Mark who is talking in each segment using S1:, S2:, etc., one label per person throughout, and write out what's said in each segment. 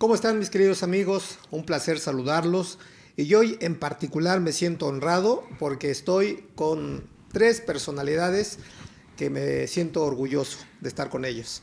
S1: ¿Cómo están mis queridos amigos? Un placer saludarlos y hoy en particular me siento honrado porque estoy con tres personalidades que me siento orgulloso de estar con ellos.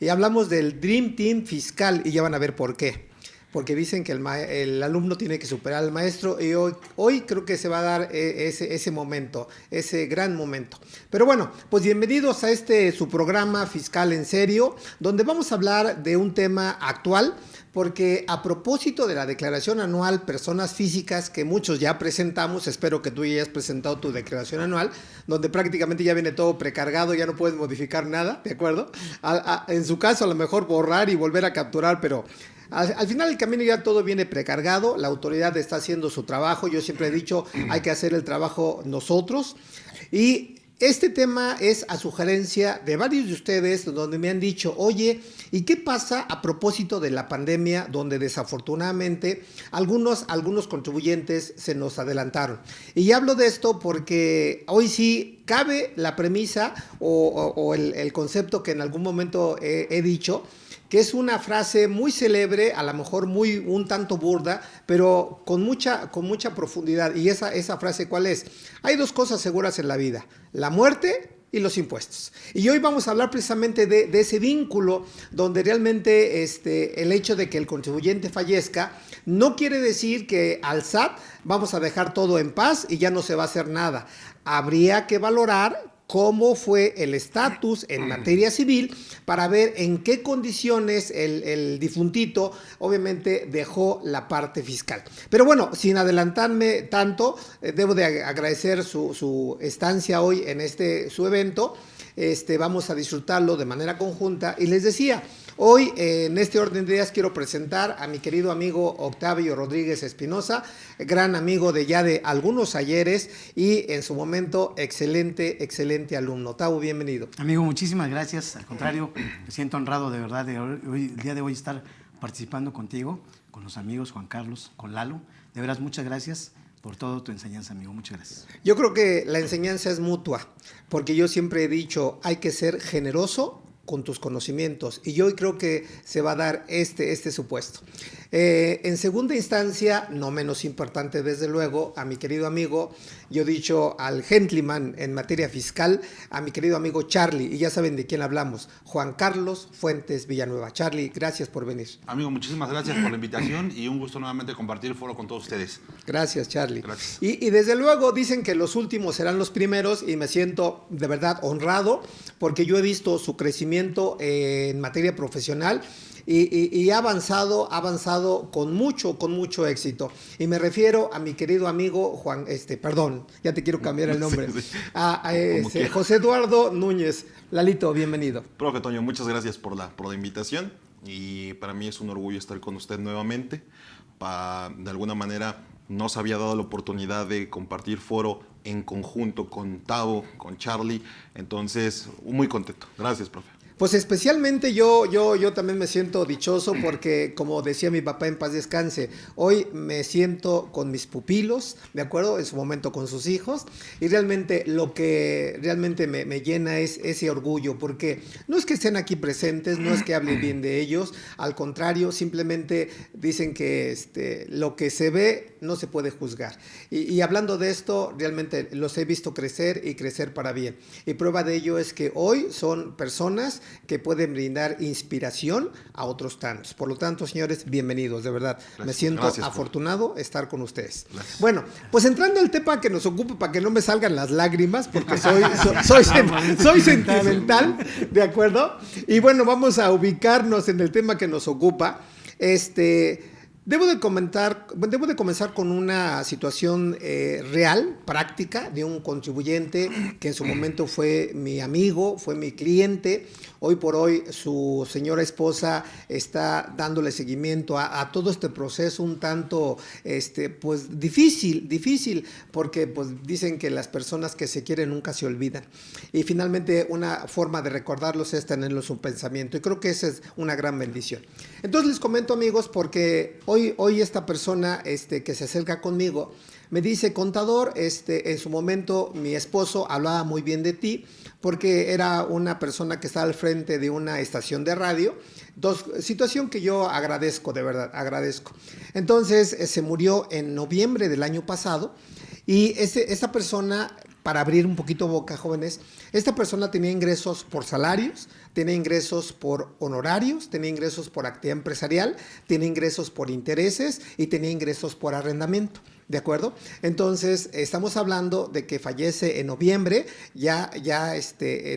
S1: Y hablamos del Dream Team Fiscal y ya van a ver por qué. Porque dicen que el alumno tiene que superar al maestro y hoy creo que se va a dar ese momento, ese gran momento. Pero bueno, pues bienvenidos a su programa Fiscal en Serio, donde vamos a hablar de un tema actual, porque a propósito de la declaración anual personas físicas que muchos ya presentamos, espero que tú ya hayas presentado tu declaración anual, donde prácticamente ya viene todo precargado, ya no puedes modificar nada, ¿de acuerdo? En su caso a lo mejor borrar y volver a capturar, pero al final del camino ya todo viene precargado, la autoridad está haciendo su trabajo, yo siempre he dicho hay que hacer el trabajo nosotros y este tema es a sugerencia de varios de ustedes donde me han dicho, oye, ¿y qué pasa a propósito de la pandemia donde desafortunadamente algunos contribuyentes se nos adelantaron? Y hablo de esto porque hoy sí cabe la premisa o el concepto que en algún momento he dicho, que es una frase muy célebre, a lo mejor un tanto burda, pero con mucha profundidad. Y esa frase, ¿cuál es? Hay dos cosas seguras en la vida, la muerte y los impuestos. Y hoy vamos a hablar precisamente de ese vínculo donde realmente el hecho de que el contribuyente fallezca no quiere decir que al SAT vamos a dejar todo en paz y ya no se va a hacer nada. Habría que valorar cómo fue el estatus en materia civil para ver en qué condiciones el difuntito obviamente dejó la parte fiscal. Pero bueno, sin adelantarme tanto, debo de agradecer su estancia hoy en su evento. Vamos a disfrutarlo de manera conjunta y les decía, hoy en este orden de ideas quiero presentar a mi querido amigo Octavio Rodríguez Espinosa, gran amigo de algunos ayeres y en su momento excelente alumno. Octavio, bienvenido.
S2: Amigo, muchísimas gracias. Al contrario, me siento honrado de verdad el día de hoy estar participando contigo, con los amigos Juan Carlos, con Lalo. De veras, muchas gracias por toda tu enseñanza, amigo. Muchas gracias.
S1: Yo creo que la enseñanza es mutua, porque yo siempre he dicho, hay que ser generoso con tus conocimientos y yo hoy creo que se va a dar este supuesto. En segunda instancia, no menos importante desde luego, a mi querido amigo, yo he dicho al gentleman en materia fiscal, a mi querido amigo Charlie, y ya saben de quién hablamos, Juan Carlos Fuentes Villanueva. Charlie, gracias por venir.
S3: Amigo, muchísimas gracias por la invitación y un gusto nuevamente compartir el foro con todos ustedes.
S1: Gracias, Charlie.
S3: Gracias.
S1: Y desde luego dicen que los últimos serán los primeros y me siento de verdad honrado porque yo he visto su crecimiento en materia profesional y ha avanzado con mucho éxito. Y me refiero a mi querido amigo Juan, perdón, ya te quiero cambiar el nombre, a José Eduardo Núñez. Lalito, bienvenido.
S3: Profe Toño, muchas gracias por la invitación y para mí es un orgullo estar con usted nuevamente. De alguna manera nos había dado la oportunidad de compartir foro en conjunto con Tavo, con Charlie, entonces muy contento. Gracias, profe.
S1: Pues especialmente yo también me siento dichoso porque, como decía mi papá en paz descanse, hoy me siento con mis pupilos, ¿de acuerdo? En su momento con sus hijos y realmente lo que realmente me llena es ese orgullo porque no es que estén aquí presentes, no es que hablen bien de ellos, al contrario, simplemente dicen que lo que se ve no se puede juzgar. Y hablando de esto, realmente los he visto crecer y crecer para bien. Y prueba de ello es que hoy son personas que pueden brindar inspiración a otros tantos. Por lo tanto, señores, bienvenidos, de verdad.
S3: Gracias.
S1: Me siento
S3: Gracias,
S1: afortunado de estar con ustedes.
S3: Gracias.
S1: Bueno, pues entrando al tema que nos ocupa, para que no me salgan las lágrimas, porque soy sentimental, ¿de acuerdo? Y bueno, vamos a ubicarnos en el tema que nos ocupa. Debo de comenzar con una situación real, práctica, de un contribuyente que en su momento fue mi amigo, fue mi cliente. Hoy por hoy su señora esposa está dándole seguimiento a todo este proceso un tanto pues difícil, porque pues dicen que las personas que se quieren nunca se olvidan. Y finalmente una forma de recordarlos es tenerlos un pensamiento. Y creo que esa es una gran bendición. Entonces les comento, amigos, porque hoy esta persona que se acerca conmigo Me dice, contador, en su momento mi esposo hablaba muy bien de ti porque era una persona que estaba al frente de una estación de radio. Situación que yo agradezco, de verdad, agradezco. Entonces, se murió en noviembre del año pasado y esta persona, para abrir un poquito boca, jóvenes, esta persona tenía ingresos por salarios, tenía ingresos por honorarios, tenía ingresos por actividad empresarial, tenía ingresos por intereses y tenía ingresos por arrendamiento. ¿De acuerdo? Entonces, estamos hablando de que fallece en noviembre,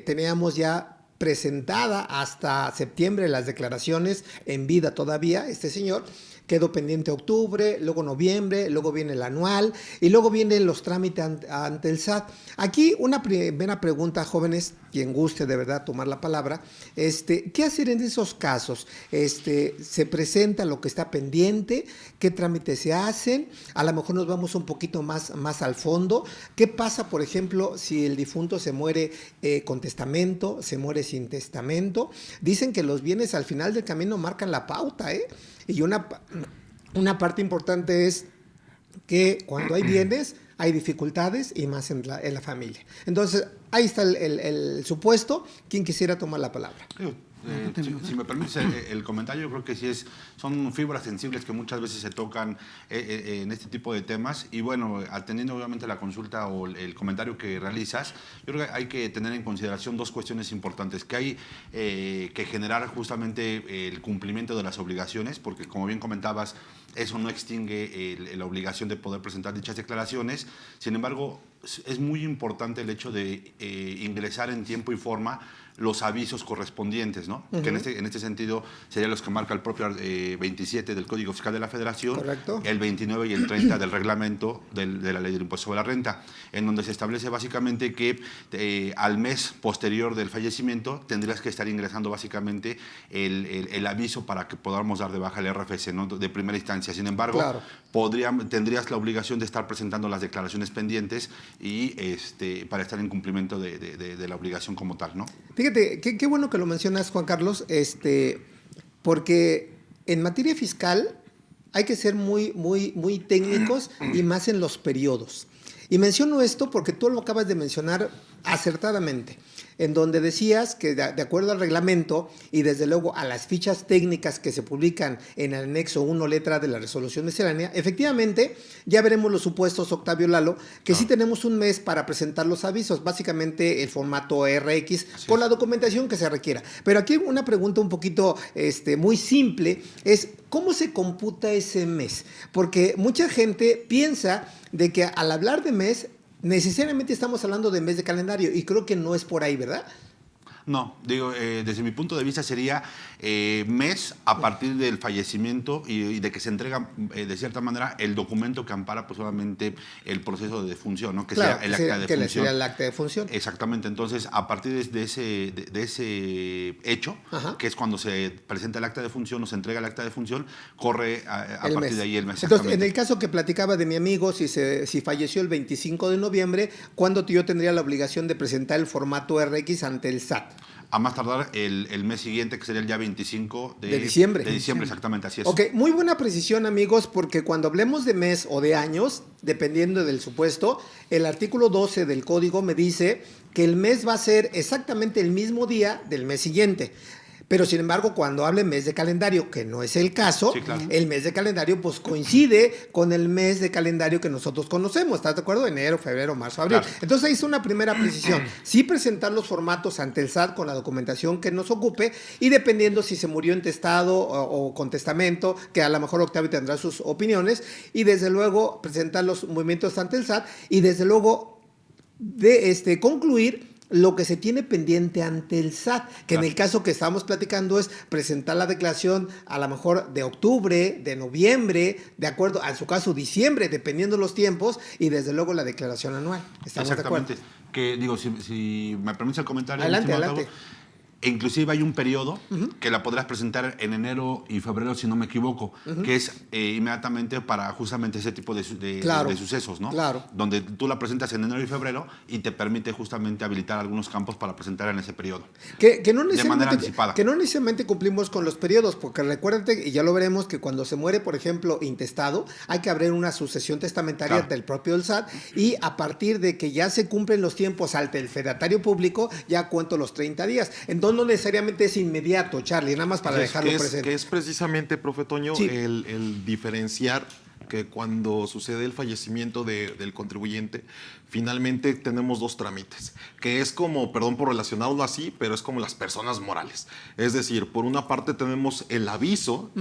S1: teníamos ya presentada hasta septiembre las declaraciones en vida todavía, este señor. Quedó pendiente octubre, luego noviembre, luego viene el anual y luego vienen los trámites ante el SAT. Aquí una primera pregunta, jóvenes, quien guste de verdad tomar la palabra, ¿qué hacer en esos casos? ¿Se presenta lo que está pendiente? ¿Qué trámites se hacen? A lo mejor nos vamos un poquito más al fondo. ¿Qué pasa, por ejemplo, si el difunto se muere con testamento, se muere sin testamento? Dicen que los bienes al final del camino marcan la pauta, ¿eh? Y una parte importante es que cuando hay bienes, hay dificultades y más en la familia. Entonces, ahí está el supuesto. ¿Quién quisiera tomar la palabra?
S4: Si me permites el comentario, yo creo que sí son fibras sensibles que muchas veces se tocan en este tipo de temas y bueno, atendiendo obviamente la consulta o el comentario que realizas, yo creo que hay que tener en consideración dos cuestiones importantes, que hay que generar justamente el cumplimiento de las obligaciones, porque como bien comentabas, eso no extingue la obligación de poder presentar dichas declaraciones. Sin embargo, es muy importante el hecho de ingresar en tiempo y forma los avisos correspondientes, ¿no? Que en este sentido serían los que marca el propio 27 del Código Fiscal de la Federación,
S1: correcto,
S4: el 29 y el 30 del reglamento de la Ley del Impuesto sobre la Renta, en donde se establece básicamente que al mes posterior del fallecimiento tendrías que estar ingresando básicamente el aviso para que podamos dar de baja el RFC, ¿no? De primera instancia. Sin embargo,
S1: claro,
S4: tendrías la obligación de estar presentando las declaraciones pendientes y para estar en cumplimiento de la obligación como tal, ¿no?
S1: Fíjate, qué bueno que lo mencionas, Juan Carlos, porque en materia fiscal hay que ser muy técnicos y más en los periodos. Y menciono esto porque tú lo acabas de mencionar acertadamente, en donde decías que de acuerdo al reglamento y desde luego a las fichas técnicas que se publican en el anexo 1 letra de la resolución miscelánea, efectivamente ya veremos los supuestos, Octavio, Lalo, que sí tenemos un mes para presentar los avisos, básicamente el formato RX con la documentación que se requiera. Pero aquí una pregunta un poquito muy simple es ¿cómo se computa ese mes? Porque mucha gente piensa de que al hablar de mes necesariamente estamos hablando de mes de calendario y creo que no es por ahí, ¿verdad?
S4: No, digo, desde mi punto de vista sería mes a partir del fallecimiento y de que se entrega de cierta manera el documento que ampara pues solamente el proceso de defunción, ¿no? Que
S1: claro,
S4: sea el acta de función.
S1: Sería el acta de función.
S4: Exactamente, entonces a partir de ese hecho, que es cuando se presenta el acta de función o se entrega el acta de función, corre a partir de ahí el mes.
S1: Entonces, en el caso que platicaba de mi amigo, si falleció el 25 de noviembre, ¿cuándo yo tendría la obligación de presentar el formato RX ante el SAT?
S4: A más tardar el mes siguiente, que sería el día 25
S1: de diciembre.
S4: De diciembre, exactamente, así es.
S1: Ok, muy buena precisión, amigos, porque cuando hablemos de mes o de años, dependiendo del supuesto, el artículo 12 del código me dice que el mes va a ser exactamente el mismo día del mes siguiente. Pero, sin embargo, cuando hable mes de calendario, que no es el caso,
S4: sí, claro,
S1: el mes de calendario pues coincide con el mes de calendario que nosotros conocemos. ¿Estás de acuerdo? Enero, febrero, marzo, abril. Claro. Entonces, ahí está una primera precisión. Sí presentar los formatos ante el SAT con la documentación que nos ocupe y dependiendo si se murió en testado o con testamento, que a lo mejor Octavio tendrá sus opiniones, y desde luego presentar los movimientos ante el SAT y desde luego concluir lo que se tiene pendiente ante el SAT, que en el caso que estábamos platicando es presentar la declaración a lo mejor de octubre, de noviembre, de acuerdo, en su caso diciembre, dependiendo los tiempos, y desde luego la declaración anual. ¿Estamos de acuerdo?
S4: Que digo, si me permites el comentario.
S1: Adelante.
S4: E inclusive hay un periodo que la podrás presentar en enero y febrero, si no me equivoco, que es inmediatamente para justamente ese tipo de sucesos, ¿no?
S1: Claro.
S4: Donde tú la presentas en enero y febrero y te permite justamente habilitar algunos campos para presentar en ese periodo.
S1: Que no
S4: de manera anticipada.
S1: que no necesariamente cumplimos con los periodos, porque recuérdate, y ya lo veremos, que cuando se muere, por ejemplo, intestado, hay que abrir una sucesión testamentaria
S4: Claro.
S1: del propio del SAT, y a partir de que ya se cumplen los tiempos ante el fedatario público, ya cuento los 30 días. Entonces no necesariamente es inmediato, Charlie, nada más para dejarlo presente.
S3: Que es precisamente, profe Toño,
S1: Sí.
S3: el diferenciar que cuando sucede el fallecimiento del contribuyente, finalmente tenemos dos trámites, que es como, perdón por relacionarlo así, pero es como las personas morales. Es decir, por una parte tenemos el aviso,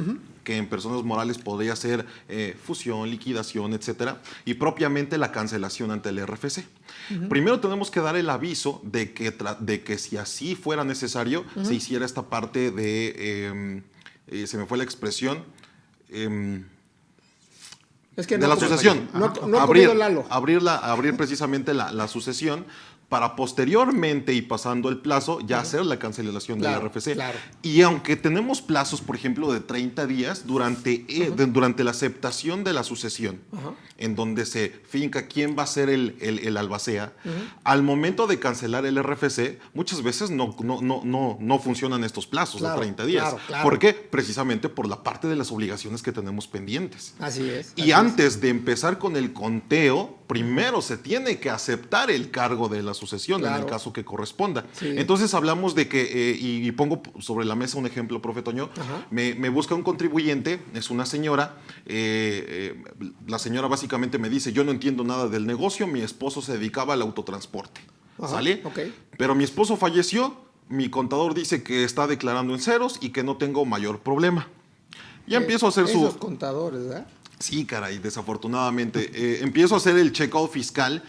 S3: que en personas morales podría ser fusión, liquidación, etcétera, y propiamente la cancelación ante el RFC. Primero tenemos que dar el aviso de que si así fuera necesario, se hiciera esta parte de, se me fue la expresión,
S1: Es que
S3: de la sucesión.
S1: No ha comido Lalo.
S3: Abrir precisamente la sucesión para posteriormente y pasando el plazo ya hacer la cancelación
S1: Claro,
S3: del RFC.
S1: claro.
S3: Y aunque tenemos plazos, por ejemplo, de 30 días durante la aceptación de la sucesión, en donde se finca quién va a ser el albacea, al momento de cancelar el RFC, muchas veces no funcionan estos plazos
S1: Claro,
S3: de 30 días.
S1: claro, claro.
S3: ¿Por qué? Precisamente por la parte de las obligaciones que tenemos pendientes.
S1: Así es.
S3: Y antes de empezar con el conteo, primero se tiene que aceptar el cargo de la sucesión en
S1: Claro.
S3: el caso que corresponda.
S1: Sí.
S3: Entonces hablamos de que, y pongo sobre la mesa un ejemplo, profe Toño, me busca un contribuyente, es una señora, la señora básicamente me dice, yo no entiendo nada del negocio, mi esposo se dedicaba al autotransporte,
S1: Ajá,
S3: ¿sale?
S1: ok.
S3: Pero mi esposo falleció, mi contador dice que está declarando en ceros y que no tengo mayor problema. Ya empiezo a hacer
S1: Esos contadores, ¿verdad?
S3: Sí, caray, desafortunadamente. Empiezo a hacer el check-out fiscal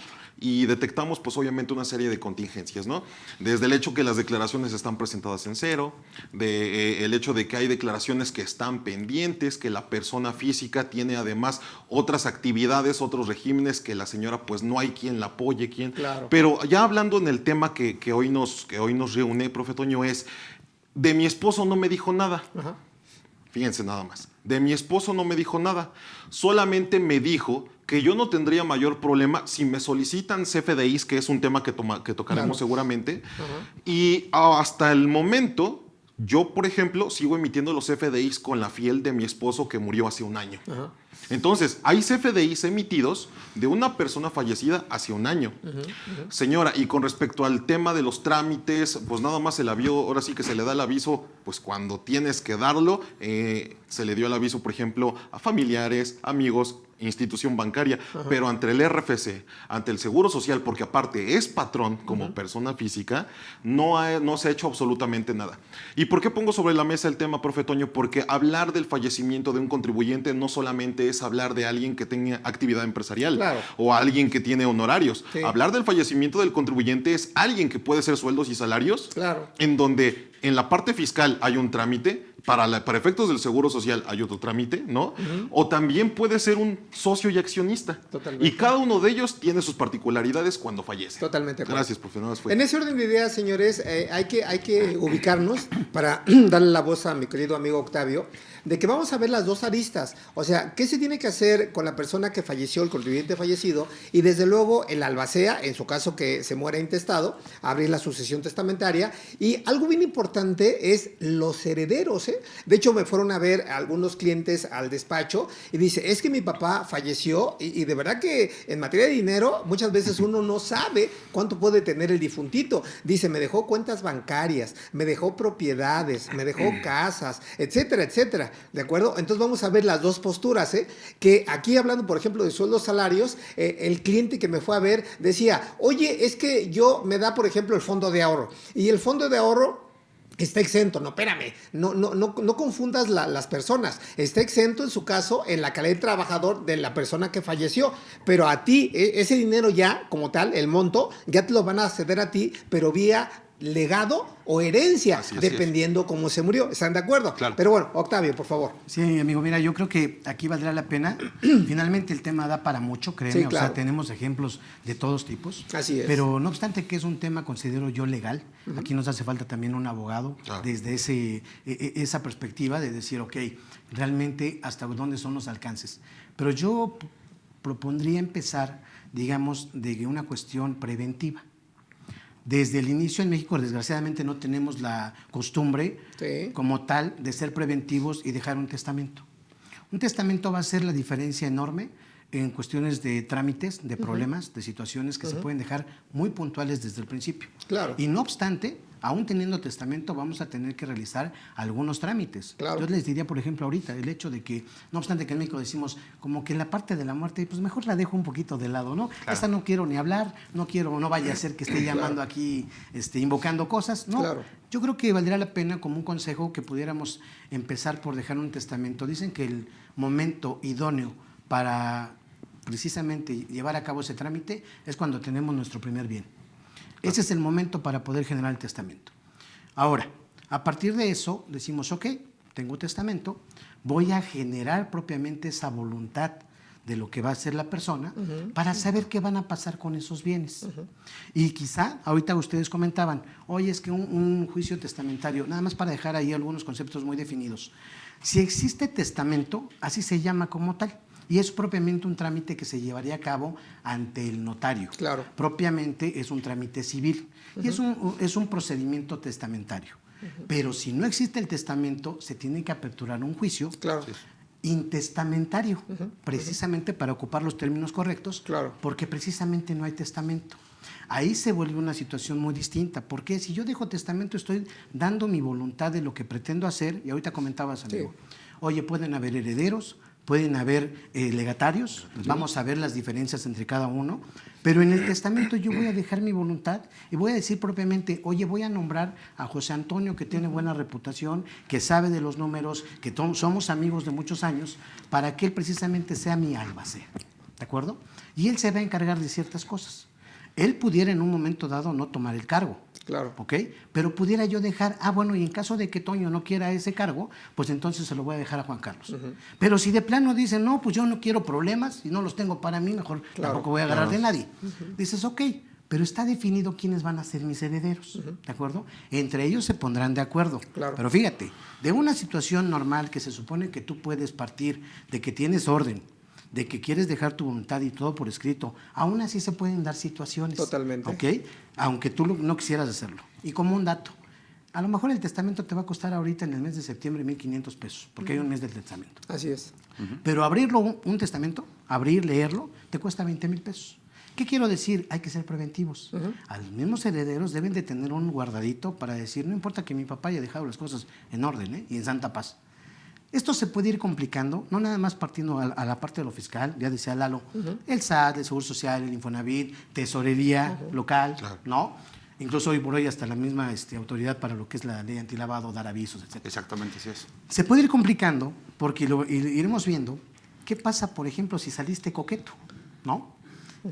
S3: y detectamos, pues obviamente, una serie de contingencias, ¿no? Desde el hecho que las declaraciones están presentadas en cero, el hecho de que hay declaraciones que están pendientes, que la persona física tiene además otras actividades, otros regímenes, que la señora pues no hay quien la apoye,
S1: Claro.
S3: Pero ya hablando en el tema que hoy nos reúne, profe Toño, es, de mi esposo no me dijo nada.
S1: Ajá.
S3: Fíjense nada más. De mi esposo no me dijo nada. Solamente me dijo que yo no tendría mayor problema si me solicitan CFDIs, que es un tema que tocaremos
S1: Claro.
S3: seguramente. Y hasta el momento, yo, por ejemplo, sigo emitiendo los CFDIs con la fiel de mi esposo que murió hace un año.
S1: Ajá.
S3: Entonces, hay CFDIs emitidos de una persona fallecida hace un año. Señora, y con respecto al tema de los trámites, pues nada más se le avió, ahora sí que se le da el aviso, pues cuando tienes que darlo, se le dio el aviso, por ejemplo, a familiares, amigos, institución bancaria, pero ante el RFC, ante el Seguro Social, porque aparte es patrón como persona física, no se ha hecho absolutamente nada. ¿Y por qué pongo sobre la mesa el tema, profe Toño? Porque hablar del fallecimiento de un contribuyente no solamente es hablar de alguien que tenga actividad empresarial,
S1: Claro.
S3: o alguien que tiene honorarios.
S1: Sí.
S3: Hablar del fallecimiento del contribuyente es alguien que puede ser sueldos y salarios,
S1: Claro.
S3: en donde en la parte fiscal hay un trámite, para efectos del Seguro Social hay otro trámite, ¿no? O también puede ser un socio y accionista.
S1: Totalmente.
S3: Y cada uno de ellos tiene sus particularidades cuando fallece.
S1: Totalmente de acuerdo.
S3: Gracias, profe. Nada más fue.
S1: En ese orden de ideas, señores, hay que ubicarnos para darle la voz a mi querido amigo Octavio, de que vamos a ver las dos aristas. O sea, ¿qué se tiene que hacer con la persona que falleció, el contribuyente fallecido? Y desde luego el albacea, en su caso que se muera intestado, abrir la sucesión testamentaria. Y algo bien importante es los herederos, ¿eh? De hecho, me fueron a ver algunos clientes al despacho y dice, es que mi papá falleció y de verdad que en materia de dinero muchas veces uno no sabe cuánto puede tener el difuntito. Dice, me dejó cuentas bancarias, me dejó propiedades, me dejó casas, etcétera, etcétera. ¿De acuerdo? Entonces vamos a ver las dos posturas, ¿eh? Que aquí hablando, por ejemplo, de sueldos salarios, el cliente que me fue a ver decía, oye, es que yo me da, por ejemplo, el fondo de ahorro. Y el fondo de ahorro está exento. No, espérame, no confundas las personas. Está exento en su caso en la calidad de trabajador de la persona que falleció, pero a ti, ese dinero ya, como tal, el monto, ya te lo van a ceder a ti, pero vía legado o herencia,
S3: Así es.
S1: dependiendo cómo se murió. ¿Están de acuerdo?
S4: Claro.
S1: Pero bueno, Octavio, por favor.
S2: Sí, amigo, mira, yo creo que aquí valdrá la pena. Finalmente el tema da para mucho, créeme,
S1: Sí, claro.
S2: o sea, tenemos ejemplos de todos tipos.
S1: Así es.
S2: Pero no obstante que es un tema, considero yo, legal, aquí nos hace falta también un abogado
S3: Claro.
S2: desde esa perspectiva de decir, ok, realmente hasta dónde son los alcances. Pero yo propondría empezar, digamos, de una cuestión preventiva. Desde el inicio en México, desgraciadamente, no tenemos la costumbre
S1: Sí.
S2: como tal de ser preventivos y dejar un testamento. Un testamento va a ser la diferencia enorme en cuestiones de trámites, de problemas, de situaciones que se pueden dejar muy puntuales desde el principio.
S1: Claro.
S2: Y no obstante, aún teniendo testamento, vamos a tener que realizar algunos trámites.
S1: Claro.
S2: Yo les diría, por ejemplo, ahorita, el hecho de que, no obstante que en México decimos, como que la parte de la muerte, pues mejor la dejo un poquito de lado, ¿no?
S4: Claro.
S2: Esta no quiero ni hablar, no vaya a ser que esté llamando aquí, invocando cosas, ¿no?
S1: Claro.
S2: Yo creo que valdría la pena como un consejo que pudiéramos empezar por dejar un testamento. Dicen que el momento idóneo para precisamente llevar a cabo ese trámite es cuando tenemos nuestro primer bien. Ese es el momento para poder generar el testamento. Ahora, a partir de eso decimos, ok, tengo testamento, voy a generar propiamente esa voluntad de lo que va a hacer la persona para saber qué van a pasar con esos bienes. Y quizá, ahorita ustedes comentaban, oye, es que un juicio testamentario, nada más para dejar ahí algunos conceptos muy definidos. Si existe testamento, así se llama como tal. Y es propiamente un trámite que se llevaría a cabo ante el notario.
S1: Claro.
S2: Propiamente es un trámite civil y es un procedimiento testamentario. Pero si no existe el testamento, se tiene que aperturar un juicio
S1: Claro.
S2: intestamentario, precisamente para ocupar los términos correctos,
S1: Claro.
S2: porque precisamente no hay testamento. Ahí se vuelve una situación muy distinta, porque si yo dejo testamento estoy dando mi voluntad de lo que pretendo hacer, y ahorita comentabas, amigo, oye, pueden haber herederos, pueden haber legatarios, vamos a ver las diferencias entre cada uno, pero en el testamento yo voy a dejar mi voluntad y voy a decir propiamente, oye, voy a nombrar a José Antonio, que tiene buena reputación, que sabe de los números, que somos amigos de muchos años, para que él precisamente sea mi albacea, ¿de acuerdo? Y él se va a encargar de ciertas cosas. Él pudiera en un momento dado no tomar el cargo,
S1: Claro.
S2: ¿ok? Pero pudiera yo dejar, bueno, y en caso de que Toño no quiera ese cargo, pues entonces se lo voy a dejar a Juan Carlos. Pero si de plano dice, no, pues yo no quiero problemas y no los tengo para mí, mejor tampoco voy a agarrar de nadie. Dices, ok, pero está definido quiénes van a ser mis herederos, ¿de acuerdo? Entre ellos se pondrán de acuerdo.
S1: Claro.
S2: Pero fíjate, de una situación normal que se supone que tú puedes partir, de que tienes orden, de que quieres dejar tu voluntad y todo por escrito, aún así se pueden dar situaciones.
S1: Totalmente.
S2: ¿Ok? Aunque tú no quisieras hacerlo. Y como un dato, a lo mejor el testamento te va a costar ahorita en el mes de septiembre 1,500 pesos, porque hay un mes del testamento.
S1: Así es.
S2: Pero abrirlo, un testamento, leerlo, te cuesta 20,000 pesos. ¿Qué quiero decir? Hay que ser preventivos. A los mismos herederos deben de tener un guardadito para decir, no importa que mi papá haya dejado las cosas en orden y en santa paz. Esto se puede ir complicando, no nada más partiendo a la parte de lo fiscal, ya decía Lalo, el SAT, el Seguro Social, el Infonavit, tesorería local,
S3: Claro.
S2: ¿no? Incluso hoy por hoy hasta la misma autoridad para lo que es la ley antilavado, dar avisos, etc.
S4: Exactamente, así es.
S2: Se puede ir complicando porque iremos viendo qué pasa, por ejemplo, si saliste coqueto, ¿no?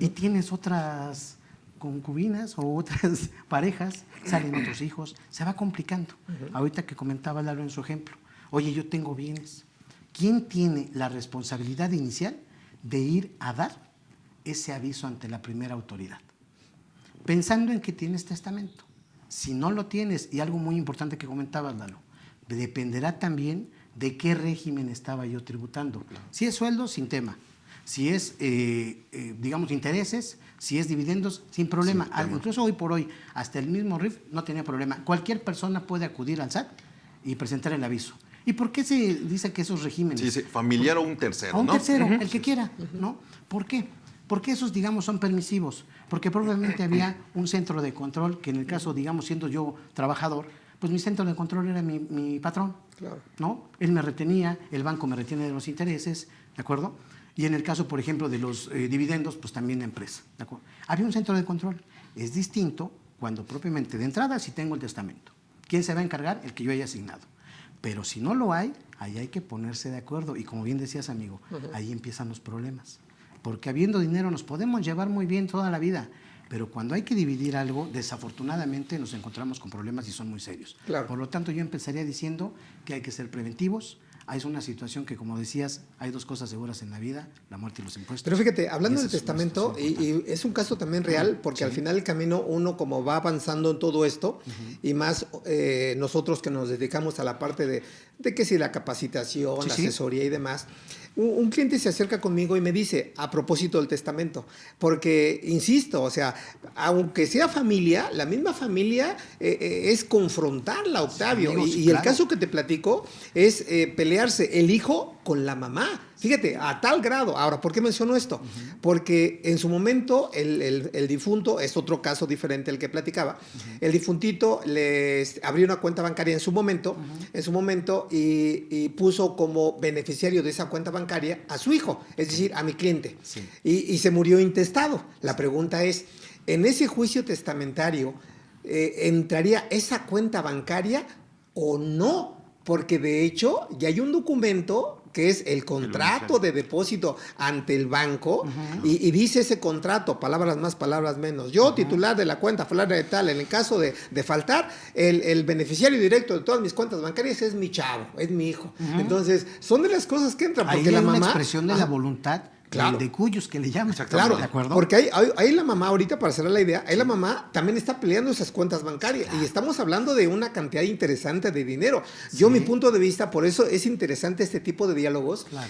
S2: Y tienes otras concubinas o otras parejas, salen otros hijos, se va complicando. Ahorita que comentaba Lalo en su ejemplo, oye, yo tengo bienes. ¿Quién tiene la responsabilidad inicial de ir a dar ese aviso ante la primera autoridad? Pensando en que tienes testamento. Si no lo tienes, y algo muy importante que comentabas, Lalo, dependerá también de qué régimen estaba yo tributando. Si es sueldo, sin tema. Si es, digamos, intereses, si es dividendos, sin problema. Incluso hoy por hoy, hasta el mismo RIF no tenía problema. Cualquier persona puede acudir al SAT y presentar el aviso. ¿Y por qué se dice que esos regímenes?
S3: Sí, sí, familiar o un tercero,
S2: A un
S3: ¿no?
S2: tercero, el que quiera, ¿no? ¿Por qué? Porque esos, digamos, son permisivos. Porque probablemente había un centro de control que en el caso, digamos, siendo yo trabajador, pues mi centro de control era mi patrón,
S1: Claro.
S2: ¿no? Él me retenía, el banco me retiene de los intereses, ¿de acuerdo? Y en el caso, por ejemplo, de los dividendos, pues también la empresa, ¿de acuerdo? Había un centro de control. Es distinto cuando propiamente de entrada sí tengo el testamento. ¿Quién se va a encargar? El que yo haya asignado. Pero si no lo hay, ahí hay que ponerse de acuerdo. Y como bien decías, amigo, ahí empiezan los problemas. Porque habiendo dinero nos podemos llevar muy bien toda la vida. Pero cuando hay que dividir algo, desafortunadamente nos encontramos con problemas y son muy serios.
S1: Claro.
S2: Por lo tanto, yo empezaría diciendo que hay que ser preventivos. Es una situación que, como decías, hay dos cosas seguras en la vida, la muerte y los impuestos.
S1: Pero fíjate, hablando
S2: Y
S1: del
S2: esa es una
S1: testamento,
S2: situación
S1: y es un caso también real, porque al final del camino uno como va avanzando en todo esto, y más nosotros que nos dedicamos a la parte de que si la capacitación, la
S2: Sí.
S1: asesoría y demás, un cliente se acerca conmigo y me dice, a propósito del testamento, porque, insisto, o sea, aunque sea familia, la misma familia es confrontarla, Octavio.
S2: amigos,
S1: y
S2: claro.
S1: el caso que te platico es pelearse el hijo con la mamá. Fíjate, a tal grado. Ahora, ¿por qué menciono esto? Porque en su momento el difunto, es otro caso diferente al que platicaba, el difuntito les abrió una cuenta bancaria en su momento, y puso como beneficiario de esa cuenta bancaria a su hijo, es decir, a mi cliente.
S2: Sí.
S1: Y se murió intestado. La pregunta es, ¿en ese juicio testamentario entraría esa cuenta bancaria o no? Porque de hecho ya hay un documento que es el contrato de depósito ante el banco, y dice ese contrato, palabras más, palabras menos. Yo, titular de la cuenta fulana de tal, en el caso de faltar, el beneficiario directo de todas mis cuentas bancarias es mi chavo, es mi hijo. Entonces, son de las cosas que entran, porque
S2: Ahí
S1: la
S2: hay
S1: mamá...
S2: una expresión de la voluntad,
S1: Claro.
S2: de cuyos que le llaman.
S1: Claro,
S2: ¿De acuerdo?
S1: porque ahí la mamá, ahorita para cerrar la idea, ahí la mamá también está peleando esas cuentas bancarias, y estamos hablando de una cantidad interesante de dinero. Yo, mi punto de vista, por eso es interesante este tipo de diálogos.
S2: Claro.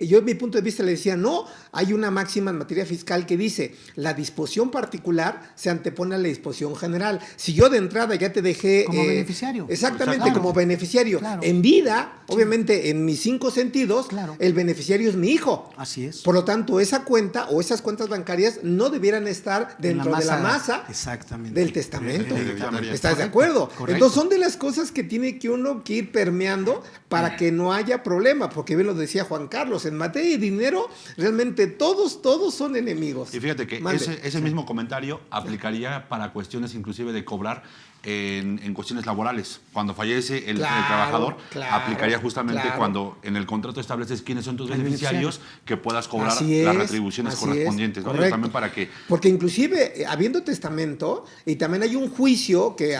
S1: Yo, mi punto de vista, le decía, no, hay una máxima en materia fiscal que dice, la disposición particular se antepone a la disposición general. Si yo de entrada ya te dejé...
S2: Como beneficiario.
S1: Exactamente,
S2: Claro.
S1: como beneficiario.
S2: Claro.
S1: En vida, obviamente, en mis 5 sentidos,
S2: Claro.
S1: el beneficiario es mi hijo.
S2: Así es.
S1: Por lo tanto, esa cuenta o esas cuentas bancarias no debieran estar dentro de la masa
S2: exactamente,
S1: del testamento.
S3: Hereditaria.
S1: ¿Estás de
S2: Correcto,
S1: acuerdo?
S2: correcto.
S1: Entonces son de las cosas que tiene que uno que ir permeando para que no haya problema, porque bien lo decía Juan Carlos, en materia de dinero realmente todos son enemigos.
S4: Y fíjate que
S1: Mande.
S4: ese mismo comentario aplicaría para cuestiones inclusive de cobrar en cuestiones laborales. Cuando fallece el
S1: Claro,
S4: trabajador,
S1: claro,
S4: aplicaría justamente
S1: claro.
S4: cuando en el contrato estableces quiénes son tus
S2: El
S4: beneficiarios, que puedas cobrar
S1: Así
S4: las
S1: es,
S4: retribuciones
S1: así
S4: correspondientes.
S1: es,
S4: ¿no?
S1: correcto.
S4: También para que...
S1: Porque inclusive, habiendo testamento, y también hay un juicio que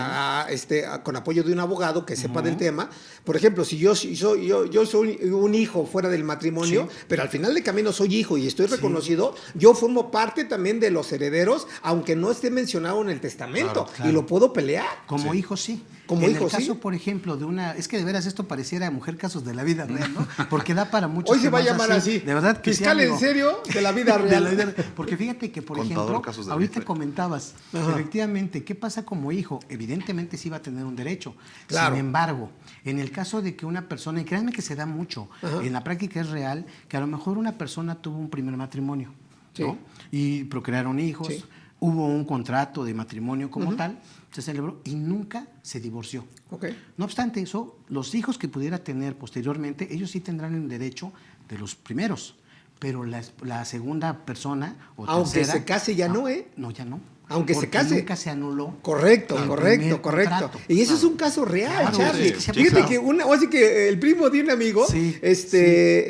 S1: con apoyo de un abogado que sepa del tema, por ejemplo, si yo soy un hijo fuera del matrimonio, pero al final del camino soy hijo y estoy reconocido, yo formo parte también de los herederos, aunque no esté mencionado en el testamento,
S2: Claro.
S1: y lo puedo pelear.
S2: Como hijo, sí.
S1: Como
S2: en
S1: hijo,
S2: el caso,
S1: sí.
S2: por ejemplo, de una... Es que de veras esto pareciera Mujer Casos de la Vida Real, ¿no? Porque da para muchos
S1: Hoy se va a
S2: temas
S1: llamar así,
S2: De verdad que sí,
S1: fiscal en
S2: amigo.
S1: serio de la vida
S2: De
S1: real.
S2: la vida- Porque fíjate que, por
S3: Contador
S2: ejemplo,
S3: casos de
S2: ahorita
S3: vida.
S2: comentabas,
S1: Ajá.
S2: efectivamente, ¿qué pasa como hijo? Evidentemente sí va a tener un derecho.
S1: Claro.
S2: Sin embargo, en el caso de que una persona, y créanme que se da mucho,
S1: Ajá.
S2: en la práctica es real, que a lo mejor una persona tuvo un primer matrimonio,
S1: Sí.
S2: ¿no? Y procrearon hijos,
S1: Sí.
S2: hubo un contrato de matrimonio como tal, se celebró y nunca se divorció.
S1: Ok.
S2: No obstante eso, los hijos que pudiera tener posteriormente, ellos sí tendrán el derecho de los primeros, pero la segunda persona o
S1: Aunque
S2: tercera...
S1: se case ya no, ¿eh?
S2: No, ya no.
S1: Aunque se
S2: Porque
S1: case.
S2: nunca se anuló.
S1: Correcto,
S2: el
S1: correcto,
S2: primer
S1: correcto.
S2: contrato.
S1: Y ese es un caso real,
S2: Claro,
S1: Charlie.
S2: sí,
S1: Fíjate
S2: claro.
S1: que así que el primo de un amigo,
S2: Sí,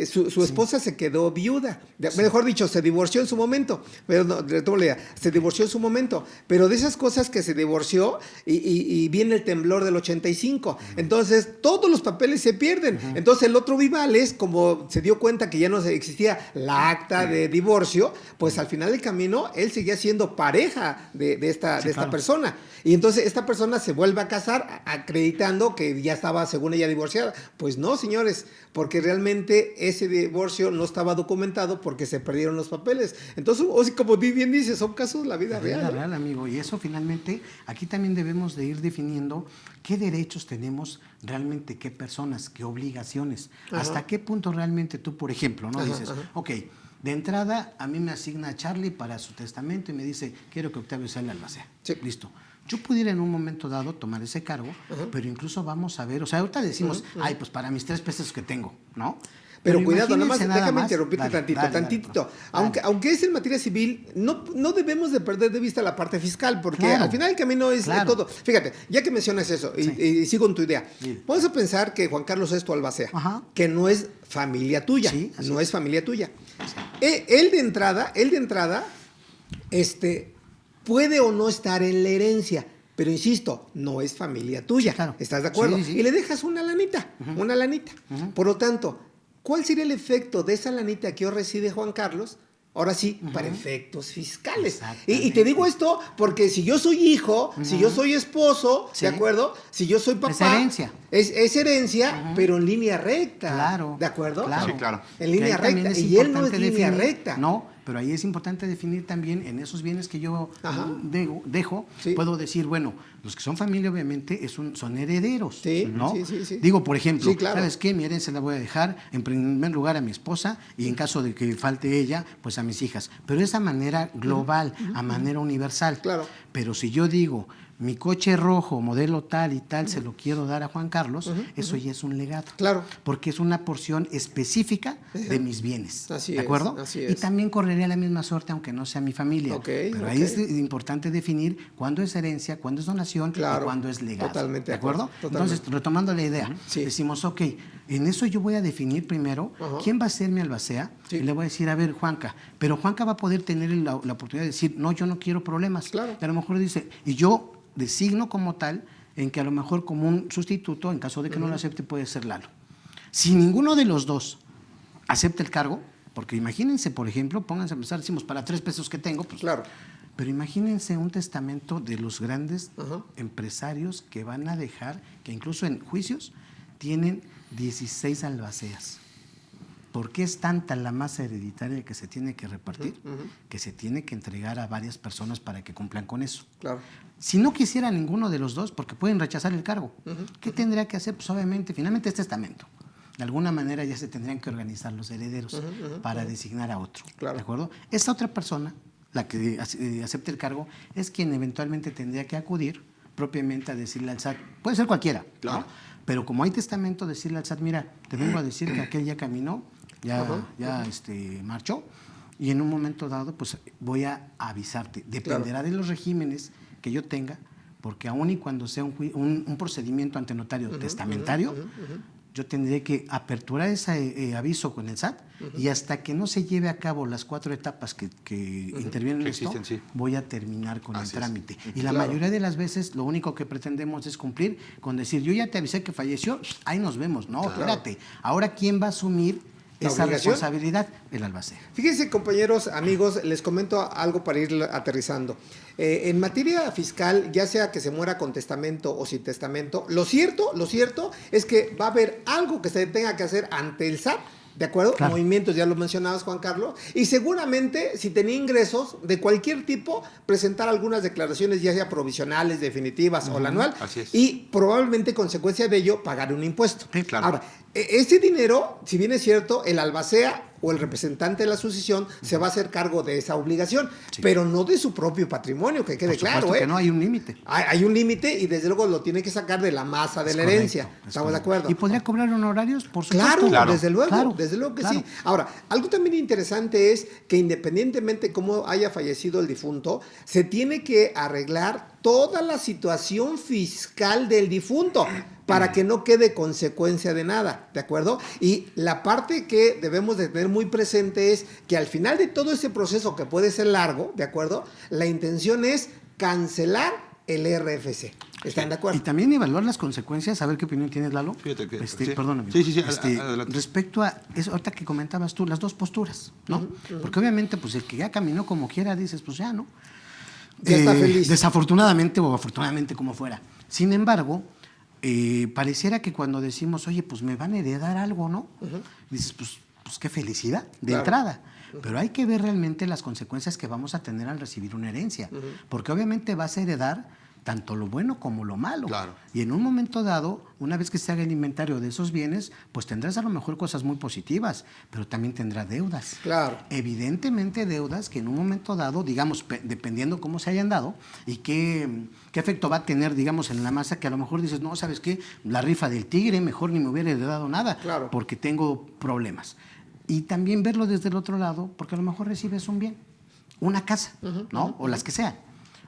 S1: su esposa se quedó viuda. Mejor dicho, se divorció en su momento. Pero no, retomo la idea, se divorció en su momento. Pero de esas cosas que se divorció y viene el temblor del 85. Entonces, todos los papeles se pierden. Entonces, el otro Vivales, como se dio cuenta que ya no existía la acta de divorcio, pues al final del camino, él seguía siendo pareja de esta
S2: claro.
S1: persona. Y entonces esta persona se vuelve a casar acreditando que ya estaba, según ella, divorciada. Pues no, señores, porque realmente ese divorcio no estaba documentado porque se perdieron los papeles. Entonces, o sea, como bien dice, son casos de la vida
S2: La vida
S1: real. ¿no?
S2: real, amigo. Y eso finalmente, aquí también debemos de ir definiendo qué derechos tenemos realmente, qué personas, qué obligaciones.
S1: Ajá.
S2: Hasta qué punto realmente tú, por ejemplo, ¿no?
S1: Ajá,
S2: Dices,
S1: ajá.
S2: ok, de entrada a mí me asigna a Charlie para su testamento y me dice, quiero que Octavio sea el albacea.
S1: Sí.
S2: Listo. Yo pudiera en un momento dado tomar ese cargo, pero incluso vamos a ver, o sea, ahorita decimos, ay, pues para mis 3 pesos que tengo, ¿no?
S1: Pero cuidado, nada más,
S2: imagínense
S1: déjame interrumpirte
S2: Dale,
S1: tantito,
S2: dale,
S1: tantitito.
S2: dale.
S1: Aunque es en materia civil, no debemos de perder de vista la parte fiscal, porque
S2: Claro.
S1: al final el camino es
S2: Claro.
S1: todo. Fíjate, ya que mencionas eso,
S2: Sí.
S1: y sigo en tu idea,
S2: Sí.
S1: vamos a pensar que Juan Carlos es tu albacea,
S2: Ajá.
S1: que no es familia tuya,
S2: Sí, así
S1: no
S2: es.
S1: es familia tuya. Él de entrada, puede o no estar en la herencia, pero insisto, no es familia tuya.
S2: Sí, claro.
S1: ¿Estás de acuerdo?
S2: Sí, sí.
S1: Y le dejas una lanita, una lanita. Por lo tanto, ¿cuál sería el efecto de esa lanita que hoy recibe Juan Carlos? Ahora sí, para efectos fiscales. Y te digo esto porque si yo soy hijo, si yo soy esposo,
S2: Sí.
S1: ¿de acuerdo? Si yo soy papá.
S2: Es herencia.
S1: Es herencia, pero en línea recta.
S2: Claro.
S1: ¿De acuerdo?
S2: Claro.
S4: Sí, claro.
S1: En
S2: Que
S1: línea
S2: ahí también
S1: recta.
S2: es
S1: Y él no es
S2: importante
S1: línea
S2: definir-
S1: recta.
S2: No, pero ahí es importante definir también en esos bienes que yo
S1: Ajá.
S2: dejo,
S1: Sí.
S2: puedo decir, bueno, los que son familia obviamente son herederos,
S1: Sí,
S2: ¿no?
S1: sí.
S2: Digo, por ejemplo,
S1: Sí, claro.
S2: ¿sabes qué? Mi herencia la voy a dejar en primer lugar a mi esposa y en caso de que falte ella, pues a mis hijas. Pero es a manera global, a manera universal.
S1: Claro.
S2: Pero si yo digo, mi coche rojo, modelo tal y tal, se lo quiero dar a Juan Carlos, eso ya es un legado.
S1: Claro.
S2: Porque es una porción específica de mis bienes.
S1: Así
S2: ¿De
S1: es,
S2: acuerdo?
S1: así
S2: Y
S1: es.
S2: tambií correría la misma suerte, aunque no sea mi familia.
S1: Ok,
S2: Pero
S1: ok.
S2: ahí es importante definir cuándo es herencia, cuándo es donación
S1: Claro.
S2: y cuándo es legado.
S1: Totalmente
S2: ¿De
S1: de acuerdo,
S2: acuerdo?
S1: totalmente.
S2: Entonces, retomando la idea,
S1: Sí.
S2: decimos, ok, en eso yo voy a definir primero
S1: Ajá.
S2: quién va a ser mi albacea.
S1: Sí.
S2: Y le voy a decir, a ver, Juanca, pero Juanca va a poder tener la oportunidad de decir, no, yo no quiero problemas.
S1: Claro.
S2: Y a lo mejor dice, y yo designo como tal, en que a lo mejor como un sustituto, en caso de que no lo acepte, puede ser Lalo. Si ninguno de los dos acepta el cargo, porque imagínense, por ejemplo, pónganse a pensar, decimos, para 3 pesos que tengo, pues
S1: Claro.
S2: pero imagínense un testamento de los grandes
S1: Ajá.
S2: empresarios que van a dejar, que incluso en juicios tienen 16 albaceas. ¿Por qué es tanta la masa hereditaria que se tiene que repartir? Que se tiene que entregar a varias personas para que cumplan con eso.
S1: Claro.
S2: Si no quisiera ninguno de los dos, porque pueden rechazar el cargo, ¿qué tendría que hacer? Pues obviamente, finalmente es testamento. De alguna manera ya se tendrían que organizar los herederos para designar a otro.
S1: Claro.
S2: ¿De acuerdo? Esta otra persona, la que acepte el cargo, es quien eventualmente tendría que acudir propiamente a decirle al SAT, puede ser cualquiera,
S3: Claro.
S2: ¿no? Pero como hay testamento, decirle al SAT, mira, te vengo a decir que aquel ya caminó, ya marchó, y en un momento dado, pues voy a avisarte. Dependerá de los regímenes que yo tenga, porque aun y cuando sea un procedimiento ante notario testamentario, yo tendré que aperturar ese aviso con el SAT y hasta que no se lleve a cabo las 4 etapas que intervienen en
S4: Que
S2: esto,
S4: existen, sí.
S2: voy a terminar con
S3: Así
S2: el
S3: es.
S2: trámite. Y la
S1: Claro.
S2: mayoría de las veces lo único que pretendemos es cumplir con decir, yo ya te avisé que falleció, ahí nos vemos. No, espérate. Ahora, ¿quién va a asumir
S1: ¿La
S2: esa
S1: obligación?
S2: responsabilidad? El albacea.
S1: Fíjense, compañeros, amigos, les comento algo para ir aterrizando. En materia fiscal, ya sea que se muera con testamento o sin testamento, lo cierto es que va a haber algo que se tenga que hacer ante el SAT. ¿De acuerdo?
S2: Claro.
S1: Movimientos, ya lo mencionabas, Juan Carlos. Y seguramente, si tenía ingresos de cualquier tipo, presentar algunas declaraciones, ya sea provisionales, definitivas o la anual.
S4: Así es.
S1: Y probablemente, consecuencia de ello, pagar un impuesto.
S2: Sí,
S4: claro.
S1: Ahora, ese dinero, si bien es cierto, el albacea o el representante de la sucesión se va a hacer cargo de esa obligación, pero no de su propio patrimonio, que quede
S2: Por supuesto
S1: claro.
S2: que no, hay un límite.
S1: Hay un límite y desde luego lo tiene que sacar de la masa de
S2: Es
S1: la
S2: correcto,
S1: herencia.
S2: es
S1: ¿Estamos de
S2: correcto.
S1: acuerdo?
S2: ¿Y podría cobrar honorarios? Por supuesto.
S1: Claro,
S4: Claro.
S1: desde luego,
S2: Claro,
S1: desde luego que
S2: claro.
S1: sí. Ahora, algo también interesante es que independientemente cómo haya fallecido el difunto, se tiene que arreglar toda la situación fiscal del difunto para que no quede consecuencia de nada, ¿de acuerdo? Y la parte que debemos de tener muy presente es que al final de todo ese proceso, que puede ser largo, ¿de acuerdo? La intención es cancelar el RFC. ¿Están de acuerdo?
S2: Y también evaluar las consecuencias, a ver qué opinión tienes, Lalo.
S4: Fíjate que- sí.
S2: Perdóname.
S4: Sí, adelante.
S2: Respecto a eso, ahorita que comentabas tú, las dos posturas, ¿no? Porque obviamente, pues el que ya caminó como quiera, dices, pues ya, ¿no?
S1: Ya está feliz.
S2: Desafortunadamente o afortunadamente, como fuera. Sin embargo, pareciera que cuando decimos, oye, pues me van a heredar algo, ¿no? Dices, pues qué felicidad, de
S1: Claro.
S2: entrada. Pero hay que ver realmente las consecuencias que vamos a tener al recibir una herencia. Porque obviamente vas a heredar tanto lo bueno como lo malo.
S3: Claro.
S2: Y en un momento dado, una vez que se haga el inventario de esos bienes, pues tendrás a lo mejor cosas muy positivas, pero también tendrás deudas.
S1: Claro.
S2: Evidentemente deudas que en un momento dado, digamos, dependiendo cómo se hayan dado y qué efecto va a tener, digamos, en la masa, que a lo mejor dices, no, ¿sabes qué? La rifa del tigre, mejor ni me hubiera heredado nada,
S1: Claro.
S2: porque tengo problemas. Y también verlo desde el otro lado, porque a lo mejor recibes un bien, una casa, ¿no? O las que sean.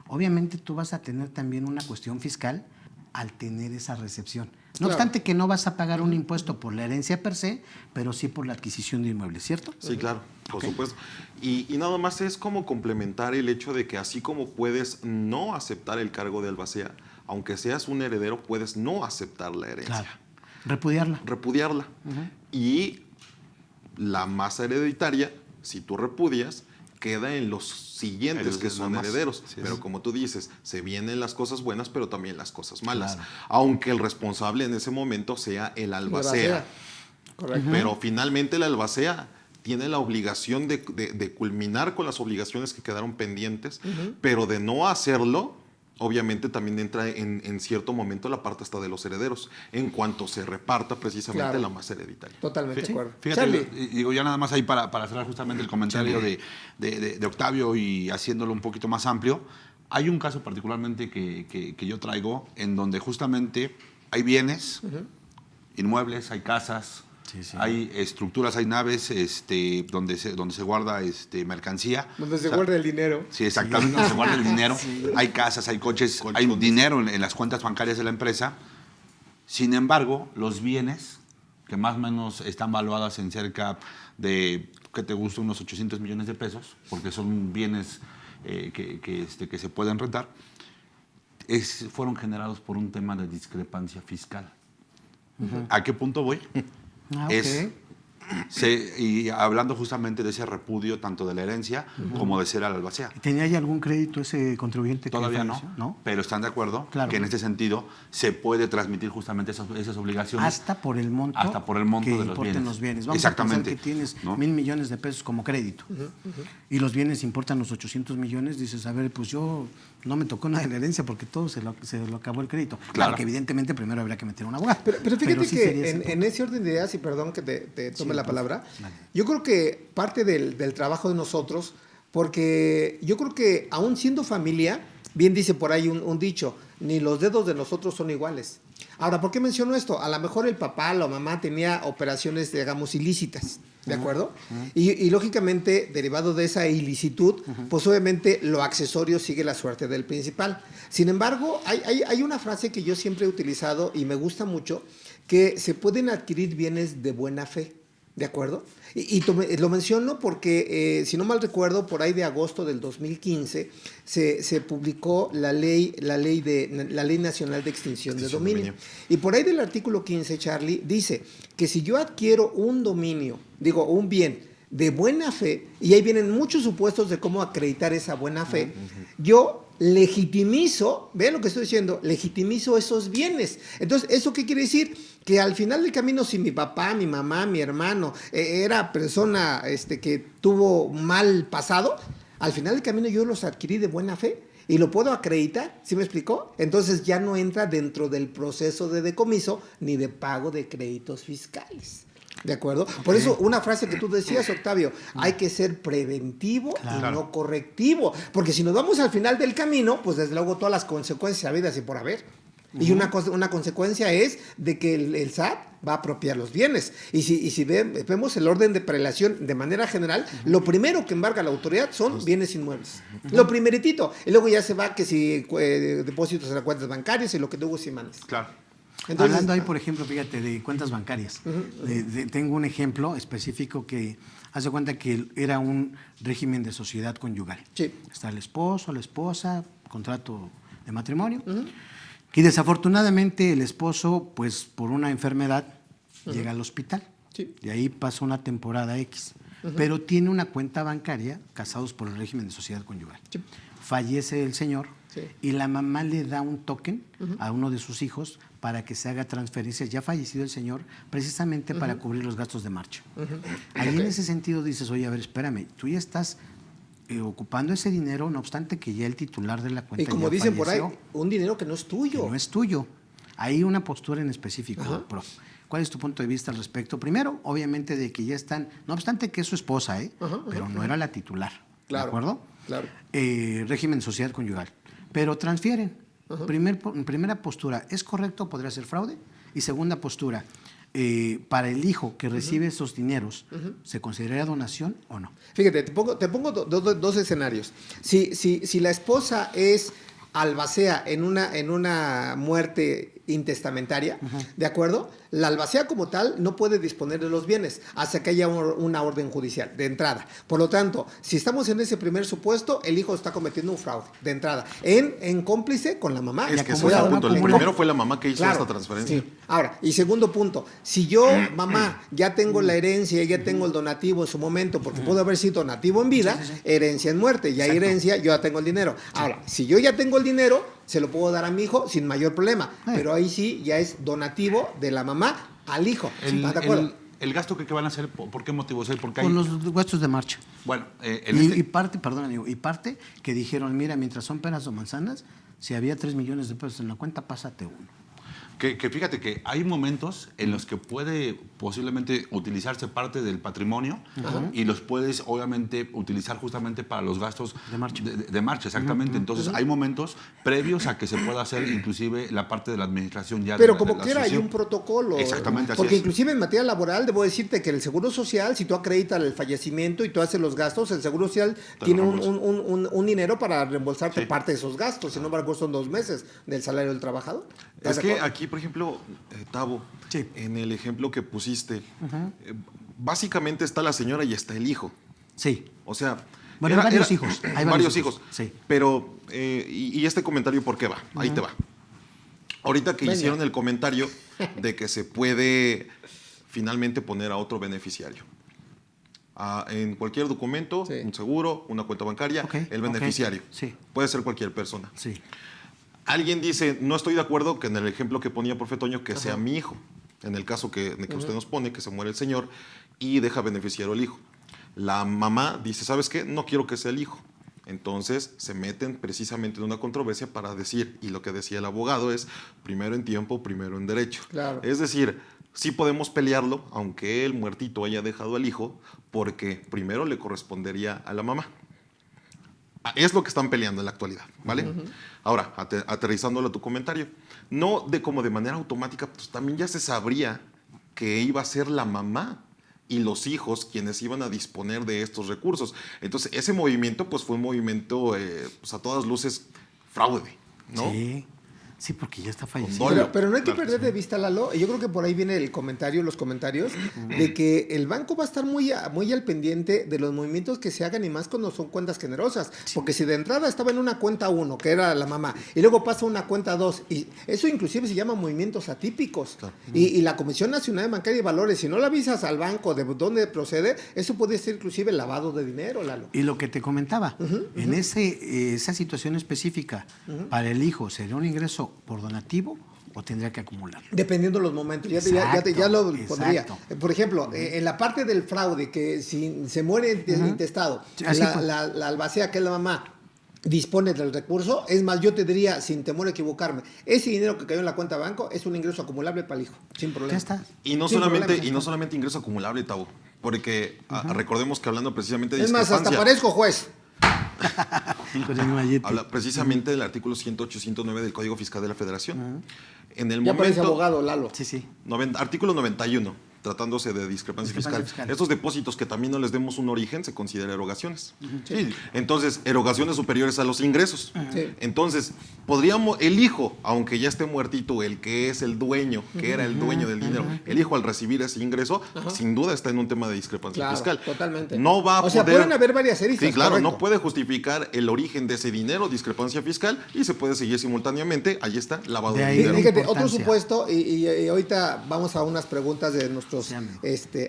S2: Obviamente tú vas a tener también una cuestión fiscal al tener esa recepción. No
S1: Claro.
S2: obstante que no vas a pagar un impuesto por la herencia per se, pero sí por la adquisición de inmuebles, ¿cierto?
S3: Sí, claro, por supuesto. Y nada más es como complementar el hecho de que así como puedes no aceptar el cargo de albacea, aunque seas un heredero, puedes no aceptar la herencia.
S2: Claro. Repudiarla.
S3: Repudiarla. Y la masa hereditaria, si tú repudias, queda en los siguientes
S4: Los
S3: que son
S4: demás.
S3: herederos.
S4: Sí,
S3: Pero
S4: sí.
S3: como tú dices, se vienen las cosas buenas, pero también las cosas malas.
S2: Claro.
S3: Aunque el responsable en ese momento sea el albacea.
S1: Correcto.
S3: Pero finalmente el albacea tiene la obligación de culminar con las obligaciones que quedaron pendientes, pero de no hacerlo, obviamente también entra en cierto momento la parte hasta de los herederos, en cuanto se reparta precisamente
S1: Claro.
S3: la masa hereditaria.
S1: Totalmente de
S4: Sí,
S1: acuerdo.
S4: fíjate,
S1: Charlie.
S4: digo ya nada más ahí para cerrar justamente el comentario de Octavio y haciéndolo un poquito más amplio. Hay un caso particularmente que yo traigo en donde justamente hay bienes, inmuebles, hay casas,
S2: Sí, sí.
S4: hay estructuras, hay naves donde se guarda mercancía.
S1: Donde se
S4: O sea,
S1: guarda el dinero.
S4: Sí, exactamente, donde se guarda el dinero. Hay casas, hay coches, hay dinero en las cuentas bancarias de la empresa. Sin embargo, los bienes, que más o menos están valuadas en cerca de, ¿qué te gusta? Unos 800 millones de pesos, porque son bienes que se pueden rentar, fueron generados por un tema de discrepancia fiscal. ¿A qué punto voy?
S2: Ah,
S4: Es
S2: ok.
S4: y hablando justamente de ese repudio tanto de la herencia como de ser al albacea.
S2: ¿Tenía ya algún crédito ese contribuyente? que
S4: Todavía no,
S2: falleció?
S4: pero están de acuerdo
S2: Claro.
S4: que en este sentido se puede transmitir justamente esas obligaciones.
S2: Hasta por el monto,
S4: Hasta por el monto
S2: que
S4: de los
S2: importen
S4: bienes.
S2: los bienes. Vamos
S4: Exactamente.
S2: a pensar que tienes
S4: ¿No?
S2: 1,000 millones de pesos como crédito y los bienes importan los 800 millones. Dices, a ver, pues yo no me tocó nada de la herencia porque todo se lo acabó el crédito. Claro que evidentemente primero habría que meter un abogado.
S1: Pero fíjate
S2: sí
S1: que
S2: sería ese
S1: en ese orden de ideas, y perdón que te tome
S2: Sí,
S1: la
S2: por
S1: palabra,
S2: dale.
S1: yo creo que parte del trabajo de nosotros, porque yo creo que aún siendo familia, bien dice por ahí un dicho, ni los dedos de nosotros son iguales. Ahora, ¿por qué menciono esto? A lo mejor el papá o la mamá tenía operaciones, digamos, ilícitas, ¿de acuerdo? Y lógicamente, derivado de esa ilicitud, pues obviamente lo accesorio sigue la suerte del principal. Sin embargo, hay una frase que yo siempre he utilizado y me gusta mucho, que se pueden adquirir bienes de buena fe, ¿de acuerdo? Y lo menciono porque, si no mal recuerdo, por ahí de agosto del 2015 se publicó la ley nacional de extinción de dominio. Y por ahí del artículo 15, Charlie, dice que si yo adquiero un dominio, digo, un bien de buena fe, y ahí vienen muchos supuestos de cómo acreditar esa buena fe, yo legitimizo, vean lo que estoy diciendo, legitimizo esos bienes. Entonces, ¿eso qué quiere decir? Que al final del camino, si mi papá, mi mamá, mi hermano era persona que tuvo mal pasado, al final del camino yo los adquirí de buena fe y lo puedo acreditar, ¿sí me explicó? Entonces ya no entra dentro del proceso de decomiso ni de pago de créditos fiscales. ¿De acuerdo? Por eso una frase que tú decías, Octavio, hay que ser preventivo y no correctivo, porque si nos vamos al final del camino, pues desde luego todas las consecuencias habidas y por haber. Y una consecuencia es de que el SAT va a apropiar los bienes. Y si vemos el orden de prelación de manera general, lo primero que embarga la autoridad son bienes inmuebles. Lo primeritito. Y luego ya se va que si depósitos en las cuentas bancarias y lo que tú y manes.
S4: Claro.
S1: Entonces,
S2: hablando ahí, por ejemplo, fíjate, de cuentas bancarias. Tengo un ejemplo específico que hace cuenta que era un régimen de sociedad conyugal.
S1: Sí.
S2: Está el esposo, la esposa, contrato de matrimonio. Y desafortunadamente el esposo, pues por una enfermedad, llega al hospital.
S1: Sí.
S2: De ahí pasa una temporada X. Pero tiene una cuenta bancaria, casados por el régimen de sociedad conyugal.
S1: Sí.
S2: Fallece el señor
S1: Sí.
S2: y la mamá le da un token a uno de sus hijos para que se haga transferencias, ya fallecido el señor, precisamente para cubrir los gastos de marcha. Ahí en ese sentido dices, oye, a ver, espérame, tú ya estás ocupando ese dinero, no obstante que ya el titular de la cuenta
S1: y como
S2: ya
S1: dicen por ahí,
S2: falleció,
S1: un dinero que no es tuyo.
S2: que no es tuyo. Hay una postura en específico, prof. ¿Cuál es tu punto de vista al respecto? Primero, obviamente, de que ya están, no obstante que es su esposa, pero no era la titular,
S1: Claro,
S2: ¿de acuerdo?
S1: claro.
S2: Régimen de sociedad conyugal. Pero transfieren. Primera postura, ¿es correcto? ¿Podría ser fraude? Y segunda postura, para el hijo que recibe esos dineros, ¿se consideraría donación o no?
S1: Fíjate, te pongo dos escenarios. Si la esposa es albacea en una muerte intestamentaria, ¿de acuerdo? La albacea como tal no puede disponer de los bienes hasta que haya una orden judicial de entrada. Por lo tanto, si estamos en ese primer supuesto, el hijo está cometiendo un fraude de entrada, en cómplice con la mamá.
S3: Es que ese es el punto. El primero fue la mamá que hizo esta transferencia.
S1: Sí. Ahora, y segundo punto, si yo, mamá, ya tengo la herencia, ya tengo el donativo en su momento, porque pudo haber sido donativo en vida, herencia en muerte, ya hay herencia, yo ya tengo el dinero. Ahora, si yo ya tengo el dinero, se lo puedo dar a mi hijo sin mayor problema, pero ahí sí ya es donativo de la mamá al hijo. ¿Estás de acuerdo?
S4: El gasto que van a hacer, ¿por qué motivo?
S2: Por los gastos de marcha.
S4: Bueno,
S2: y parte, perdón amigo, y parte que dijeron, mira, mientras son peras o manzanas, si había 3 millones de pesos en la cuenta, pásate uno.
S4: Que fíjate que hay momentos en los que puede posiblemente utilizarse parte del patrimonio y los puedes obviamente utilizar justamente para los gastos de marcha, exactamente. Entonces hay momentos previos a que se pueda hacer inclusive la parte de la administración ya.
S1: Pero
S4: de
S1: como
S4: la
S1: quiera hay
S4: asociación.
S1: un protocolo.
S4: Exactamente, así
S1: porque
S4: es.
S1: inclusive en materia laboral debo decirte que el Seguro Social, si tú acreditas el fallecimiento y tú haces los gastos, el Seguro Social tiene un dinero para reembolsarte parte de esos gastos. Sin embargo, son 2 meses del salario del trabajador.
S3: Es que aquí, por ejemplo, Tavo,
S2: Sí.
S3: en el ejemplo que pusiste, básicamente está la señora y está el hijo.
S2: Sí.
S3: O sea,
S2: Bueno, hay varios hijos. Hay
S3: varios hijos.
S2: Sí.
S3: Pero, y este comentario, ¿por qué va? Ahí te va. Ahorita que hicieron el comentario de que se puede finalmente poner a otro beneficiario. En cualquier documento, un seguro, una cuenta bancaria, el beneficiario.
S2: Sí.
S3: Puede ser cualquier persona.
S2: Sí.
S3: Alguien dice, no estoy de acuerdo que en el ejemplo que ponía profe Toño, que sea mi hijo. En el caso que usted nos pone, que se muere el señor y deja beneficiario al hijo. La mamá dice, ¿sabes qué? No quiero que sea el hijo. Entonces se meten precisamente en una controversia para decir, y lo que decía el abogado es, primero en tiempo, primero en derecho.
S1: Claro.
S3: Es decir, sí podemos pelearlo, aunque el muertito haya dejado al hijo, porque primero le correspondería a la mamá. Es lo que están peleando en la actualidad, ¿vale? Ahora, aterrizándolo a tu comentario, no como de manera automática, pues también ya se sabría que iba a ser la mamá y los hijos quienes iban a disponer de estos recursos. Entonces, ese movimiento, pues fue un movimiento, pues, a todas luces, fraude, ¿no?
S2: Sí. Sí, porque ya está fallecido.
S1: Pero no hay que perder de vista, Lalo, y yo creo que por ahí viene los comentarios, de que el banco va a estar muy al pendiente de los movimientos que se hagan y más cuando son cuentas generosas. Porque si de entrada estaba en una cuenta 1, que era la mamá, y luego pasa a una cuenta 2, y eso inclusive se llama movimientos atípicos. Claro. Y la Comisión Nacional de Bancaria y Valores, si no la avisas al banco de dónde procede, eso puede ser inclusive lavado de dinero, Lalo.
S2: Y lo que te comentaba, en esa situación específica, para el hijo, ¿sería un ingreso por donativo o tendría que acumular?
S1: Dependiendo de los momentos, ya lo pondría. Por ejemplo, en la parte del fraude, que si se muere intestado, la albacea, que es la mamá, dispone del recurso, es más, yo te diría, sin temor a equivocarme, ese dinero que cayó en la cuenta de banco es un ingreso acumulable para el hijo, sin problema.
S2: Ya está.
S3: Y no solamente ingreso acumulable, Tavo, porque recordemos que hablando precisamente de
S1: discrepancia. Es más, hasta parezco juez.
S3: Habla precisamente del artículo 108 y 109 del Código Fiscal de la Federación. En el
S1: ya
S3: momento,
S1: parece abogado, Lalo.
S2: Sí.
S3: Artículo 91, tratándose de discrepancia fiscal. Estos depósitos que también no les demos un origen se consideran erogaciones. Sí. Entonces, erogaciones superiores a los ingresos. Entonces, podríamos, el hijo, aunque ya esté muertito, el que es el dueño, que era el dueño del dinero, el hijo al recibir ese ingreso, sin duda está en un tema de discrepancia fiscal.
S1: Totalmente.
S3: No va a poder,
S1: pueden haber varias aristas.
S3: Sí, claro,
S1: correcto.
S3: no puede justificar el origen de ese dinero, discrepancia fiscal, y se puede seguir simultáneamente, ahí está, lavado de dinero.
S1: Fíjate, otro supuesto, y ahorita vamos a unas preguntas de nuestros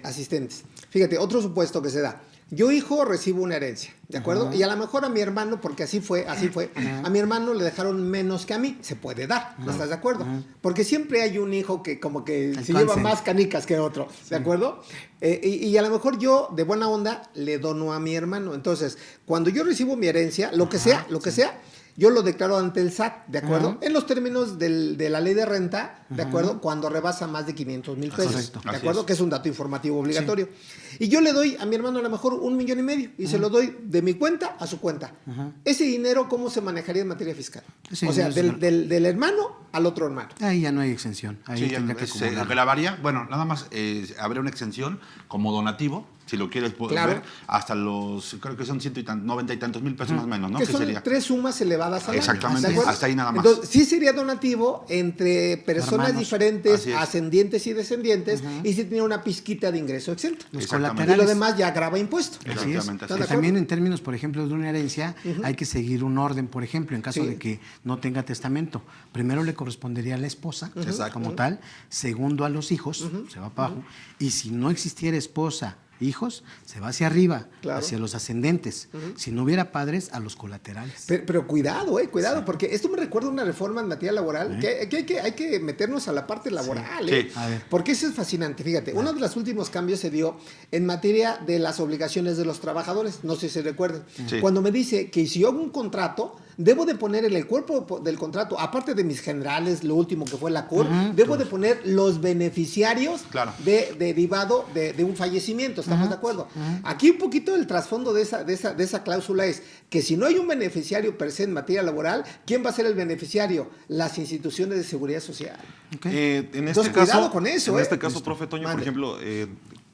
S1: asistentes. Fíjate, otro supuesto que se da. Yo, hijo, recibo una herencia, ¿de acuerdo? Y a lo mejor a mi hermano, porque así fue, a mi hermano le dejaron menos que a mí, se puede dar, ¿no estás de acuerdo? Porque siempre hay un hijo que como que se lleva más canicas que otro, ¿de acuerdo? Y a lo mejor yo, de buena onda, le dono a mi hermano. Entonces, cuando yo recibo mi herencia, lo que sea, yo lo declaro ante el SAT, ¿de acuerdo? En los términos de la ley de renta, ¿de acuerdo? Cuando rebasa más de 500,000 pesos,
S2: correcto.
S1: ¿de acuerdo? Que es un dato informativo obligatorio. Y yo le doy a mi hermano a lo mejor 1,5 millones y se lo doy de mi cuenta a su cuenta. Ese dinero, ¿cómo se manejaría en materia fiscal? O sea, del hermano al otro hermano.
S2: Ahí ya no hay exención. Ahí tendría que acumular.
S4: Grabaría, bueno, nada más habría una exención como donativo si lo quieres poder
S1: Claro.
S4: ver, hasta los, creo que son 90 y tantos mil pesos más o menos, ¿no?
S1: Que
S4: Que
S1: son
S4: sería.
S1: 3 sumas elevadas al año.
S4: Exactamente,
S1: ¿De acuerdo?
S4: hasta ahí nada más.
S1: Entonces, sí sería donativo entre personas
S2: Hermanos.
S1: diferentes,
S4: Así es.
S1: ascendientes y descendientes, y sí tenía una pizquita de ingreso exento.
S2: Los
S4: Exactamente.
S1: Y
S2: colaterales.
S1: lo demás ya grava impuesto.
S2: Así es.
S4: Exactamente, así
S1: ¿Están de
S2: Que
S4: es.
S2: también en términos, por ejemplo, de una herencia, hay que seguir un orden, por ejemplo, en caso
S1: Sí.
S2: de que no tenga testamento. Primero le correspondería a la esposa,
S3: Exacto.
S2: como tal. Segundo a los hijos, se va para abajo. Y si no existiera esposa, hijos, se va hacia arriba,
S1: Claro.
S2: hacia los ascendentes. Si no hubiera padres, a los colaterales.
S1: Pero cuidado, cuidado, porque esto me recuerda a una reforma en materia laboral, que hay que meternos a la parte laboral,
S4: Sí.
S2: A ver.
S1: porque eso es fascinante. Fíjate, uno de los últimos cambios se dio en materia de las obligaciones de los trabajadores, no sé si recuerdan,
S4: Sí.
S1: cuando me dice que si yo hago un contrato, debo de poner en el cuerpo del contrato, aparte de mis generales, lo último que fue la CUR, debo de poner los beneficiarios
S4: Claro.
S1: derivado de un fallecimiento, ¿estamos de acuerdo? Aquí un poquito el trasfondo de esa cláusula es que si no hay un beneficiario per se en materia laboral, ¿quién va a ser el beneficiario? Las instituciones de seguridad social.
S2: ¿Ok?
S3: En
S1: Entonces,
S3: este caso,
S1: cuidado con eso,
S3: en
S1: ¿eh?
S3: este caso, profe Toño,
S1: Mande.
S3: por ejemplo,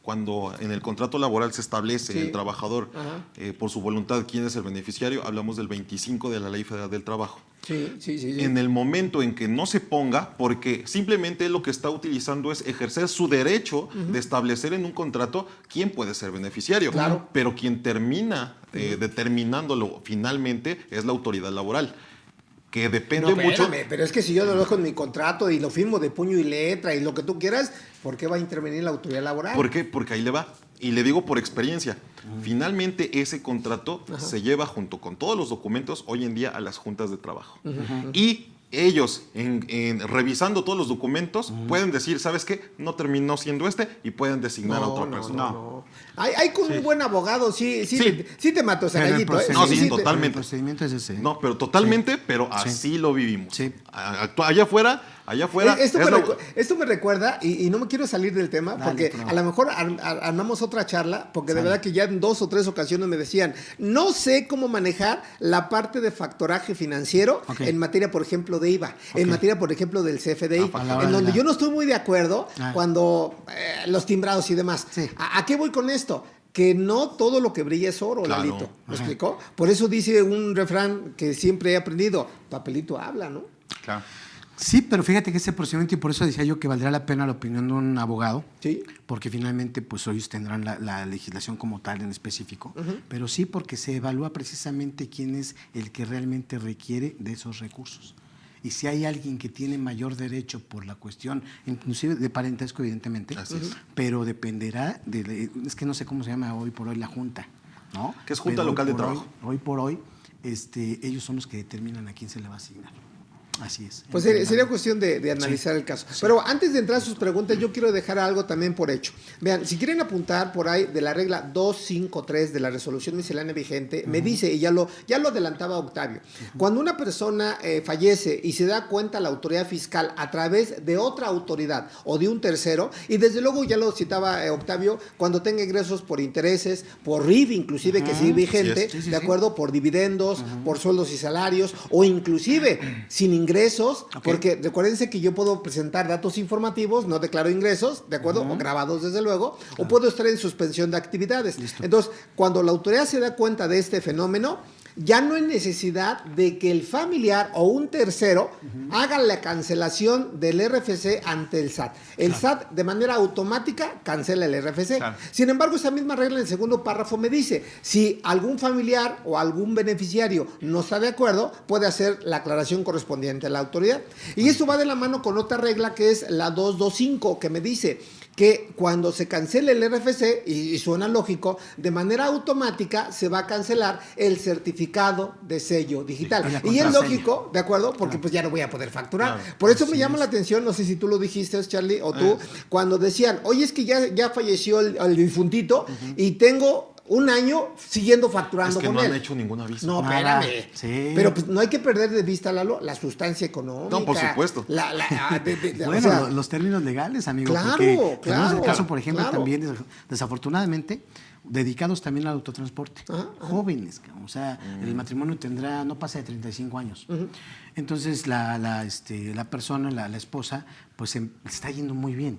S3: cuando en el contrato laboral se establece
S1: Sí.
S3: el trabajador
S1: Ajá.
S3: por su voluntad quién es el beneficiario, hablamos del 25 de la Ley Federal del Trabajo.
S1: Sí.
S3: En el momento en que no se ponga, porque simplemente lo que está utilizando es ejercer su derecho de establecer en un contrato quién puede ser beneficiario.
S1: Claro.
S3: Pero quien termina determinándolo finalmente es la autoridad laboral, que depende
S1: No,
S3: mucho.
S1: espérame, pero es que si yo lo dejo en mi contrato y lo firmo de puño y letra y lo que tú quieras, ¿por qué va a intervenir la autoridad laboral?
S3: ¿Por qué? Porque ahí le va. Y le digo por experiencia. Finalmente ese contrato se lleva junto con todos los documentos hoy en día a las juntas de trabajo. Y ellos, revisando todos los documentos, pueden decir, ¿sabes qué? No terminó siendo y pueden designar a otra persona.
S1: No. Hay con un buen abogado, sí
S3: Sí.
S1: te mato ese
S2: Pero el
S1: gallito.
S3: No, sí,
S1: te-
S3: totalmente.
S2: El procedimiento es ese.
S3: No, pero totalmente, pero así lo vivimos.
S2: Sí.
S3: Allá afuera,
S1: Esto me recuerda, y no me quiero salir del tema,
S2: Dale,
S1: porque
S2: pero-
S1: a lo mejor armamos otra charla, porque de verdad que ya en 2 o 3 ocasiones me decían, no sé cómo manejar la parte de factoraje financiero
S2: Ok.
S1: en materia, por ejemplo, de IVA, en
S2: Ok.
S1: materia, por ejemplo, del CFDI,
S2: A la hora
S1: en
S2: de
S1: donde
S2: la-
S1: yo no estoy muy de acuerdo
S2: Ah.
S1: cuando los timbrados y demás.
S2: Sí.
S1: ¿A qué voy con esto? Que no todo lo que brilla es oro,
S3: Claro.
S1: Lalito. ¿Me
S2: Ajá.
S1: explicó? Por eso dice un refrán que siempre he aprendido, papelito habla, ¿no?
S4: Claro.
S2: Sí, pero fíjate que ese procedimiento, y por eso decía yo que valdría la pena la opinión de un abogado,
S1: Sí.
S2: porque finalmente pues ellos tendrán la legislación como tal en específico, pero sí porque se evalúa precisamente quién es el que realmente requiere de esos recursos. Y si hay alguien que tiene mayor derecho por la cuestión, inclusive de parentesco evidentemente,
S3: Así es.
S2: pero dependerá es que no sé cómo se llama hoy por hoy la junta, ¿no?
S3: Que es Junta
S2: Pero
S3: Local de
S2: hoy por
S3: Trabajo.
S2: Hoy por hoy, ellos son los que determinan a quién se le va a asignar. Así es.
S1: Pues sería cuestión de analizar el caso. Pero antes de entrar a sus preguntas, yo quiero dejar algo también por hecho. Vean, si quieren apuntar por ahí de la regla 253 de la resolución miscelánea vigente, me dice, y ya lo adelantaba Octavio, cuando una persona fallece y se da cuenta la autoridad fiscal a través de otra autoridad o de un tercero, y desde luego ya lo citaba Octavio, cuando tenga ingresos por intereses, por RIF inclusive, que sigue vigente,
S3: Así
S2: es. Sí,
S1: ¿de
S2: sí.
S1: acuerdo? Por dividendos, por sueldos y salarios, o inclusive sin ingresos, porque recuérdense que yo puedo presentar datos informativos, no declaro ingresos, ¿de acuerdo? O grabados desde luego, o puedo estar en suspensión de actividades.
S2: Listo.
S1: Entonces, cuando la autoridad se da cuenta de este fenómeno, ya no hay necesidad de que el familiar o un tercero haga la cancelación del RFC ante el SAT. El SAT de manera automática cancela el RFC.
S4: Claro.
S1: Sin embargo, esa misma regla en el segundo párrafo me dice, si algún familiar o algún beneficiario no está de acuerdo, puede hacer la aclaración correspondiente a la autoridad. Y esto va de la mano con otra regla que es la 225, que me dice que cuando se cancele el RFC, y suena lógico, de manera automática se va a cancelar el certificado de sello digital.
S2: Y la
S1: Y es
S2: contraseña.
S1: lógico, ¿de acuerdo? Porque pues ya no voy a poder facturar.
S3: Claro.
S1: Por eso me llama la atención, no sé si tú lo dijiste, Charlie, o tú, cuando decían, oye, es que ya falleció el difuntito y tengo un año siguiendo
S3: Es
S1: facturando
S3: que
S1: con
S3: no
S1: él.
S3: han hecho ningún aviso.
S1: No,
S2: Nada.
S1: espérame.
S2: Sí.
S1: Pero pues no hay que perder de vista, Lalo, la sustancia económica.
S3: No, por supuesto.
S2: Bueno,
S1: o sea,
S2: los términos legales, amigo.
S1: Claro,
S2: porque tenemos
S1: claro,
S2: el caso, por ejemplo,
S1: claro.
S2: también, desafortunadamente, dedicados también al autotransporte.
S1: Ajá.
S2: Jóvenes, o sea, el matrimonio tendrá, no pasa de 35 años. Entonces, la persona, la esposa, pues está yendo muy bien.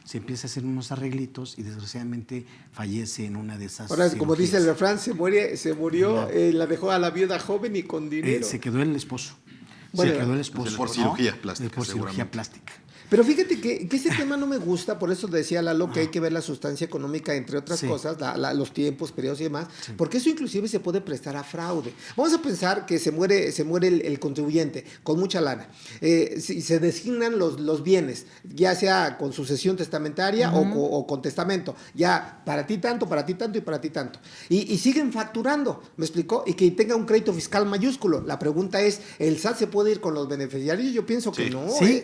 S2: se empieza a hacer unos arreglitos y desgraciadamente fallece en una de esas
S1: Ahora, como dice el
S2: cirugías.
S1: refrán, se murió, la dejó a la viuda joven y con dinero.
S2: Se quedó el esposo.
S1: Bueno,
S2: se quedó el esposo.
S3: por cirugía plástica,
S2: Por cirugía
S3: seguramente.
S2: plástica.
S1: Pero fíjate que ese tema no me gusta, por eso decía Lalo que hay que ver la sustancia económica, entre otras
S2: Sí.
S1: cosas, los tiempos, periodos y demás, porque eso inclusive se puede prestar a fraude. Vamos a pensar que se muere el contribuyente con mucha lana. Si se designan los bienes, ya sea con sucesión testamentaria o con testamento, ya para ti tanto y para ti tanto. Y siguen facturando, ¿me explicó? Y que tenga un crédito fiscal mayúsculo. La pregunta es, ¿el SAT se puede ir con los beneficiarios? Yo pienso que no.
S2: Sí.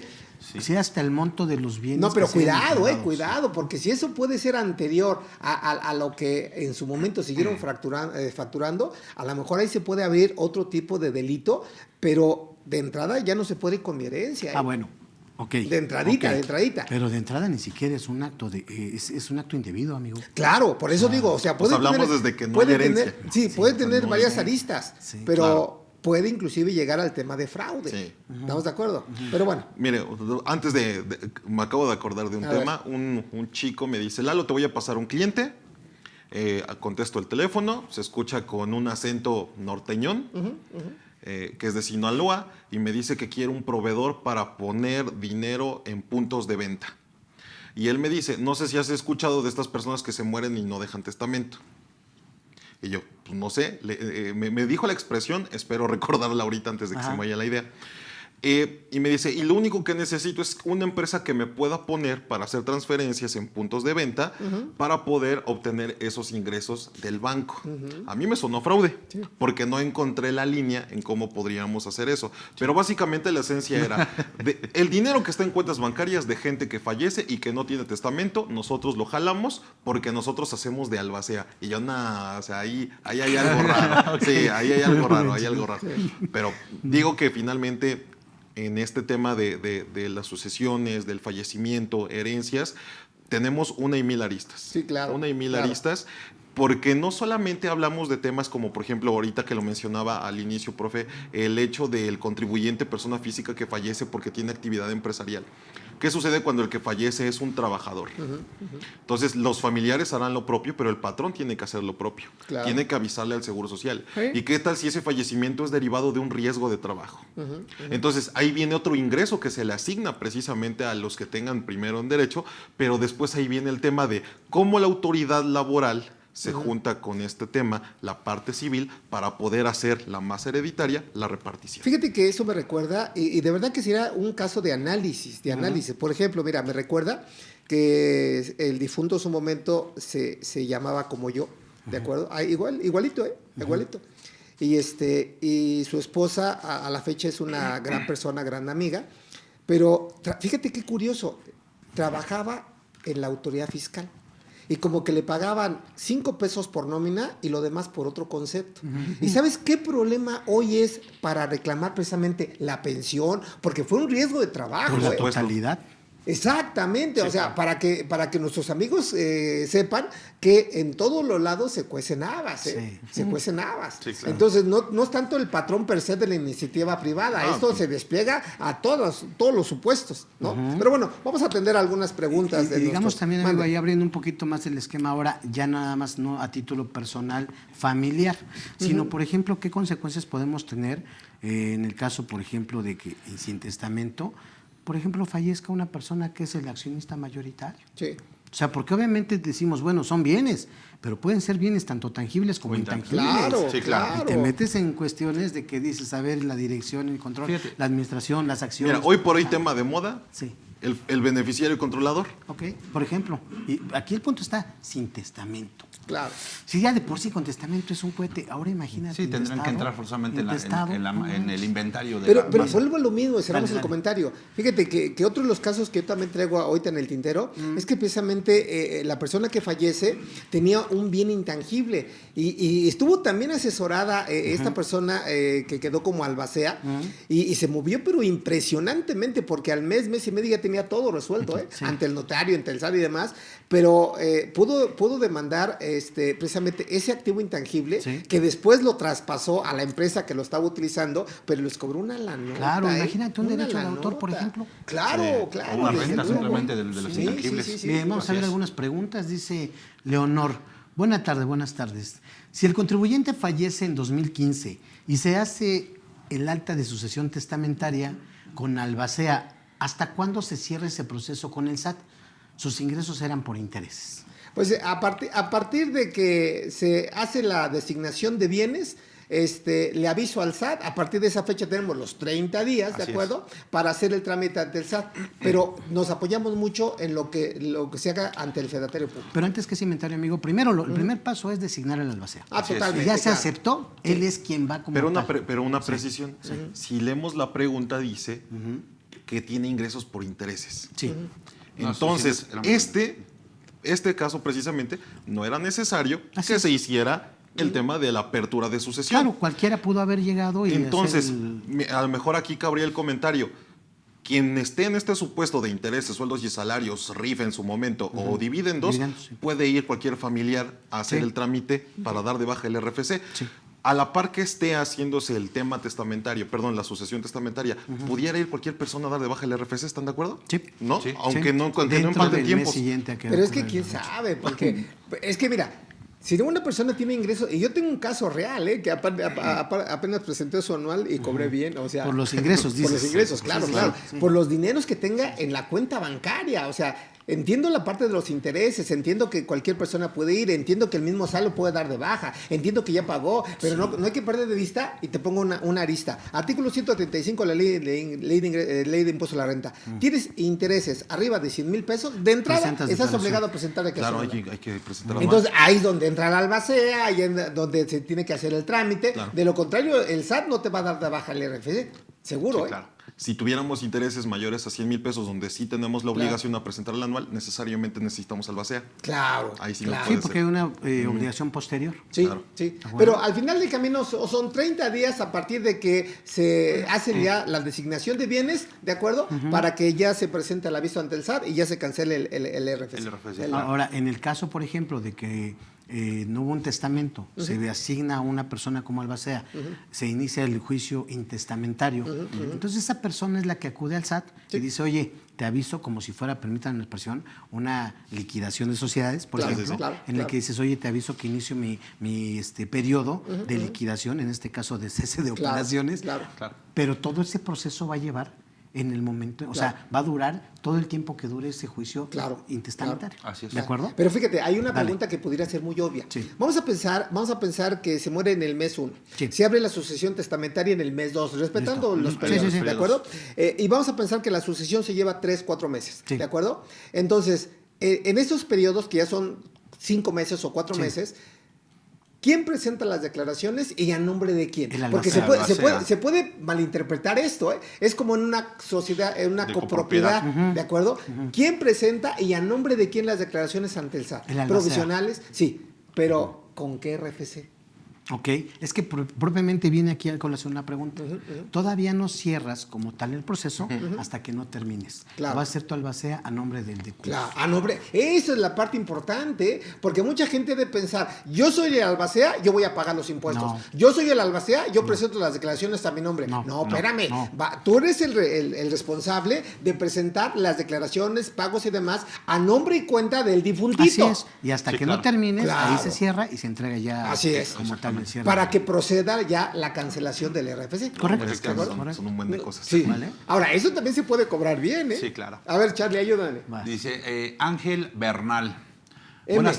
S2: Sí, hasta el monto de los bienes.
S1: No, pero
S2: que sean
S1: cuidado,
S2: entregados.
S1: cuidado, porque si eso puede ser anterior a lo que en su momento siguieron facturando, a lo mejor ahí se puede abrir otro tipo de delito, pero de entrada ya no se puede ir con mi herencia.
S2: Ah, bueno. Ok.
S1: De entradita,
S2: Ok.
S1: de entradita.
S2: Pero de entrada ni siquiera es un acto es un acto indebido, amigo.
S1: Claro, por eso digo, o sea,
S3: Pues
S1: puede
S3: hablamos
S1: tener,
S3: desde que no
S1: puede
S3: hay herencia.
S1: tener, sí, puede tener varias aristas,
S2: Sí,
S1: pero
S3: claro.
S1: puede inclusive llegar al tema de fraude.
S3: Sí.
S1: ¿Estamos de acuerdo? Pero bueno,
S3: Mire, antes me acabo de acordar de un
S1: A
S3: tema. Un chico me dice, Lalo, te voy a pasar un cliente. Contesto el teléfono, se escucha con un acento norteñón, que es de Sinaloa, y me dice que quiere un proveedor para poner dinero en puntos de venta. Y él me dice, no sé si has escuchado de estas personas que se mueren y no dejan testamento. Y yo, pues no sé, me dijo la expresión, espero recordarla ahorita antes de que se me vaya la idea. Y me dice, y lo único que necesito es una empresa que me pueda poner para hacer transferencias en puntos de venta para poder obtener esos ingresos del banco. A mí me sonó fraude, porque no encontré la línea en cómo podríamos hacer eso. Pero básicamente la esencia era, el dinero que está en cuentas bancarias de gente que fallece y que no tiene testamento, nosotros lo jalamos porque nosotros hacemos de albacea. Y yo, o sea, ahí hay algo raro. Sí, ahí hay algo raro, Pero digo que finalmente en este tema de las sucesiones, del fallecimiento, herencias, tenemos una y mil aristas.
S1: Sí, claro,
S3: Una y mil
S1: claro.
S3: aristas, porque no solamente hablamos de temas como, por ejemplo, ahorita que lo mencionaba al inicio, profe, el hecho del contribuyente, persona física que fallece porque tiene actividad empresarial. ¿Qué sucede cuando el que fallece es un trabajador? Entonces, los familiares harán lo propio, pero el patrón tiene que hacer lo propio.
S1: Claro.
S3: Tiene que avisarle al Seguro Social.
S1: Sí.
S3: ¿Y qué tal si ese fallecimiento es derivado de un riesgo de trabajo? Entonces, ahí viene otro ingreso que se le asigna precisamente a los que tengan primero en derecho, pero después ahí viene el tema de cómo la autoridad laboral se junta con este tema, la parte civil, para poder hacer la más hereditaria, la repartición.
S1: fíjate que eso me recuerda, y de verdad que sería un caso de análisis. Por ejemplo, mira, me recuerda que el difunto en su momento se llamaba como yo, ¿de acuerdo? Ah, igualito, igualito. Y su esposa a la fecha es una gran persona, gran amiga, pero fíjate qué curioso, trabajaba en la autoridad fiscal. Y como que le pagaban 5 pesos por nómina y lo demás por otro concepto. ¿Y sabes qué problema hoy es para reclamar precisamente la pensión? Porque fue un riesgo de trabajo.
S2: Por la
S1: ¿eh?
S2: totalidad.
S1: Exactamente, o sea, para que nuestros amigos sepan que en todos los lados se cuecen habas, ¿eh?
S2: Sí.
S1: Se cuecen habas.
S3: Sí, claro.
S1: Entonces, no es tanto el patrón per se de la iniciativa privada,
S3: No.
S1: esto se despliega a todos los supuestos, ¿no? Pero bueno, vamos a atender algunas preguntas.
S2: Y digamos
S1: nuestros-
S2: también, amigo,
S1: Mande.
S2: ahí abriendo un poquito más el esquema ahora, ya nada más no a título personal, familiar, sino, por ejemplo, qué consecuencias podemos tener en el caso, por ejemplo, de que sin testamento, por ejemplo, fallezca una persona que es el accionista mayoritario.
S1: Sí.
S2: O sea, porque obviamente decimos, bueno, son bienes, pero pueden ser bienes tanto tangibles como intangibles.
S1: Claro,
S4: Sí, claro.
S2: Y te metes en cuestiones de que dices, a ver, la dirección, el control,
S4: Fíjate.
S2: la administración, las acciones.
S3: Mira, hoy por hoy tema de moda,
S2: Sí.
S3: el beneficiario controlador.
S2: Ok, por ejemplo, y aquí el punto está sin testamento.
S1: Claro.
S2: Si ya de por sí con testamento es un cohete, ahora imagínate.
S4: Sí, tendrán que entrar forzosamente en el inventario de
S1: Pero
S4: la base.
S1: vuelvo a lo mismo, cerramos
S2: Dale,
S1: el
S2: dale.
S1: comentario. Fíjate que otro de los casos que yo también traigo ahorita en el tintero es que precisamente precisamente la persona que fallece tenía un bien intangible y estuvo también asesorada esta persona que quedó como albacea y se movió pero impresionantemente porque al mes y medio ya tenía todo resuelto, ante el notario, ante el SAT y demás, pero pudo demandar precisamente ese activo intangible que después lo traspasó a la empresa que lo estaba utilizando, pero les cobró una lanota.
S2: Claro, imagínate un derecho de autor, por ejemplo.
S1: Claro, claro.
S4: Una
S1: desde
S4: renta
S1: luego.
S4: simplemente de los intangibles.
S2: Bien, vamos a ver algunas preguntas. Dice Leonor, buenas tardes. Si el contribuyente fallece en 2015 y se hace el acta de sucesión testamentaria con albacea, ¿hasta cuándo se cierra ese proceso con el SAT? Sus ingresos eran por intereses.
S1: Pues a partir de que se hace la designación de bienes, le aviso al SAT, a partir de esa fecha tenemos los 30 días, ¿de acuerdo? Para hacer el trámite ante el SAT, pero nos apoyamos mucho en lo que se haga ante el fedatario público.
S2: Pero antes que ese inventario, amigo, primero, el primer paso es designar al albacea.
S1: Totalmente.
S2: Ya se aceptó, él es quien va como
S3: Pero una precisión. Si leemos la pregunta, dice que tiene ingresos por intereses.
S2: Sí.
S3: Entonces, este caso precisamente no era necesario que se hiciera el tema de la apertura de sucesión.
S2: Claro, cualquiera pudo haber llegado y
S3: entonces,
S2: hacer
S3: a lo mejor aquí cabría el comentario. Quien esté en este supuesto de intereses, sueldos y salarios, RIF en su momento o dividendos, puede ir cualquier familiar a hacer el trámite para dar de baja el RFC.
S2: Sí.
S3: A la par que esté haciéndose el tema testamentario, la sucesión testamentaria, ¿pudiera ir cualquier persona a dar de baja el RFC? ¿Están de acuerdo?
S2: Sí.
S3: ¿No?
S4: Sí.
S3: Aunque no
S2: dentro
S3: empaten
S2: del
S3: tiempos.
S2: mes siguiente a que
S1: Pero es que
S2: ocurra
S1: quién sabe, porque es que mira, si una persona tiene ingresos, y yo tengo un caso real, que apenas presenté su anual y cobré bien, o sea...
S2: Por los ingresos,
S1: Por los
S2: dices.
S1: ingresos, claro.
S2: Sí.
S1: Por los dineros que tenga en la cuenta bancaria, o sea... Entiendo la parte de los intereses, entiendo que cualquier persona puede ir, entiendo que el mismo SAT lo puede dar de baja, entiendo que ya pagó, pero no hay que perder de vista, y te pongo una arista. Artículo 135 de la ley de impuesto a la renta. Tienes intereses arriba de 100 mil pesos, de entrada
S2: Presentas
S1: estás
S2: declaración.
S1: obligado a presentar
S3: Claro, hay
S1: declaración.
S3: que presentar
S1: Entonces ahí es donde entra la albacea, ahí es donde se tiene que hacer el trámite.
S3: Claro.
S1: De lo contrario, el SAT no te va a dar de baja el RFC, seguro,
S4: Sí, claro.
S3: Si tuviéramos intereses mayores a 100 mil pesos, donde sí tenemos la obligación a presentar el anual, necesariamente necesitamos albacea.
S1: Claro.
S3: Ahí sí no
S1: claro.
S2: Sí,
S3: puede
S2: porque
S3: ser.
S2: hay una obligación posterior.
S1: Sí,
S3: Claro.
S1: sí.
S2: Bueno.
S1: Pero al final del camino son 30 días a partir de que se hace ya la designación de bienes, ¿de acuerdo? Para que ya se presente el aviso ante el SAT y ya se cancele el RFC.
S4: El RFC.
S2: Ahora, en el caso, por ejemplo, de que no hubo un testamento, se le asigna a una persona como albacea, se inicia el juicio intestamentario, entonces esa persona es la que acude al SAT y dice, oye, te aviso como si fuera, permítanme la expresión, una liquidación de sociedades, por ejemplo, en el que dices, oye, te aviso que inicio mi periodo de liquidación, en este caso de cese de operaciones,
S1: Claro.
S2: pero todo ese proceso va a llevar en el momento, o sea, va a durar todo el tiempo que dure ese juicio intestamentario.
S4: Claro. Así es.
S2: ¿De acuerdo?
S1: Pero fíjate, hay una
S2: Dale.
S1: pregunta que pudiera ser muy obvia.
S2: Sí.
S1: Vamos a pensar que se muere en el mes 1.
S2: Sí.
S1: Se abre la sucesión testamentaria en el mes 2, respetando
S2: Listo.
S1: los
S2: Sí,
S1: periodos,
S2: sí, sí.
S1: ¿de acuerdo? Y vamos a pensar que la sucesión se lleva 3-4 meses,
S2: Sí.
S1: ¿de acuerdo? Entonces, en estos periodos, que ya son 5 meses o 4 meses, ¿quién presenta las declaraciones y a nombre de quién?
S2: El
S1: Porque
S4: albacea.
S1: se puede malinterpretar esto, ¿eh? Es como en una sociedad, en una
S4: De
S1: copropiedad, ¿de acuerdo? ¿Quién presenta y a nombre de quién las declaraciones ante el SAT?
S2: El albacea.
S1: Provisionales, sí, pero ¿con qué RFC?
S2: Ok, es que propiamente viene aquí a colación una pregunta. Todavía no cierras como tal el proceso hasta que no termines.
S1: Claro.
S2: Va a ser tu albacea a nombre del de
S1: Claro, a nombre, esa es la parte importante, porque mucha gente debe pensar, yo soy el albacea, yo voy a pagar los impuestos.
S2: No.
S1: Yo soy el albacea, yo presento las declaraciones a mi nombre. No, espérame.
S2: no.
S1: Tú eres el responsable de presentar las declaraciones, pagos y demás a nombre y cuenta del difuntito.
S2: Así es. Y hasta
S4: Sí,
S2: que
S4: claro.
S2: no termines,
S1: Claro.
S2: ahí se cierra y se entrega ya
S1: Así es.
S2: como tal el cierre.
S1: Para que proceda ya la cancelación del RFC.
S2: Correcto.
S3: Es que son un buen de cosas.
S1: Sí.
S2: ¿Vale?
S1: Ahora, eso también se puede cobrar bien, ¿eh?
S4: Sí, claro.
S1: A ver, Charlie, ayúdame.
S2: Va.
S4: Dice Ángel Bernal.
S1: M.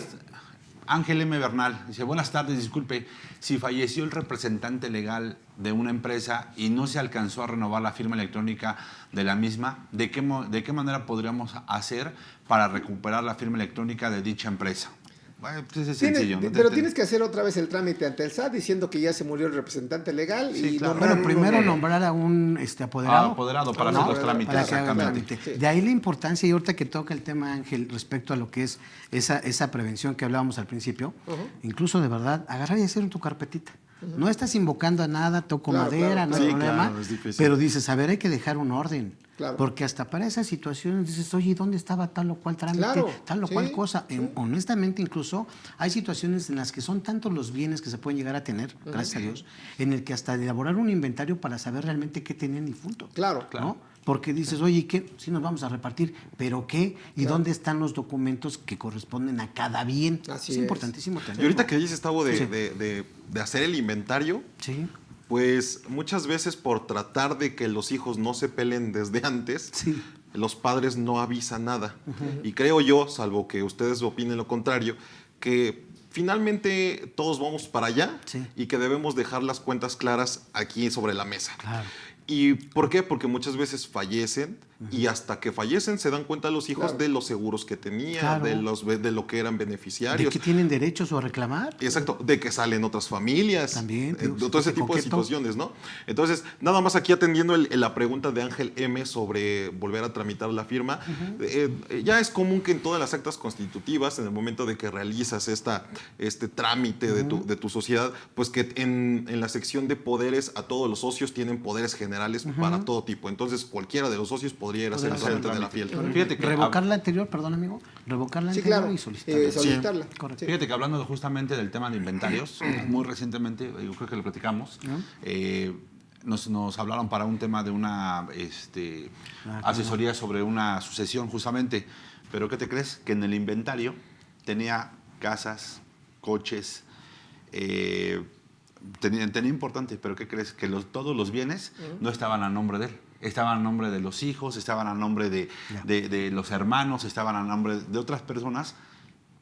S4: Ángel M. Bernal. Dice, buenas tardes, disculpe. Si falleció el representante legal de una empresa y no se alcanzó a renovar la firma electrónica de la misma, ¿de qué manera podríamos hacer para recuperar la firma electrónica de dicha empresa? Bueno, pues es sencillo. ¿no?
S1: Pero tienes que hacer otra vez el trámite ante el SAT diciendo que ya se murió el representante legal.
S4: Sí,
S1: y
S4: claro.
S1: nombrar
S2: Bueno,
S1: uno
S2: primero
S1: nuevo.
S2: nombrar a un apoderado.
S4: Apoderado para
S1: ¿no?
S4: hacer los trámites,
S2: Para que haga el
S4: exactamente.
S2: trámite.
S1: Sí.
S2: De ahí la importancia, y ahorita que toca el tema, Ángel, respecto a lo que es esa prevención que hablábamos al principio, incluso de verdad, agarrar y hacer en tu carpetita. No estás invocando a nada, toco
S1: Claro,
S2: madera,
S1: claro,
S2: no hay
S3: sí,
S2: problema,
S3: claro, es difícil.
S2: pero dices, a ver, hay que dejar un orden.
S1: Claro.
S2: Porque hasta para esas situaciones dices, oye, ¿dónde estaba tal o cual trámite,
S1: Claro,
S2: tal o
S1: sí,
S2: cual cosa? Honestamente, incluso hay situaciones en las que son tantos los bienes que se pueden llegar a tener, gracias a Dios, en el que hasta elaborar un inventario para saber realmente qué tenían difunto.
S1: Claro.
S2: ¿No? Porque dices, oye, ¿qué? Sí nos vamos a repartir, ¿pero qué? ¿Y dónde están los documentos que corresponden a cada bien?
S1: Así
S2: es
S1: es.
S2: importantísimo
S3: Y
S2: tenerlo.
S3: ahorita que dices, Tavo,
S2: Sí.
S3: de hacer el inventario,
S2: Sí,
S3: pues muchas veces por tratar de que los hijos no se peleen desde antes,
S2: sí.
S3: los padres no avisan nada. Y creo yo, salvo que ustedes opinen lo contrario, que finalmente todos vamos para allá
S2: Sí.
S3: y que debemos dejar las cuentas claras aquí sobre la mesa.
S2: Claro.
S3: ¿Y por qué? Porque muchas veces fallecen y hasta que fallecen se dan cuenta los hijos
S1: Claro.
S3: de los seguros que tenían,
S2: Claro.
S3: de lo que eran
S2: ¿De
S3: beneficiarios.
S2: qué tienen derechos o a reclamar?
S3: Exacto, de que salen otras familias.
S2: También, digo,
S3: todo ese
S2: se
S3: tipo de
S2: coqueto.
S3: situaciones, ¿no? Entonces, nada más aquí atendiendo la pregunta de Ángel M sobre volver a tramitar la firma, ya es común que en todas las actas constitutivas, en el momento de que realizas este trámite de tu sociedad, pues que en la sección de poderes a todos los socios tienen poderes generales para todo tipo. Entonces, cualquiera de los socios podría ir a hacer el trámite de la fiel.
S4: Fíjate que
S2: Revocar la anterior, perdón amigo, revocar la
S1: Sí,
S2: anterior
S1: claro.
S2: y solicitarla.
S1: Solicitarla.
S2: Correcto.
S1: Sí.
S4: Fíjate que hablando justamente del tema de inventarios, muy recientemente, yo creo que lo platicamos, nos hablaron para un tema de una asesoría sobre una sucesión justamente, pero ¿qué te crees? Que en el inventario tenía casas, coches, tenía importante, pero ¿qué crees? Que todos los bienes no estaban a nombre de él. Estaban a nombre de los hijos, estaban a nombre de los hermanos, estaban a nombre de otras personas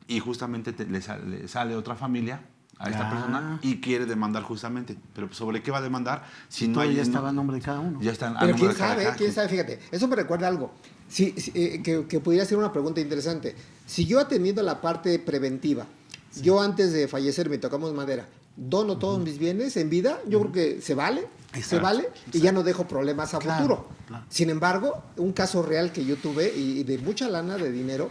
S4: y justamente le sale otra familia a esta
S2: Ah.
S4: persona y quiere demandar justamente. Pero ¿sobre qué va a demandar si no
S2: Todo
S4: hay...
S2: ya estaba a nombre de cada uno.
S4: Ya están a
S1: Pero
S4: nombre
S1: quién
S4: de cada
S1: sabe,
S4: quien.
S1: fíjate, eso me recuerda algo. Que pudiera ser una pregunta interesante. Si yo atendiendo la parte preventiva, yo antes de fallecer, me tocamos madera, dono todos mis bienes en vida, yo creo que se vale, y ya no dejo problemas a
S2: Claro,
S1: futuro.
S2: claro.
S1: Sin embargo, un caso real que yo tuve y de mucha lana de dinero,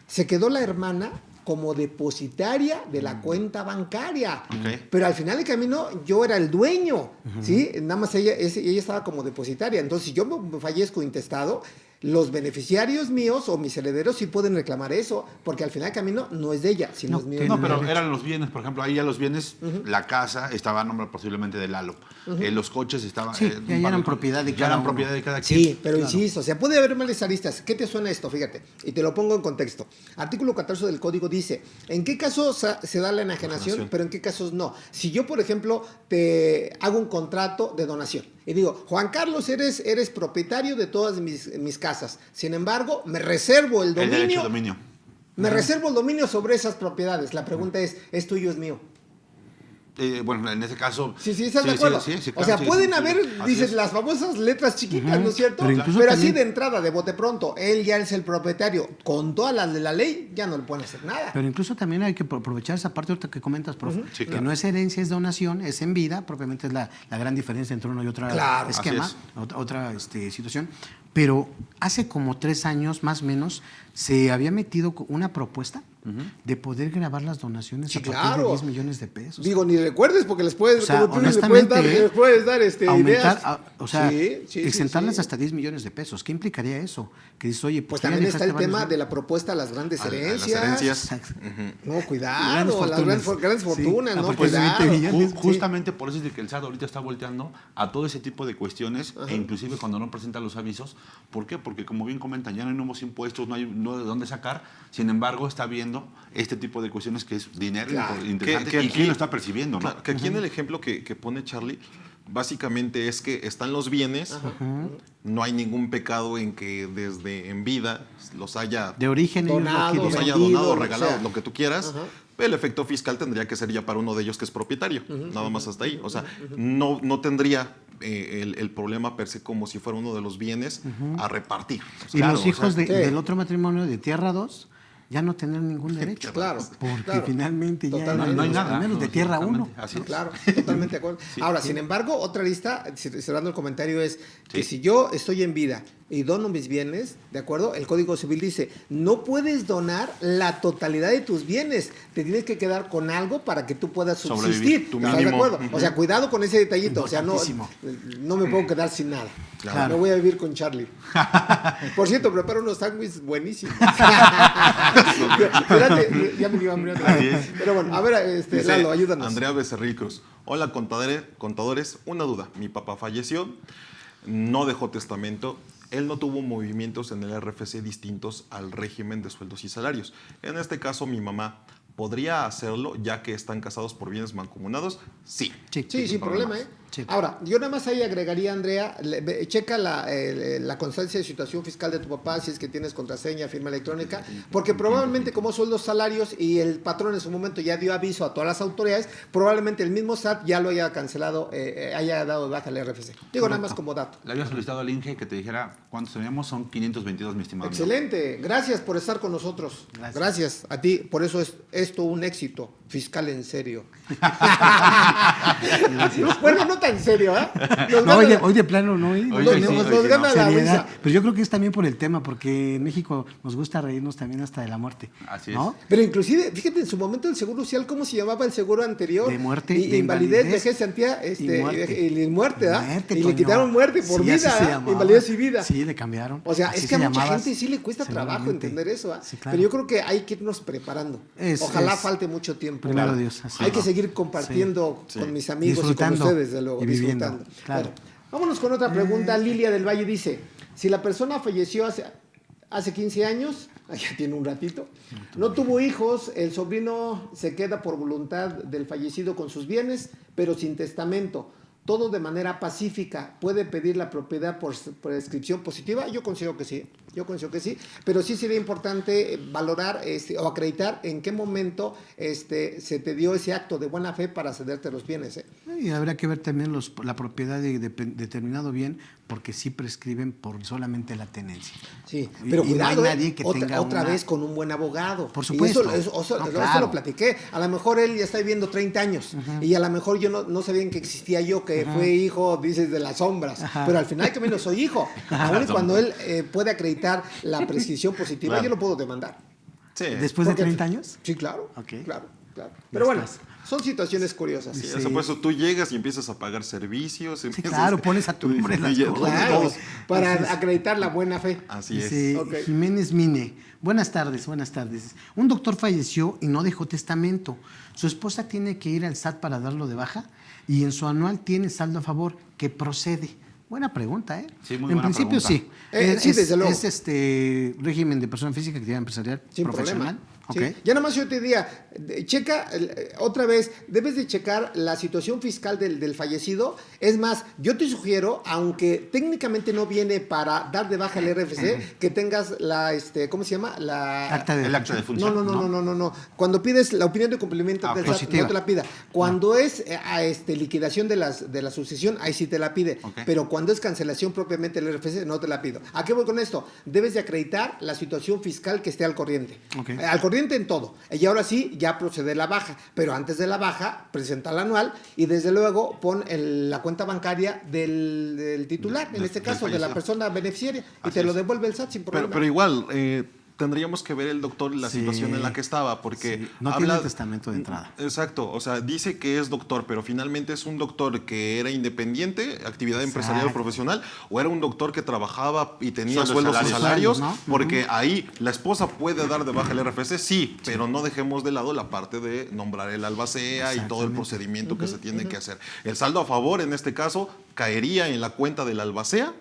S1: se quedó la hermana como depositaria de la cuenta bancaria.
S4: Ok.
S1: Pero al final del camino yo era el dueño, ¿sí? Nada más ella estaba como depositaria. Entonces, si yo me fallezco intestado, los beneficiarios míos o mis herederos sí pueden reclamar eso, porque al final del camino no es de ella, sino
S2: No,
S1: es mío.
S2: que
S4: No, pero eran los bienes, por ejemplo, ahí ya los bienes, la casa estaba a nombre posiblemente de Lalo. Los coches estaban...
S2: Sí, ya eran propiedad de
S4: ya
S2: cada
S4: eran
S2: uno.
S4: propiedad de cada quien.
S1: Sí, pero insisto, o sea, puede haber males aristas. ¿Qué te suena esto? Fíjate, y te lo pongo en contexto. Artículo 14 del Código dice, ¿en qué casos se da la enajenación, pero en qué casos no? Si yo, por ejemplo, te hago un contrato de donación y digo, Juan Carlos, eres propietario de todas mis casas. Sin embargo, me reservo el
S4: El derecho de
S1: dominio.
S4: dominio.
S1: Me reservo el dominio sobre esas propiedades. La pregunta es tuyo, es mío.
S4: Bueno, en ese caso...
S1: Sí, ¿estás de acuerdo?
S4: Sí,
S1: O
S4: claro,
S1: sea,
S4: sí,
S1: pueden
S4: sí,
S1: haber,
S4: así
S1: dices,
S4: es.
S1: las famosas letras chiquitas, ¿no es cierto?
S2: Pero incluso
S1: Pero así
S2: también-
S1: de entrada, de bote pronto, él ya es el propietario. Con todas las de la ley, ya no le pueden hacer nada.
S2: Pero incluso también hay que aprovechar esa parte ahorita que comentas, profe,
S4: Sí,
S2: que
S4: claro.
S2: no es herencia, es donación, es en vida, propiamente es la gran diferencia entre uno y otro
S1: Claro,
S2: esquema,
S4: así
S2: otra situación. Pero hace como 3 años, más o menos, se había metido una propuesta de poder grabar las donaciones
S1: Sí,
S2: a partir
S1: claro.
S2: de 10 millones de pesos.
S1: Digo, ni recuerdes porque les puedes,
S2: O sea,
S1: como tú les
S2: honestamente,
S1: puedes dar
S2: aumentar,
S1: ideas.
S2: o sea,
S1: Sí,
S2: exentarlas
S1: sí.
S2: hasta 10 millones de pesos. ¿Qué implicaría eso? Que dices, oye,
S1: Pues
S2: tú ya
S1: también está el
S2: dejaste
S1: tema
S2: varios-
S1: de la propuesta a las grandes
S3: A las
S1: herencias.
S3: herencias.
S2: Exacto.
S1: No, cuidado,
S2: Grandes
S1: las
S2: fortunas.
S1: grandes
S2: Sí,
S1: fortunas,
S2: a
S1: no,
S2: partir de 20
S1: cuidado.
S2: millones.
S1: Sí.
S4: Justamente por eso es de que el SAT ahorita está volteando a todo ese tipo de cuestiones e inclusive cuando no presenta los avisos. ¿Por qué? Porque como bien comentan, ya no hay nuevos impuestos, no hay de dónde sacar. Sin embargo, está viendo este tipo de cuestiones que es dinero
S1: Claro.
S4: interesante
S3: Que
S4: y
S3: aquí-
S4: quién lo está percibiendo, ¿no?
S3: Claro, que aquí en el ejemplo que pone Charlie, básicamente es que están los bienes, no hay ningún pecado en que desde en vida los haya,
S2: De origen ellos lo
S1: Donado,
S2: adquirieron.
S3: los haya
S1: vendido,
S3: donado,
S1: lo
S3: regalado,
S1: sea.
S3: lo que tú quieras. El efecto fiscal tendría que ser ya para uno de ellos que es propietario, nada más hasta ahí. O sea, no tendría el problema per se como si fuera uno de los bienes a repartir. O sea,
S2: Y
S3: claro,
S2: los
S3: o sea,
S2: hijos
S1: sí.
S2: del otro matrimonio de Tierra 2 ya no tener ningún derecho.
S1: Claro,
S2: Porque
S1: claro.
S2: finalmente ya
S1: Totalmente.
S4: No hay
S2: los
S4: nada.
S2: primeros de tierra uno.
S4: Así es.
S1: Claro, totalmente de acuerdo. Ahora, sin embargo, otra lista, cerrando el comentario, es que si yo estoy en vida y dono mis bienes, ¿de acuerdo? El Código Civil dice, no puedes donar la totalidad de tus bienes, te tienes que quedar con algo para que tú puedas
S4: Sobrevivir,
S1: subsistir.
S3: tu
S1: ¿Estás de
S3: mínimo.
S1: acuerdo? O sea, cuidado con ese detallito, o sea,
S2: Importantísimo.
S1: no me puedo quedar sin nada.
S2: Claro.
S1: No voy a vivir con Charlie. Por cierto, preparo unos sándwiches buenísimos. Espérate, ya me iba a hambre otra vez. Pero bueno, a ver,
S3: Dice
S1: Lalo, ayúdanos.
S3: Andrea Becerril Cruz. Hola, contadores. Una duda. Mi papá falleció, no dejó testamento. Él no tuvo movimientos en el RFC distintos al régimen de sueldos y salarios. En este caso, mi mamá podría hacerlo ya que están casados por bienes mancomunados. Sí.
S1: Sí, sin problema, ¿eh?
S2: Sí.
S1: Ahora, yo nada más ahí agregaría, Andrea, checa la constancia de situación fiscal de tu papá, si es que tienes contraseña, firma electrónica, porque probablemente como son los salarios y el patrón en su momento ya dio aviso a todas las autoridades, probablemente el mismo SAT ya lo haya cancelado, haya dado de baja al RFC. Digo nada más como dato.
S4: Le había solicitado al INGE que te dijera cuántos teníamos, son 522, mi estimado. amigo.
S1: Excelente, gracias por estar con nosotros. Gracias a ti, por eso es esto un éxito fiscal en serio. Bueno, no tan serio, ¿eh? Nos
S2: No,
S1: gana-
S2: hoy de plano no.
S1: nos gana la risa.
S2: Pero yo creo que es también por el tema, porque en México nos gusta reírnos también hasta de la muerte.
S4: Así
S2: ¿no?
S1: Pero inclusive, fíjate, en su momento el seguro social, ¿cómo se llamaba el seguro anterior?
S2: De muerte,
S1: Y
S2: de
S1: invalidez,
S2: invalidez
S1: vejez, antía,
S2: y muerte.
S1: y muerte, ¿verdad?
S2: Muerte,
S1: Y le
S2: Toño.
S1: quitaron muerte por
S2: Sí, así
S1: vida,
S2: se
S1: ¿ah?
S2: llamaba.
S1: Invalidez y vida.
S2: Sí, le cambiaron.
S1: O sea,
S2: Así
S1: es que a
S2: se
S1: mucha
S2: llamaba,
S1: gente sí le cuesta trabajo
S2: seguramente.
S1: entender eso, ¿ah?
S2: Sí, claro.
S1: Pero yo creo que hay que irnos preparando. Ojalá
S2: Es-
S1: falte mucho tiempo.
S2: Primero
S1: Claro.
S2: Dios, así
S1: Hay que
S2: es.
S1: seguir compartiendo
S3: Sí.
S1: con mis amigos y con
S2: Disfrutando
S1: ustedes, desde luego,
S2: y viviendo,
S1: disfrutando.
S2: claro.
S1: Bueno, vámonos con otra pregunta. Lilia del Valle dice, si la persona falleció hace 15 años, ya tiene un ratito, no tuvo hijos, el sobrino se queda por voluntad del fallecido con sus bienes, pero sin testamento, todo de manera pacífica, ¿puede pedir la propiedad por prescripción positiva? Yo considero que sí, pero sí sería importante valorar o acreditar en qué momento se te dio ese acto de buena fe para cederte los bienes.
S2: Y habrá que ver también la propiedad de determinado bien, porque sí prescriben por solamente la tenencia.
S1: Sí,
S2: Y-
S1: pero
S2: y no hay
S1: cuidado,
S2: nadie que
S1: otra
S2: tenga
S1: vez con un buen abogado.
S2: Por
S1: Y
S2: supuesto.
S1: eso
S2: No,
S1: eso
S2: claro.
S1: lo platiqué. A lo mejor él ya está viviendo 30 años y a lo mejor yo no sabían que existía yo, que fue hijo, dices, de las sombras. Pero al final que menos soy hijo. Aún y cuando él puede acreditar la prescripción positiva,
S3: Claro.
S1: yo lo puedo demandar.
S3: Sí.
S2: ¿Después de
S1: Porque-
S2: 30 años?
S1: Sí, claro.
S2: Ok.
S1: Claro. Pero bueno,
S2: estás.
S1: son situaciones curiosas.
S3: Sí, o sea, por eso tú llegas y empiezas a pagar servicios.
S2: Sí,
S3: empiezas-
S2: claro, pones a tu nombre las
S3: Y ya,
S2: cosas.
S1: Claro,
S3: todos.
S1: para acreditar la buena fe.
S3: Así es.
S2: Dice
S1: Ok.
S2: Jiménez Mine. Buenas tardes. Un doctor falleció y no dejó testamento. Su esposa tiene que ir al SAT para darlo de baja y en su anual tiene saldo a favor. ¿Qué procede? Buena pregunta, ¿eh?
S4: Sí, muy
S2: en
S4: buena
S2: principio
S4: pregunta.
S2: sí.
S1: Sí, desde luego.
S2: Es régimen de persona física, actividad empresarial,
S1: Sin
S2: profesional.
S1: problema.
S2: Ok.
S1: Sí. Ya nada más yo te diría, checa, otra vez, debes de checar la situación fiscal del fallecido. Es más, yo te sugiero, aunque técnicamente no viene para dar de baja el RFC, que tengas ¿cómo se llama?
S2: Acta de
S4: El acta de
S1: No,
S4: función.
S1: no. Cuando pides la opinión de cumplimiento del SAT,
S2: positiva.
S1: no te la pida. Cuando es liquidación de la sucesión, ahí sí te la pide.
S4: Ok.
S1: Pero cuando es cancelación propiamente del RFC, no te la pido. ¿A qué voy con esto? Debes de acreditar la situación fiscal que esté al corriente.
S2: Ok.
S1: Al corriente en todo. Y ahora sí, ya procede la baja. Pero antes de la baja, presenta la anual y desde luego pon la cuenta bancaria del titular, en este
S4: del
S1: caso, de la
S4: fallecido.
S1: persona beneficiaria. Y
S4: Así
S1: te lo
S4: es.
S1: devuelve el SAT sin problema.
S3: Pero igual, tendríamos que ver el doctor la
S2: Sí.
S3: situación en la que estaba, porque
S2: Sí, no tiene testamento de entrada.
S3: Exacto, o sea, dice que es doctor, pero finalmente es un doctor que era independiente, actividad empresarial o
S2: Exacto.
S3: profesional, o era un doctor que trabajaba y tenía
S4: Sueldos,
S3: sueldos y
S4: salarios.
S3: salarios,
S2: ¿no?
S3: porque ahí la esposa puede dar de baja el RFC, sí, pero no dejemos de lado la parte de nombrar el albacea y todo el
S2: Exactamente.
S3: procedimiento que se tiene que hacer. El saldo a favor, en este caso, caería en la cuenta del albacea.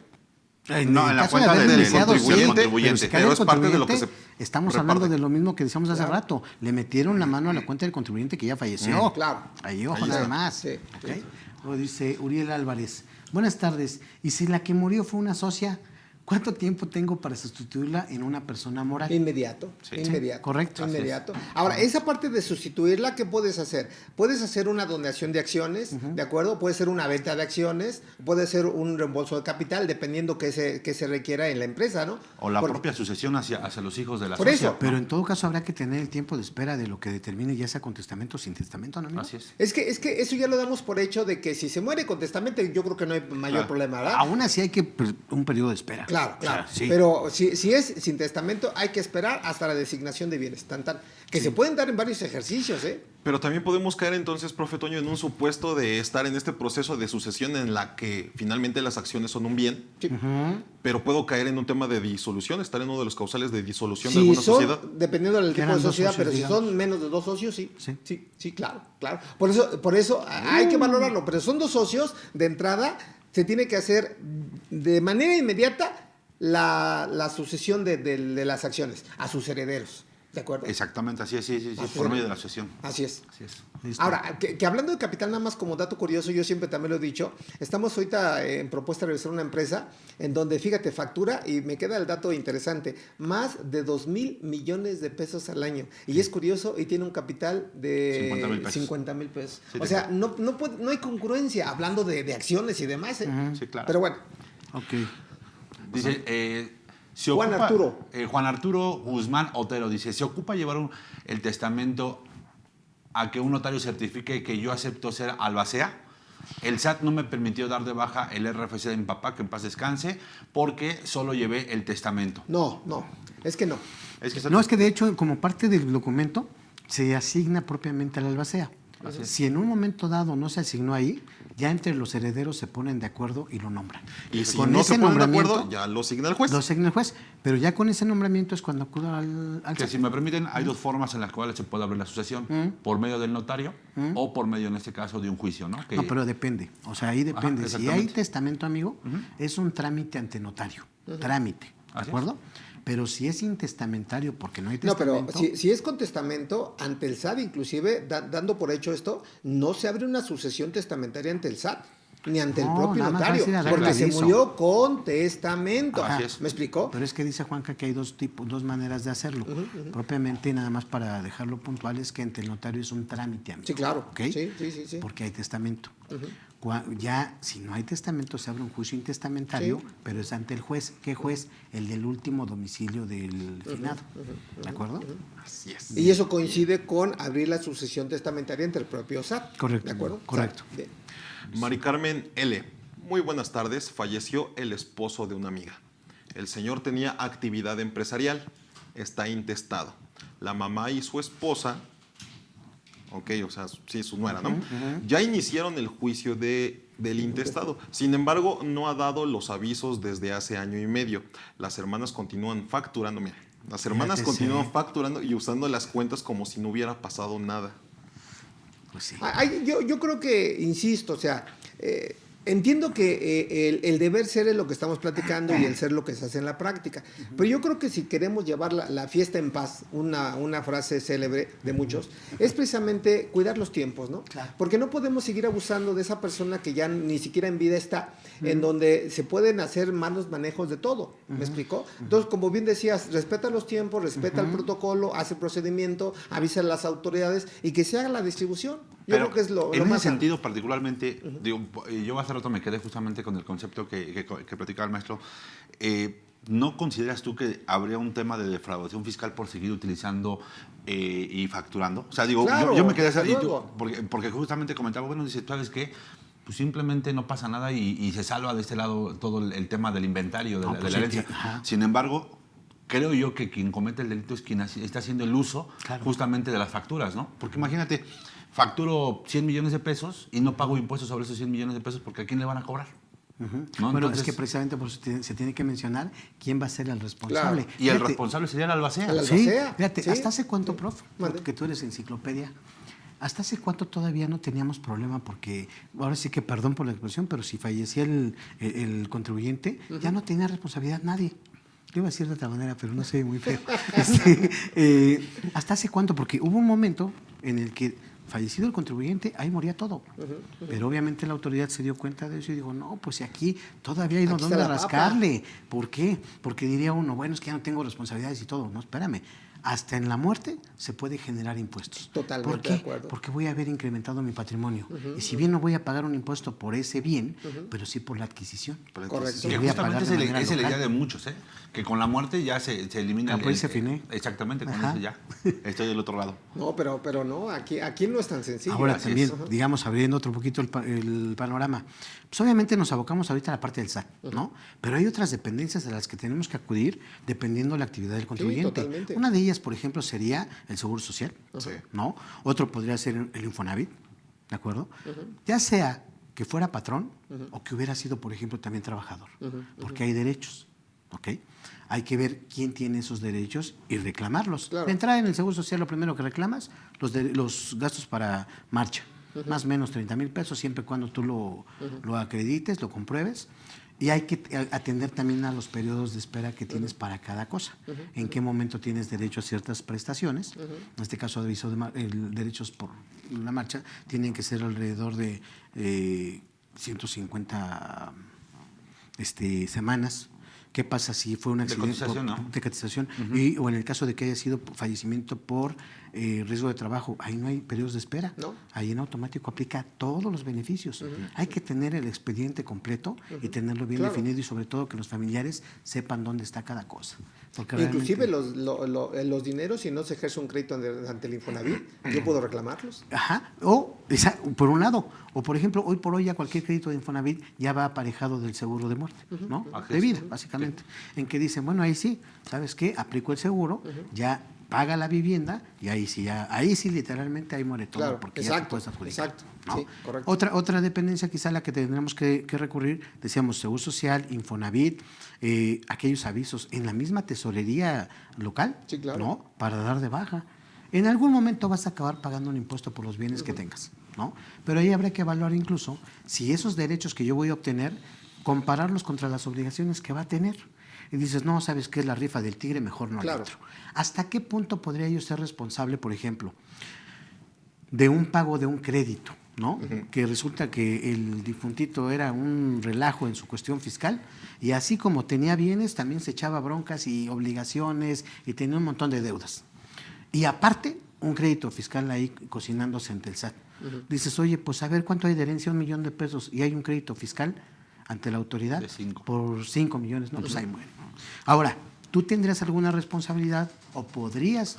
S4: No, en
S2: el
S4: la
S2: caso de
S4: cuenta
S2: haber
S4: del
S2: beneficiado, sí,
S3: contribuyente,
S2: pero si cae
S3: pero
S2: el
S3: es parte de lo que
S2: contribuyente,
S3: se
S2: estamos
S3: reparte.
S2: hablando de lo mismo que decíamos hace rato. Le metieron la mano a la cuenta del contribuyente que ya falleció.
S1: Claro.
S2: Ahí, ojo,
S3: Ahí
S2: nada
S3: está.
S2: más.
S1: Sí,
S2: ¿Ok? Luego dice Uriel Álvarez. Buenas tardes. ¿Y si la que murió fue una socia, ¿Cuánto tiempo tengo para sustituirla en una persona moral?
S1: Inmediato,
S4: Sí.
S1: inmediato.
S2: Sí, correcto.
S1: Inmediato. Ahora, esa parte de sustituirla, ¿qué puedes hacer? Puedes hacer una donación de acciones, ¿de acuerdo? Puede ser una venta de acciones, puede ser un reembolso de capital, dependiendo qué se requiera en la empresa, ¿no?
S4: O la
S1: Porque-
S4: propia sucesión hacia los hijos de la
S1: Por
S4: socia.
S1: eso.
S2: Pero en todo caso habrá que tener el tiempo de espera de lo que determine ya sea con testamento o sin testamento, ¿no, amigo?
S4: Así es.
S1: Es que eso ya lo damos por hecho de que si se muere con testamento, yo creo que no hay mayor
S4: Claro.
S1: problema, ¿verdad?
S2: Aún así hay que un periodo de espera.
S1: Claro,
S2: O sea,
S1: claro.
S2: sí.
S1: Pero si es sin testamento, hay que esperar hasta la designación de bienes, que se pueden dar en varios ejercicios, ¿eh?
S3: Pero también podemos caer entonces, profe Toño, en un supuesto de estar en este proceso de sucesión en la que finalmente las acciones son un bien,
S1: Sí.
S3: pero puedo caer en un tema de disolución, estar en uno de los causales de disolución
S1: Si
S3: de alguna
S1: son,
S3: sociedad.
S1: dependiendo del
S2: Que
S1: tipo de
S2: eran dos
S1: sociedad,
S2: socios,
S1: pero si
S2: digamos.
S1: son menos de 2 socios, sí.
S2: Sí.
S1: Sí, claro, claro. Por eso hay que valorarlo, pero son 2 socios, de entrada se tiene que hacer de manera inmediata la sucesión de las acciones a sus herederos, ¿de acuerdo?
S4: Exactamente, así es, sí,
S1: Así
S4: por
S1: es.
S4: medio de la sucesión.
S1: Así es.
S4: Así es.
S2: Listo.
S1: Ahora, que hablando de capital, nada más como dato curioso, yo siempre también lo he dicho, estamos ahorita en propuesta de realizar una empresa en donde, fíjate, factura, y me queda el dato interesante, más de 2,000 millones de pesos al año. Y es curioso, y tiene un capital de
S4: 50,000 pesos.
S1: pesos.
S4: Sí,
S1: O sea, no hay congruencia hablando de acciones y demás. ¿eh?
S4: Sí, claro.
S1: Pero bueno,
S2: Ok.
S4: Dice,
S1: Juan Arturo.
S4: Juan Arturo Guzmán Otero dice, ¿se ocupa llevar el testamento a que un notario certifique que yo acepto ser albacea? El SAT no me permitió dar de baja el RFC de mi papá, que en paz descanse, porque solo llevé el testamento.
S1: no, es que no.
S4: Es que
S2: No, es que de hecho, como parte del documento, se asigna propiamente al albacea.
S4: Así es.
S2: Si en un momento dado no se asignó ahí, ya entre los herederos se ponen de acuerdo y lo nombran.
S3: Y si
S2: Con
S3: no
S2: ese
S3: se ponen de
S2: nombramiento,
S3: acuerdo, ya lo asigna el juez.
S2: lo asigna el juez. Pero ya con ese nombramiento es cuando acudo al
S4: Que
S2: SAT.
S4: si me permiten, hay dos formas en las cuales se puede abrir la sucesión, por medio del notario o por medio, en este caso, de un juicio, ¿no? Que-
S2: No, pero depende. O sea, ahí depende. Si hay
S4: exactamente.
S2: testamento, amigo, es un trámite ante notario. Trámite. ¿De
S4: Así es.
S2: acuerdo? Pero si es intestamentario porque no hay
S1: No,
S2: testamento.
S1: pero si es con testamento, ante el SAT, inclusive, dando por hecho esto, no se abre una sucesión testamentaria ante el SAT, ni ante el
S2: No,
S1: propio
S2: nada más
S1: notario,
S2: vas a ir a dar
S1: porque
S2: el
S1: se
S2: aviso.
S1: murió con testamento.
S4: Así es.
S1: ¿Me explicó?
S2: Pero es que dice Juanca que hay dos maneras de hacerlo. Propiamente, nada más para dejarlo puntual, es que ante el notario es un trámite, amigo.
S1: Sí, claro.
S2: ¿Ok?
S1: Sí.
S2: Porque hay testamento. Ya, si no hay testamento, se abre un juicio intestamentario,
S1: Sí.
S2: pero es ante el juez. ¿Qué juez? El del último domicilio del finado. ¿De acuerdo?
S3: Así es.
S1: Y eso coincide con abrir la sucesión testamentaria entre el propio SAT.
S2: Correcto,
S1: ¿De acuerdo?
S2: correcto.
S1: Bien.
S3: Mari Carmen L. Muy buenas tardes. Falleció el esposo de una amiga. El señor tenía actividad empresarial. Está intestado. La mamá y su esposa, ok, o sea, sí, su nuera, ¿no? Ya iniciaron el juicio del intestado. Sin embargo, no ha dado los avisos desde hace año y medio. Las hermanas continúan facturando, mira. Las hermanas
S2: Fíjate,
S3: continúan
S2: sí.
S3: facturando y usando las cuentas como si no hubiera pasado nada.
S2: Pues sí.
S1: Yo creo que, insisto, o sea, entiendo que el deber ser es lo que estamos platicando y el ser lo que se hace en la práctica. Pero yo creo que si queremos llevar la fiesta en paz, una frase célebre de muchos, es precisamente cuidar los tiempos, ¿no?
S2: Claro.
S1: Porque no podemos seguir abusando de esa persona que ya ni siquiera en vida está, en donde se pueden hacer malos manejos de todo. ¿Me explicó? Entonces, como bien decías, respeta los tiempos, respeta el protocolo, hace el procedimiento, avisa a las autoridades y que se haga la distribución. Yo
S4: Pero
S1: creo que es lo
S4: en
S1: más
S4: ese sentido, particularmente, digo, yo hace rato me quedé justamente con el concepto que platicaba el maestro. ¿No consideras tú que habría un tema de defraudación fiscal por seguir utilizando y facturando? O sea, digo,
S1: Claro,
S4: yo me quedé
S1: desde
S4: y tú-
S1: luego.
S4: porque justamente comentaba, bueno, dice, ¿sabes qué? Pues simplemente no pasa nada y se salva de este lado todo el tema del inventario, de,
S2: No,
S4: la,
S2: pues
S4: de la
S2: sí,
S4: herencia.
S2: ajá.
S4: Sin embargo, creo yo que quien comete el delito es quien está haciendo el uso
S2: Claro.
S4: justamente de las facturas, ¿no? Porque imagínate, facturo 100 millones de pesos y no pago impuestos sobre esos 100 millones de pesos porque ¿a quién le van a cobrar? ¿No?
S2: Bueno,
S4: Entonces,
S2: es que precisamente por eso se tiene que mencionar quién va a ser el responsable.
S4: y el
S2: Fíjate,
S4: responsable sería el albacea.
S1: El
S2: Sí,
S1: albacea,
S2: fíjate,
S1: sí.
S2: ¿hasta hace cuánto, prof?
S1: Mande.
S2: Que tú eres enciclopedia. ¿Hasta hace cuánto todavía no teníamos problema? Porque ahora sí que, perdón por la expresión, pero si fallecía el contribuyente, ya no tenía responsabilidad nadie. Yo iba a decir de otra manera, pero no sé, muy feo. ¿Hasta hace cuánto? Porque hubo un momento en el que fallecido el contribuyente, ahí moría todo. Pero obviamente la autoridad se dio cuenta de eso y dijo, no, pues si aquí todavía hay
S1: Aquí está
S2: donde
S1: la
S2: rascarle. ¿Por qué? Porque diría uno, bueno, es que ya no tengo responsabilidades y todo. No, espérame. Hasta en la muerte se puede generar impuestos.
S1: Totalmente
S2: ¿Por qué?
S1: de acuerdo.
S2: Porque voy a haber incrementado mi patrimonio. Y si bien no voy a pagar un impuesto por ese bien, pero sí por la adquisición.
S1: Correcto.
S4: Que
S2: Voy a pagar
S4: justamente
S2: de manera
S4: es la idea
S2: local.
S4: de muchos, ¿eh? Que con la muerte ya se elimina
S2: Por ahí se finé.
S4: Exactamente, con
S2: Ajá.
S4: eso ya. Estoy del otro lado.
S1: No, pero no, aquí no es tan sencillo.
S2: Ahora
S1: Así
S2: también,
S1: es. Ajá.
S2: digamos, abriendo otro poquito el panorama, pues obviamente nos abocamos ahorita a la parte del SAT, ¿no? Pero hay otras dependencias a las que tenemos que acudir dependiendo de la actividad del contribuyente.
S1: totalmente.
S2: Una de ellas, por ejemplo, sería el Seguro Social,
S3: Sí.
S2: ¿no? Otro podría ser el Infonavit, ¿de acuerdo? Ya sea que fuera patrón o que hubiera sido, por ejemplo, también trabajador, porque hay derechos, ¿ok? Hay que ver quién tiene esos derechos y reclamarlos.
S1: Claro.
S2: De entrada en el Seguro Social, lo primero que reclamas, los gastos para marcha, más o menos 30,000 pesos, siempre y cuando tú lo acredites, lo compruebes. Y hay que atender también a los periodos de espera que tienes para cada cosa. En qué momento tienes derecho a ciertas prestaciones. En este caso, aviso de derechos por la marcha, tienen que ser alrededor de 150 semanas. ¿Qué pasa si fue un accidente
S4: cotización, ¿no?
S2: de cotización? O en el caso de que haya sido fallecimiento por riesgo de trabajo, ahí no hay periodos de espera.
S1: No.
S2: Ahí en automático aplica todos los beneficios. Hay que tener el expediente completo y tenerlo bien
S1: Claro.
S2: definido y sobre todo que los familiares sepan dónde está cada cosa. Porque
S1: Inclusive
S2: realmente-
S1: los dineros, si no se ejerce un crédito ante el Infonavit, yo puedo reclamarlos.
S2: Ajá, por un lado, o por ejemplo, hoy por hoy ya cualquier crédito de Infonavit ya va aparejado del seguro de muerte, ¿no?
S4: Ajá,
S2: De vida,
S4: sí.
S2: básicamente. En que dicen, bueno, ahí sí, ¿sabes qué? Aplico el seguro, ya paga la vivienda y ahí sí literalmente ahí muere todo,
S1: Claro,
S2: porque ya te
S1: exacto,
S2: puedes adjudicar.
S1: exacto,
S2: ¿no?
S1: sí, correcto.
S2: Otra dependencia quizá a la que tendremos que recurrir, decíamos, Seguro Social, Infonavit, aquellos avisos en la misma tesorería local,
S1: Sí, claro.
S2: ¿no? Para dar de baja. En algún momento vas a acabar pagando un impuesto por los bienes que tengas, ¿no? Pero ahí habrá que evaluar incluso si esos derechos que yo voy a obtener, compararlos contra las obligaciones que va a tener. Y dices, no, ¿sabes qué es la rifa del tigre? Mejor no
S1: Claro.
S2: le entro. ¿Hasta qué punto podría yo ser responsable, por ejemplo, de un pago de un crédito, ¿no? Que resulta que el difuntito era un relajo en su cuestión fiscal y así como tenía bienes, también se echaba broncas y obligaciones y tenía un montón de deudas. Y aparte, un crédito fiscal ahí cocinándose ante el SAT. Dices, oye, pues a ver, ¿cuánto hay de herencia? 1,000,000 de pesos y hay un crédito fiscal ante la autoridad
S4: De 5.
S2: por 5 millones, no, pues ahí muere. Ahora, ¿tú tendrías alguna responsabilidad o podrías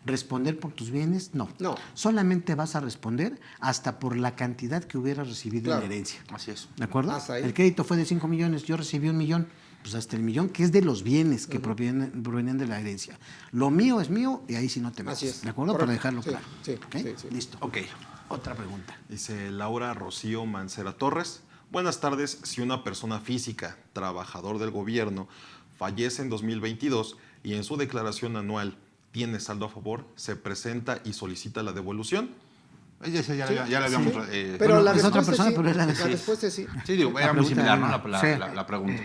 S2: responder por tus bienes? No.
S1: No.
S2: Solamente vas a responder hasta por la cantidad que hubieras recibido
S1: Claro.
S2: en herencia.
S4: Así es.
S2: ¿De acuerdo?
S1: Hasta ahí.
S2: El crédito fue de 5 millones, yo recibí 1,000,000, pues hasta el millón, que es de los bienes que provienen de la herencia. Lo mío es mío y ahí sí no te metes.
S1: Así es.
S2: ¿De acuerdo?
S1: Correcto.
S2: Para dejarlo
S1: Sí,
S2: claro.
S1: sí,
S2: ¿Ok?
S1: sí, sí.
S2: Listo.
S4: Ok.
S2: Otra pregunta.
S3: Dice Laura Rocío Mancera Torres. Buenas tardes. Si una persona física, trabajador del gobierno, fallece en 2022 y en su declaración anual tiene saldo a favor, ¿se presenta y solicita la devolución?
S4: Ya la habíamos...
S1: Pero
S2: Bueno,
S1: la
S2: es otra
S1: respuesta
S2: persona,
S1: sí,
S2: pero es la de-
S1: la respuesta es sí.
S4: Sí, digo,
S2: La
S4: era muy
S2: pregunta
S4: similar, ¿no?
S2: sí.
S4: La pregunta.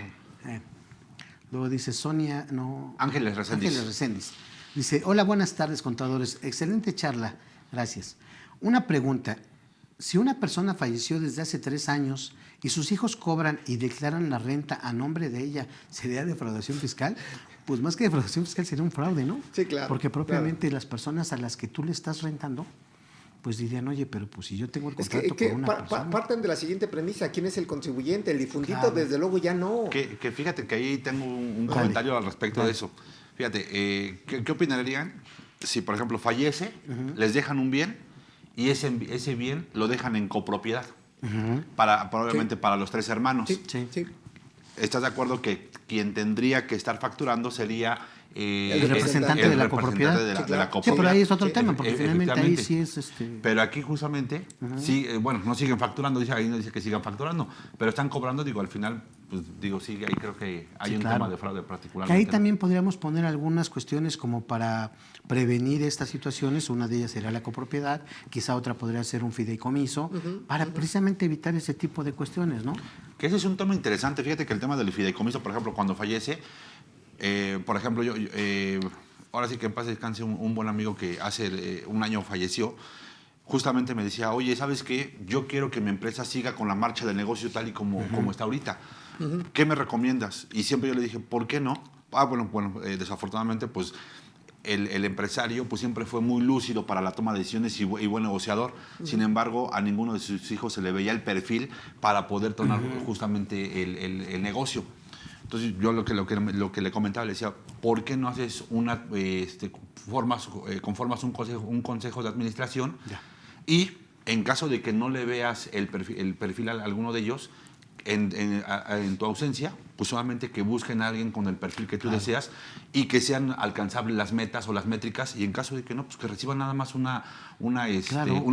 S2: Luego dice Sonia, no.
S4: Ángeles Reséndiz.
S2: Ángeles Reséndiz. Dice, hola, buenas tardes, contadores. Excelente charla. Gracias. Una pregunta. Si una persona falleció desde hace 3 años y sus hijos cobran y declaran la renta a nombre de ella, ¿sería defraudación fiscal? Pues más que defraudación fiscal sería un fraude, ¿no?
S1: Sí, claro,
S2: Porque propiamente las personas a las que tú le estás rentando, pues dirían, oye, pero pues si yo tengo el
S1: Es
S2: contrato
S1: que
S2: con una persona.
S1: parten de la siguiente premisa. ¿Quién es el contribuyente? El difuntito,
S2: Claro.
S1: desde luego, ya no.
S4: Que fíjate que ahí tengo un
S2: Dale.
S4: comentario al respecto
S2: Dale.
S4: de eso. Fíjate, ¿qué opinarían si, por ejemplo, fallece, les dejan un bien y ese bien lo dejan en copropiedad? Obviamente para los 3 hermanos.
S1: Sí,
S2: Sí.
S1: sí.
S4: ¿Estás de acuerdo que quien tendría que estar facturando sería
S1: El representante
S2: de la copropiedad?
S4: de la
S1: Sí, claro.
S2: Sí,
S4: copropiedad?
S2: pero ahí es otro
S1: Sí,
S2: tema, porque finalmente ahí
S4: efectivamente.
S2: sí es
S4: Pero aquí justamente, sí, bueno, no siguen facturando, ahí no dice que sigan facturando, pero están cobrando, digo, al final, pues digo, sí, ahí creo que hay
S2: Sí,
S4: un
S2: claro.
S4: tema de fraude
S2: Que
S4: particularmente.
S2: ahí también podríamos poner algunas cuestiones como para prevenir estas situaciones. Una de ellas sería la copropiedad, quizá otra podría ser un fideicomiso, para precisamente evitar ese tipo de cuestiones, ¿no?
S4: Que ese es un tema interesante. Fíjate que el tema del fideicomiso, por ejemplo, cuando fallece, por ejemplo, ahora sí que en paz descanse, un buen amigo que hace un año falleció, justamente me decía, oye, ¿sabes qué? Yo quiero que mi empresa siga con la marcha del negocio tal y como está ahorita. ¿Qué me recomiendas? Y siempre yo le dije, ¿por qué no? Desafortunadamente, pues el empresario pues siempre fue muy lúcido para la toma de decisiones y buen negociador. Sin embargo, a ninguno de sus hijos se le veía el perfil para poder tomar justamente el negocio. Entonces yo lo que le comentaba, le decía, ¿por qué no haces conformas un consejo de administración? Ya. Y en caso de que no le veas el perfil a alguno de ellos, en tu ausencia, pues solamente que busquen a alguien con el perfil que tú deseas y que sean alcanzables las metas o las métricas, y en caso de que no, pues que reciban nada más una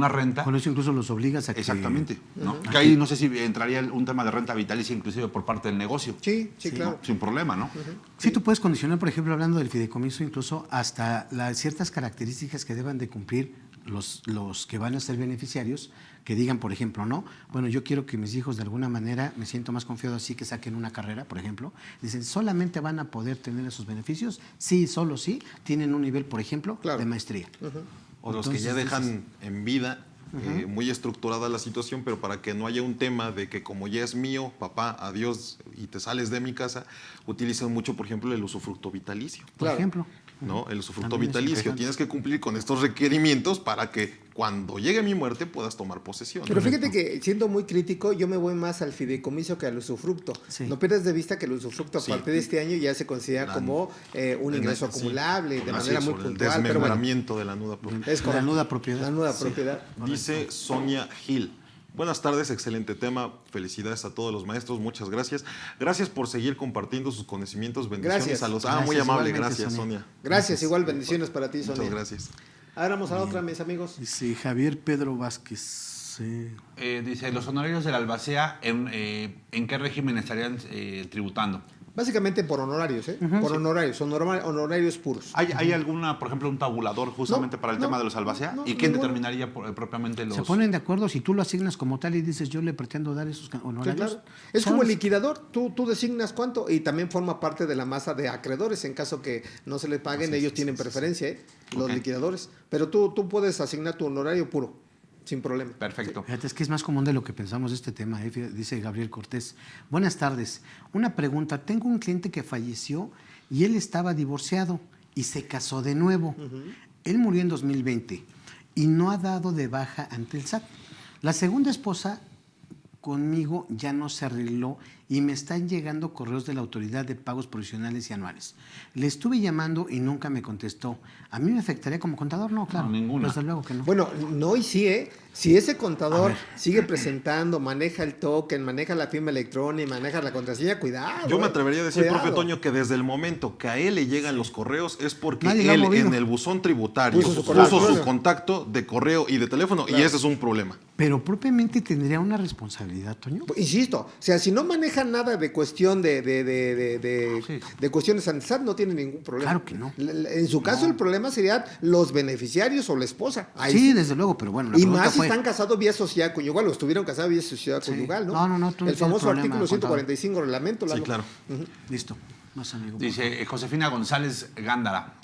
S4: renta.
S2: Con eso incluso los obligas a que...
S4: Exactamente. ¿No? Que ahí no sé si entraría un tema de renta vitalicia inclusive por parte del negocio.
S1: Sí, claro.
S4: ¿No? Sin problema, ¿no?
S2: Sí, tú puedes condicionar, por ejemplo, hablando del fideicomiso, incluso hasta ciertas características que deban de cumplir los que van a ser beneficiarios, que digan, por ejemplo, no, bueno, yo quiero que mis hijos de alguna manera, me siento más confiado así que saquen una carrera, por ejemplo, dicen, solamente van a poder tener esos beneficios, sí, solo sí, tienen un nivel, por ejemplo, de maestría.
S3: O los que ya dejan en vida muy estructurada la situación, pero para que no haya un tema de que como ya es mío, papá, adiós, y te sales de mi casa, utilizan mucho, por ejemplo, el usufructo vitalicio.
S2: Por ejemplo.
S3: ¿No? El usufructo vitalicio. Tienes que cumplir con estos requerimientos para que cuando llegue mi muerte puedas tomar posesión.
S1: Pero fíjate que, siendo muy crítico, yo me voy más al fideicomiso que al usufructo. Sí. No pierdas de vista que el usufructo a partir de este año ya se considera como un ingreso acumulable de manera muy puntual.
S3: El desmembramiento de la nuda propiedad.
S1: Es
S2: la nuda propiedad.
S1: La nuda propiedad.
S3: Dice Sonia Gil. Buenas tardes, excelente tema. Felicidades a todos los maestros, muchas gracias. Gracias por seguir compartiendo sus conocimientos. Bendiciones
S1: gracias.
S3: a los... muy amable, gracias, Sonia.
S1: Gracias, igual bendiciones para ti, Sonia.
S3: Muchas gracias.
S1: Ahora vamos a la otra, mis amigos.
S2: Dice Javier Pedro Vázquez.
S4: Dice, los honorarios de la albacea, ¿en qué régimen estarían tributando?
S1: Básicamente por honorarios, por honorarios, son honorarios puros.
S4: ¿Hay alguna, por ejemplo, un tabulador justamente para el tema de los albacea? ¿Y quién determinaría propiamente los...?
S2: Se ponen de acuerdo si tú lo asignas como tal y dices, yo le pretendo dar esos honorarios.
S1: Sí, claro. Es como el liquidador, tú designas cuánto y también forma parte de la masa de acreedores. En caso que no se le paguen, ellos tienen preferencia, los liquidadores. Pero tú puedes asignar tu honorario puro. Sin problema.
S4: Perfecto.
S2: Fíjate, es que es más común de lo que pensamos de este tema, dice Gabriel Cortés. Buenas tardes. Una pregunta. Tengo un cliente que falleció y él estaba divorciado y se casó de nuevo. Él murió en 2020 y no ha dado de baja ante el SAT. La segunda esposa conmigo ya no se arregló y me están llegando correos de la Autoridad de Pagos Provisionales y Anuales. Le estuve llamando y nunca me contestó. ¿A mí me afectaría como contador? No, claro.
S4: No, ninguna.
S2: Desde luego que no.
S1: Bueno, no y sí, Si ese contador sigue presentando, maneja el token, maneja la firma electrónica, maneja la contraseña, cuidado.
S3: Yo me atrevería a decir, profe Toño, que desde el momento que a él le llegan los correos es porque él en el buzón tributario puso su contacto de correo y de teléfono, y ese es un problema.
S2: Pero propiamente tendría una responsabilidad, Toño.
S1: Insisto, o sea, si no maneja nada de cuestión de cuestiones ante SAT, no tiene ningún problema.
S2: Claro que no.
S1: En su caso, el problema serían los beneficiarios o la esposa.
S2: Ahí sí, desde luego, pero bueno.
S1: Y más si están casados vía sociedad conyugal o estuvieron casados vía sociedad conyugal, ¿no?
S2: No,
S1: el famoso artículo 145 reglamento.
S3: Sí, claro.
S2: Listo. Más amigo.
S4: Dice Josefina González Gándara.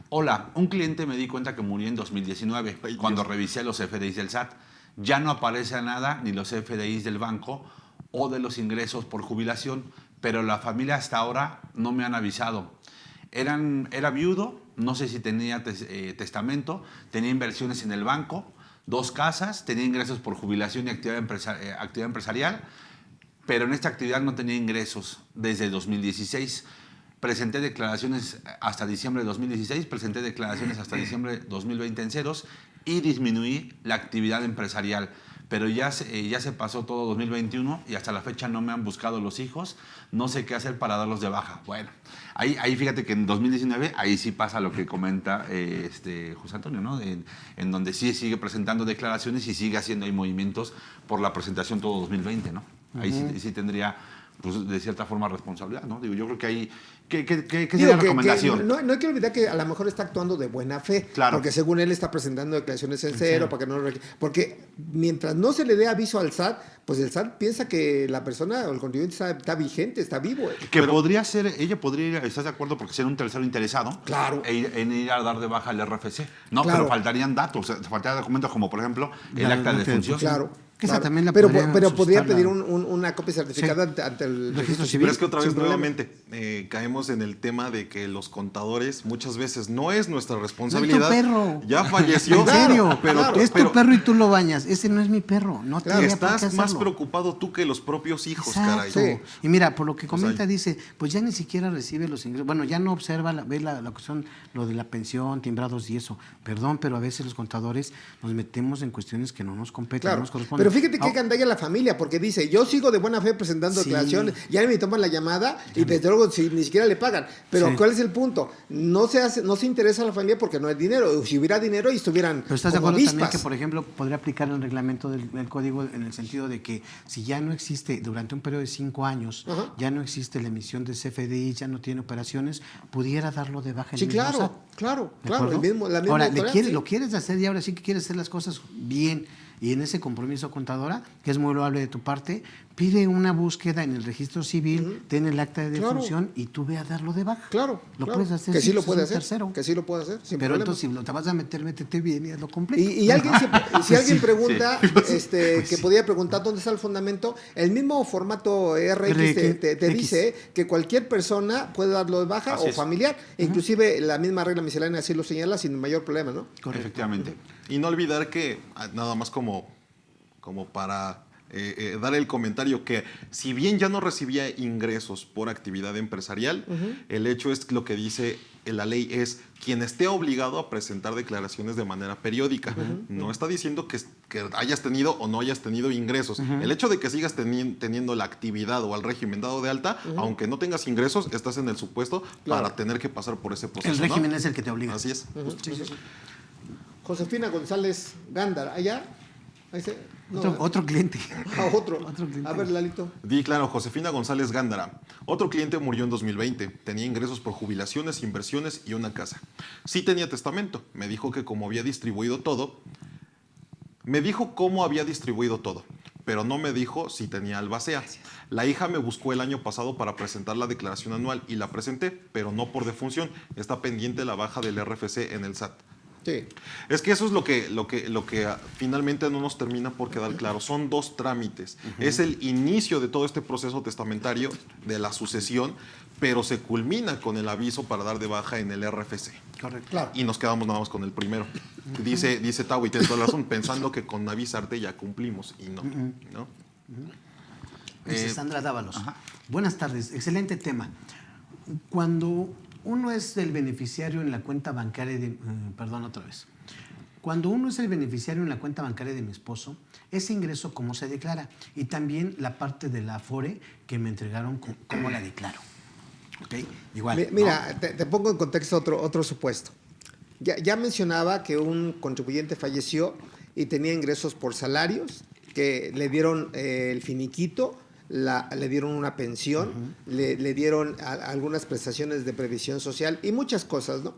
S4: Hola, un cliente me di cuenta que murió en 2019 cuando revisé los FDIs del SAT. Ya no aparece nada, ni los FDIs del banco o de los ingresos por jubilación, pero la familia hasta ahora no me han avisado. Era viudo, no sé si tenía testamento, tenía inversiones en el banco, 2 casas, tenía ingresos por jubilación y actividad empresarial, pero en esta actividad no tenía ingresos desde 2016. Presenté declaraciones hasta diciembre de 2016, presenté declaraciones hasta diciembre de 2020 en ceros y disminuí la actividad empresarial. Pero ya se pasó todo 2021 y hasta la fecha no me han buscado los hijos. No sé qué hacer para darlos de baja. Bueno, ahí fíjate que en 2019 ahí sí pasa lo que comenta José Antonio, ¿no? En donde sí sigue presentando declaraciones y sigue haciendo ahí movimientos por la presentación todo 2020, ¿no? Ahí sí tendría pues, de cierta forma responsabilidad, ¿no? Digo, yo creo que ahí, ¿qué
S1: Digo
S4: sería la
S1: que
S4: recomendación?
S1: no hay que olvidar que a lo mejor está actuando de buena fe,
S4: Claro.
S1: porque según él está presentando declaraciones en cero, para que no porque mientras no se le dé aviso al SAT, pues el SAT piensa que la persona o el contribuyente está vigente, está vivo.
S4: Que podría ser, ella podría ir, ¿estás de acuerdo? Porque ser un tercero interesado.
S1: Claro.
S4: En ir a dar de baja el RFC. No,
S1: Claro.
S4: pero faltarían datos, faltarían documentos como, por ejemplo, el acta de defunción.
S1: Claro.
S2: Esa
S1: claro.
S2: también la
S1: pero
S2: podrían
S1: podría
S2: suscitar
S1: pedir
S2: la-
S1: una copia certificada
S2: Sí.
S1: ante el
S2: Registro
S1: registro
S2: civil.
S1: civil.
S3: Pero es que otra vez
S1: sin problema.
S3: nuevamente caemos en el tema de que los contadores muchas veces no es nuestra responsabilidad.
S2: No es tu perro.
S3: Ya falleció.
S2: En serio,
S3: pero,
S2: es tu perro y tú lo bañas. Ese no es mi perro. No
S1: Claro.
S2: tendría por qué
S3: estás más
S2: hacerlo.
S3: preocupado tú que los propios hijos,
S2: Exacto.
S3: caray.
S1: Sí.
S2: Y mira, por lo que comenta,
S3: sea,
S2: dice, pues ya ni siquiera recibe los ingresos. Bueno, ya no observa, ve la cuestión, lo de la pensión, timbrados y eso. Perdón, pero a veces los contadores nos metemos en cuestiones que no nos competen, no
S1: Claro.
S2: nos corresponden.
S1: Pero fíjate
S2: Ah,
S1: qué gandalla la familia, porque dice, yo sigo de buena fe presentando
S2: Sí.
S1: declaraciones, ya me toman la llamada y desde luego ni siquiera le pagan. Pero
S2: Sí.
S1: ¿cuál es el punto? No se interesa a la familia porque no hay dinero. Si hubiera dinero y estuvieran
S2: Pero estás de
S1: como
S2: acuerdo también
S1: avispas.
S2: que, por ejemplo, podría aplicar el reglamento del código en el sentido de que si ya no existe, durante un periodo de 5 años,
S1: Ajá.
S2: ya no existe la emisión de CFDI, ya no tiene operaciones, pudiera darlo de baja en
S1: Sí,
S2: el mismo
S1: claro,
S2: SAT.
S1: claro,
S2: ¿De
S1: claro.
S2: acuerdo?
S1: La misma
S2: Ahora,
S1: autoridad, sí.
S2: lo quieres hacer y ahora sí que quieres hacer las cosas bien. Y en ese compromiso contadora, que es muy loable de tu parte, pide una búsqueda en el registro civil, ten el acta de
S1: Claro.
S2: defunción y tú ve a darlo de baja.
S1: Claro,
S2: Lo
S1: claro.
S2: puedes hacer.
S1: Que
S2: si
S1: sí lo
S2: sos
S1: puede
S2: un
S1: hacer.
S2: tercero.
S1: Que sí lo puede hacer, sin
S2: Pero
S1: problema.
S2: entonces, si te vas a meter, métete bien y hazlo completo.
S1: Y alguien si alguien pregunta,
S2: Pues
S1: que podría preguntar dónde está el fundamento, el mismo formato RX te
S2: RX.
S1: dice que cualquier persona puede darlo de baja
S4: Así
S1: o
S4: es.
S1: familiar. Inclusive la misma regla miscelánea así lo señala sin mayor problema, ¿no?
S2: Correcto.
S4: Efectivamente.
S3: Y no olvidar que, nada más como para dar el comentario, que si bien ya no recibía ingresos por actividad empresarial, el hecho es lo que dice la ley es quien esté obligado a presentar declaraciones de manera periódica. No está diciendo que hayas tenido o no hayas tenido ingresos. El hecho de que sigas teniendo la actividad o al régimen dado de alta, aunque no tengas ingresos, estás en el supuesto
S1: Claro.
S3: para tener que pasar por ese proceso.
S2: El
S3: ¿no?
S2: régimen es el que te obliga.
S3: Así es.
S1: Josefina González Gándara, allá. Ahí se- no,
S2: Otro cliente.
S1: otro.
S2: Otro cliente.
S1: A ver, Lalito.
S3: Di claro, Josefina González Gándara. Otro cliente murió en 2020. Tenía ingresos por jubilaciones, inversiones y una casa. Sí tenía testamento. Me dijo que como había distribuido todo. Me dijo cómo había distribuido todo, pero no me dijo si tenía albacea. La hija me buscó el año pasado para presentar la declaración anual y la presenté, pero no por defunción. Está pendiente la baja del RFC en el SAT.
S1: Sí.
S3: Es que eso es lo que finalmente no nos termina por quedar claro. Son dos trámites. Es el inicio de todo este proceso testamentario de la sucesión, pero se culmina con el aviso para dar de baja en el RFC.
S2: Correcto.
S1: Claro.
S3: Y nos quedamos nada más con el primero. Dice Tau, y tiene toda la razón, pensando que con avisarte ya cumplimos. Y no. ¿no?
S2: Dice Sandra Dávalos. Buenas tardes, excelente tema. Cuando uno es el beneficiario en la cuenta bancaria de... perdón, otra vez. Cuando uno es el beneficiario en la cuenta bancaria de mi esposo, ese ingreso, ¿cómo se declara? Y también la parte de la Afore que me entregaron, ¿cómo la declaro? ¿Ok? Igual.
S1: Mira,
S2: ¿no?
S1: te pongo en contexto otro supuesto. Ya mencionaba que un contribuyente falleció y tenía ingresos por salarios, que le dieron el finiquito, le dieron una pensión, le dieron algunas prestaciones de previsión social y muchas cosas, ¿no?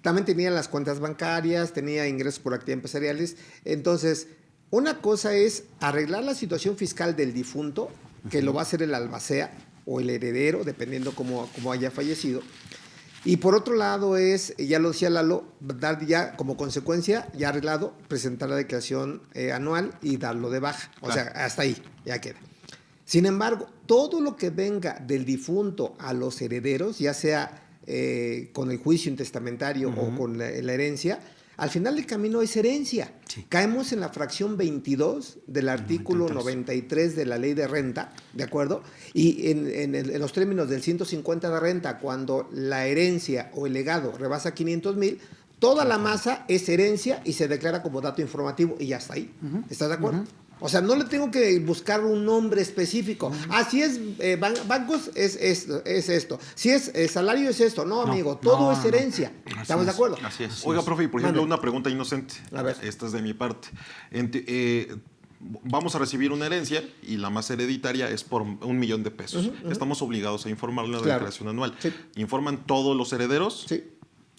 S1: También tenía las cuentas bancarias, tenía ingresos por actividades empresariales. Entonces, una cosa es arreglar la situación fiscal del difunto, que lo va a hacer el albacea o el heredero, dependiendo cómo haya fallecido. Y por otro lado es, ya lo decía Lalo, dar ya como consecuencia, ya arreglado, presentar la declaración anual y darlo de baja. O sea, hasta ahí, ya queda. Sin embargo, todo lo que venga del difunto a los herederos, ya sea con el juicio intestamentario o con la herencia, al final del camino es herencia.
S2: Sí.
S1: Caemos en la fracción 22 del artículo 93 de la ley de renta, ¿de acuerdo? Y en los términos del 150 de renta, cuando la herencia o el legado rebasa 500,000, toda la masa es herencia y se declara como dato informativo y ya está ahí. ¿Estás de acuerdo? O sea, no le tengo que buscar un nombre específico. Si es bancos, es esto. Si es salario, es esto. No, amigo, todo es herencia.
S2: Así
S1: ¿Estamos de
S2: es.
S1: acuerdo?
S4: Así es.
S3: Oiga, profe, y por ejemplo,
S1: Mande.
S3: una pregunta inocente.
S1: A ver.
S3: Esta es de mi parte. vamos a recibir una herencia y la más hereditaria es por 1 millón de pesos. Estamos obligados a informarle en la
S1: Claro.
S3: declaración anual.
S1: Sí.
S3: ¿Informan todos los herederos?
S1: Sí.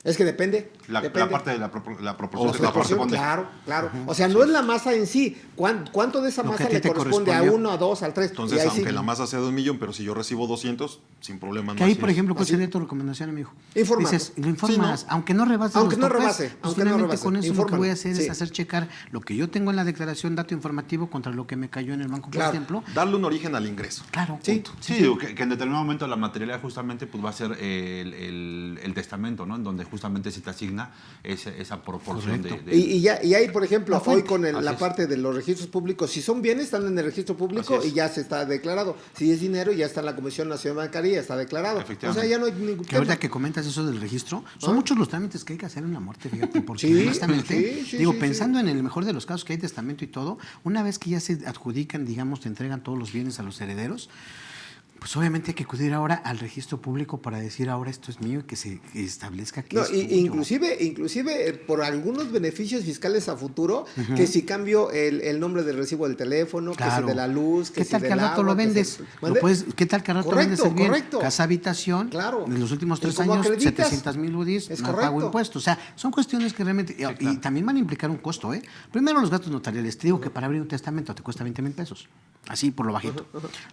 S1: Es que depende.
S4: La
S1: depende.
S4: parte de la proporción
S3: O
S4: que
S3: sea,
S4: te corresponde.
S1: Claro, claro. O sea, no es la masa en sí. ¿Cuánto de esa
S2: Lo que
S1: masa
S2: a ti
S1: le
S2: te
S1: corresponde a
S2: correspondió.
S1: 1, a 2, al 3?
S3: Entonces, aunque la masa sea de 1 millón, pero si yo recibo 200, sin problema.
S2: Que
S3: no
S2: ahí,
S3: así
S2: por
S3: es.
S2: ejemplo, ¿cuál
S1: Así.
S2: sería tu recomendación, amigo?
S1: Informarlo.
S2: Dices, lo informas,
S3: Sí,
S2: aunque no rebase
S1: Aunque
S2: los
S1: no
S2: topes,
S1: rebase,
S2: pues
S1: aunque no
S2: finalmente
S1: rebase,
S2: con eso lo que
S1: infórmalo,
S2: voy a hacer
S1: sí.
S2: es hacer checar lo que yo tengo en la declaración, dato informativo contra lo que me cayó en el banco, por
S1: Claro.
S2: ejemplo.
S3: Darle un origen al ingreso.
S2: Claro.
S1: Sí.
S2: punto.
S4: Sí, digo, que en determinado momento la materialidad justamente pues va a ser el testamento, ¿no? En donde justamente se te asigna esa proporción
S2: Correcto.
S1: Y ahí, por ejemplo,
S2: La fuente.
S1: hoy con
S4: Así
S1: la
S4: es.
S1: parte de los registros públicos, si son bienes, están en el registro público
S4: Así es.
S1: y ya se está declarado. Si es dinero, ya está en la Comisión Nacional Bancaria, ya está declarado. O
S4: Efectivamente.
S1: sea, ya no hay ningún
S2: Que ahorita
S1: tema.
S2: que comentas eso del registro, son muchos los trámites que hay que hacer en la muerte, fíjate, porque
S1: Sí,
S2: honestamente,
S1: sí,
S2: digo,
S1: sí,
S2: pensando en el mejor de los casos que hay testamento y todo, una vez que ya se adjudican, digamos, te entregan todos los bienes a los herederos, pues obviamente hay que acudir ahora al registro público para decir ahora esto es mío y que se establezca que
S1: No,
S2: es tuyo.
S1: inclusive por algunos beneficios fiscales a futuro, que si cambio el nombre del recibo del teléfono, que
S2: Claro.
S1: si de la luz, que
S2: ¿Qué
S1: si
S2: tal que
S1: del
S2: al rato
S1: agua,
S2: lo
S1: que si-
S2: vendes?
S1: ¿Mande?
S2: ¿Qué tal que al rato
S1: Correcto,
S2: vendes el bien?
S1: correcto.
S2: Casa habitación,
S1: Claro.
S2: en los últimos
S1: ¿Y
S2: 3
S1: cómo
S2: años,
S1: acreditas?
S2: 700,000 UDIs,
S1: Es
S2: no pago
S1: correcto.
S2: impuestos. O sea, son cuestiones que realmente, y también van a implicar un costo, ¿eh? Primero los gastos notariales. Te digo que para abrir un testamento te cuesta 20,000 pesos, así por lo bajito.